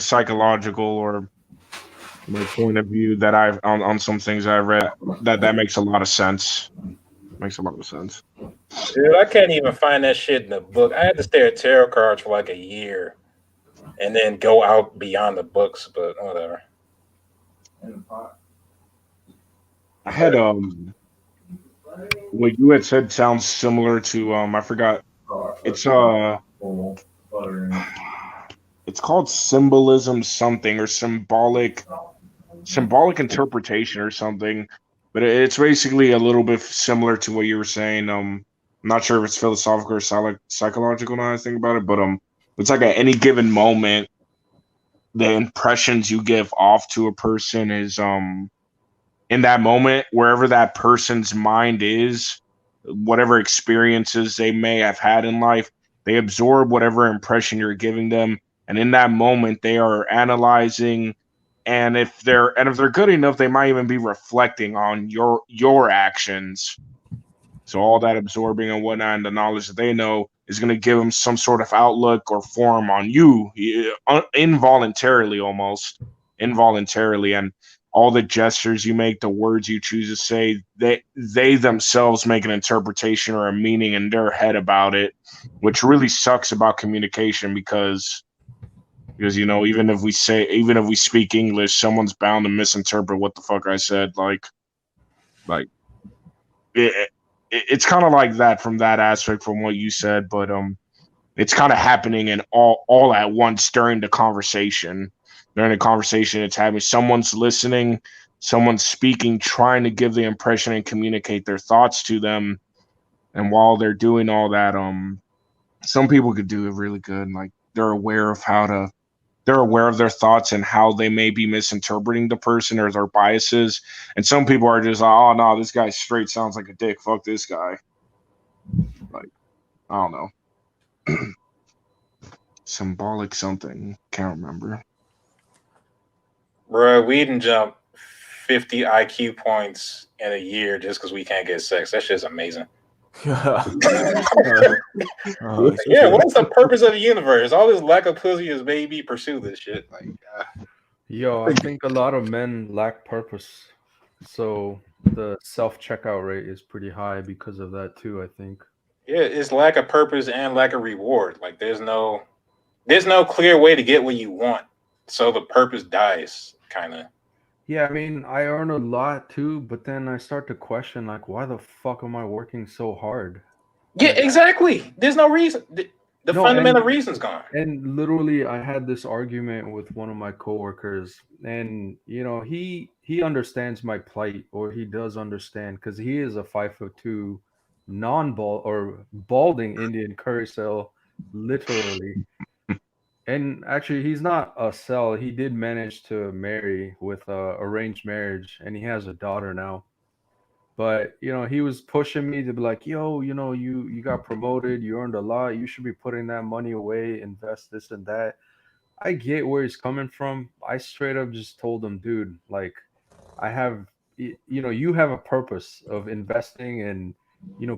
psychological or my point of view that I've on some things I've read, that makes a lot of sense. Makes a lot of sense. Dude, I can't even find that shit in the book. I had to stare at tarot cards for like a year and then go out beyond the books, but whatever. I had what you had said sounds similar to I forgot. It's it's called symbolism something, or symbolic interpretation or something, but it's basically a little bit similar to what you were saying. I'm not sure if it's philosophical or psychological now I think about it, but it's like at any given moment, the impressions you give off to a person is in that moment, wherever that person's mind is, whatever experiences they may have had in life, they absorb whatever impression you're giving them, and in that moment they are analyzing, and if they're good enough, they might even be reflecting on your actions. So all that absorbing and whatnot, and the knowledge that they know is going to give them some sort of outlook or form on you, involuntarily, and all the gestures you make, the words you choose to say, they themselves make an interpretation or a meaning in their head about it, which really sucks about communication because even if we speak English, someone's bound to misinterpret what the fuck I said. it's kind of like that from that aspect from what you said, but it's kind of happening in all at once during the conversation. During the conversation, it's happening. Someone's listening, someone's speaking, trying to give the impression and communicate their thoughts to them. And while they're doing all that, some people could do it really good. Like they're aware of their thoughts and how they may be misinterpreting the person or their biases. And some people are just like, oh no, this guy straight sounds like a dick. Fuck this guy. Like, I don't know. Symbolic something. Can't remember. Bro, we didn't jump 50 IQ points in a year just because we can't get sex. That shit's amazing. Yeah, what's the purpose of the universe? All this lack of pussy is baby pursue this shit. Like, Yo, I think a lot of men lack purpose, so the self-checkout rate is pretty high because of that too. I think. Yeah, it's lack of purpose and lack of reward. Like, there's no clear way to get what you want, so the purpose dies, kind of. Yeah, I mean, I earn a lot too, but then I start to question, like, why the fuck am I working so hard? Yeah, exactly. There's no reason. The fundamental reason's gone. And literally, I had this argument with one of my coworkers, and he understands my plight, or he does understand, because he is a 5'2" non-bald or balding Indian curry cell, literally. And actually, he's not a cell. He did manage to marry with arranged marriage, and he has a daughter now. But he was pushing me to be like, yo, you got promoted, you earned a lot, you should be putting that money away, invest this and that. I get where he's coming from. I straight up just told him, dude, like, I have, you have a purpose of investing and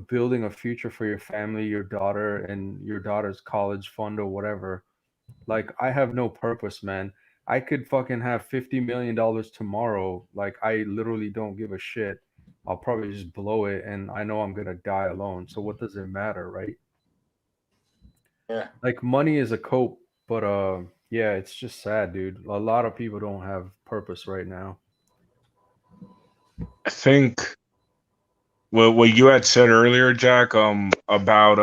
building a future for your family, your daughter, and your daughter's college fund or whatever. Like, I have no purpose, man. I could fucking have $50 million tomorrow. Like, I literally don't give a shit. I'll probably just blow it, and I know I'm gonna die alone. So what does it matter, right? Yeah. Like, money is a cope, but yeah, it's just sad, dude. A lot of people don't have purpose right now. I think what you had said earlier, Jack, about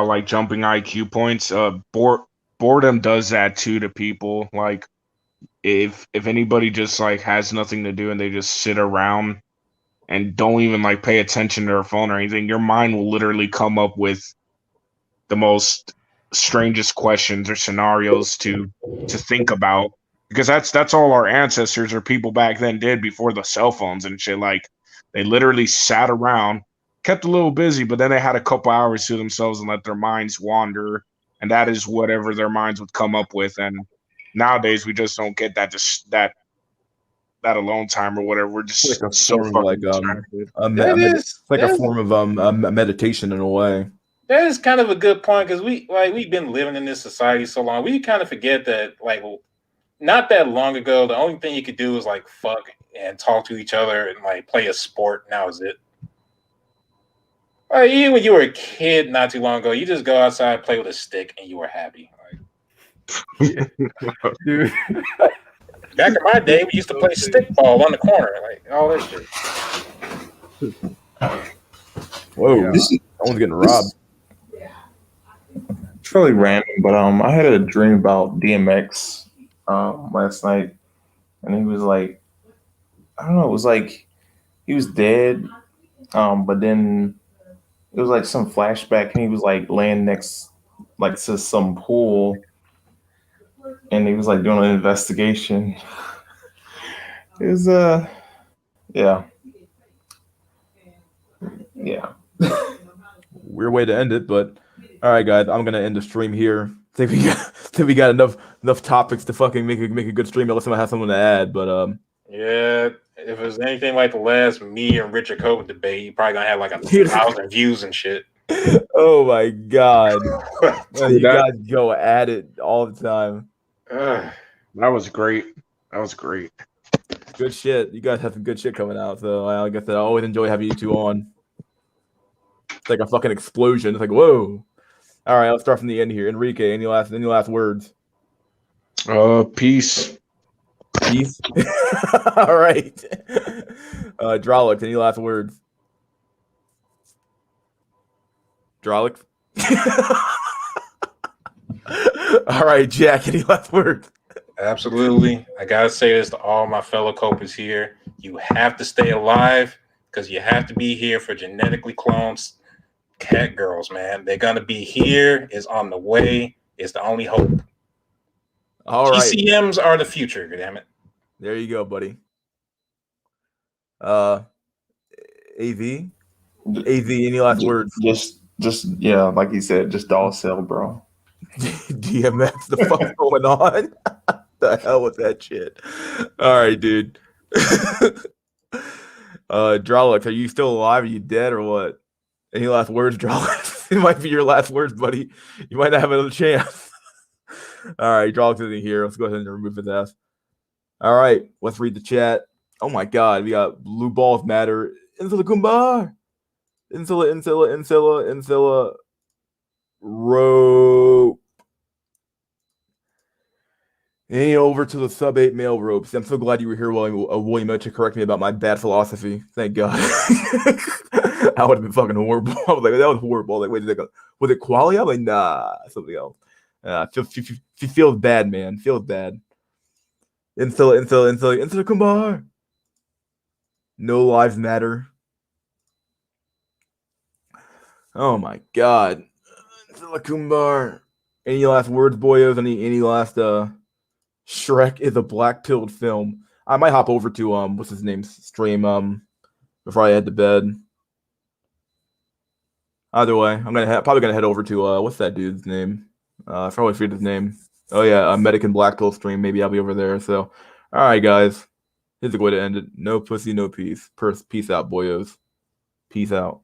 like jumping IQ points. Boredom does that too to people. Like, if anybody just like has nothing to do and they just sit around and don't even like pay attention to their phone or anything, your mind will literally come up with the most strangest questions or scenarios to think about, because that's all our ancestors or people back then did before the cell phones and shit. Like, they literally sat around, kept a little busy, but then they had a couple hours to themselves and let their minds wander, and that is whatever their minds would come up with. And nowadays we just don't get that that alone time or whatever. We're just like a so form of fucking it's like a form of a meditation in a way. That is kind of a good point, because we've been living in this society so long. We kind of forget that, like, not that long ago, the only thing you could do was like fuck and talk to each other and like play a sport. And that was it. Like, even when you were a kid not too long ago, you just go outside, play with a stick, and you were happy. Like, dude. Back in my day, we used to play stickball on the corner, like all that shit. Whoa, Yeah. Someone's getting robbed. It's really random, but I had a dream about DMX last night, and he was like, I don't know, it was like he was dead, but then it was like some flashback, and he was like laying next like to some pool, and he was like doing an investigation. It was yeah. Weird way to end it, but all right, guys, I'm gonna end the stream here. Think we got enough topics to fucking make a good stream unless someone has something to add. But yeah, if it was anything like the last me and Richard Cope debate, you probably gonna have like 1,000 views and shit. Oh my god, you guys go at it all the time. That was great. Good shit. You guys have some good shit coming out. So like I said, I always enjoy having you two on. It's like a fucking explosion. It's like, whoa. All right, let's start from the end here. Enrique, any last words? Peace. Peace. All right. Drolix, any last words? Drolix? All right, Jack, any last words? Absolutely. I gotta say this to all my fellow copers here. You have to stay alive because you have to be here for genetically cloned cat girls, man. They're gonna be here, is on the way, is the only hope. All right. TCMs are the future, damn it. There you go, buddy. AV? AV, any last words? Just yeah, like he said, just doll sell, bro. DMX, the fuck's going on? The hell with that shit. All right, dude. Drolix, are you still alive? Are you dead or what? Any last words, Drolix? It might be your last words, buddy. You might not have another chance. All right, Drolix isn't here. Let's go ahead and remove his ass. All right, let's read the chat. Oh my god, we got Blue Balls Matter. Insula Kumbar. Insula. Rope. And over to the sub 8 male ropes. I'm so glad you were here, William, to correct me about my bad philosophy. Thank God. I would have been fucking horrible. I was like, that was horrible. Like, wait a second. Was it quality? I'm like, nah, something else. Feels bad, man. Feels bad. Insula Kumbar. No lives matter. Oh my god. Insula Kumbar. Any last words, boyos? Any last Shrek is a black-pilled film. I might hop over to what's his name stream before I head to bed. Either way, I'm probably gonna head over to what's that dude's name? I probably forget his name. Oh yeah, American Black Pill stream. Maybe I'll be over there. So, all right, guys, here's a way to end it. No pussy, no peace. Peace out, boyos. Peace out.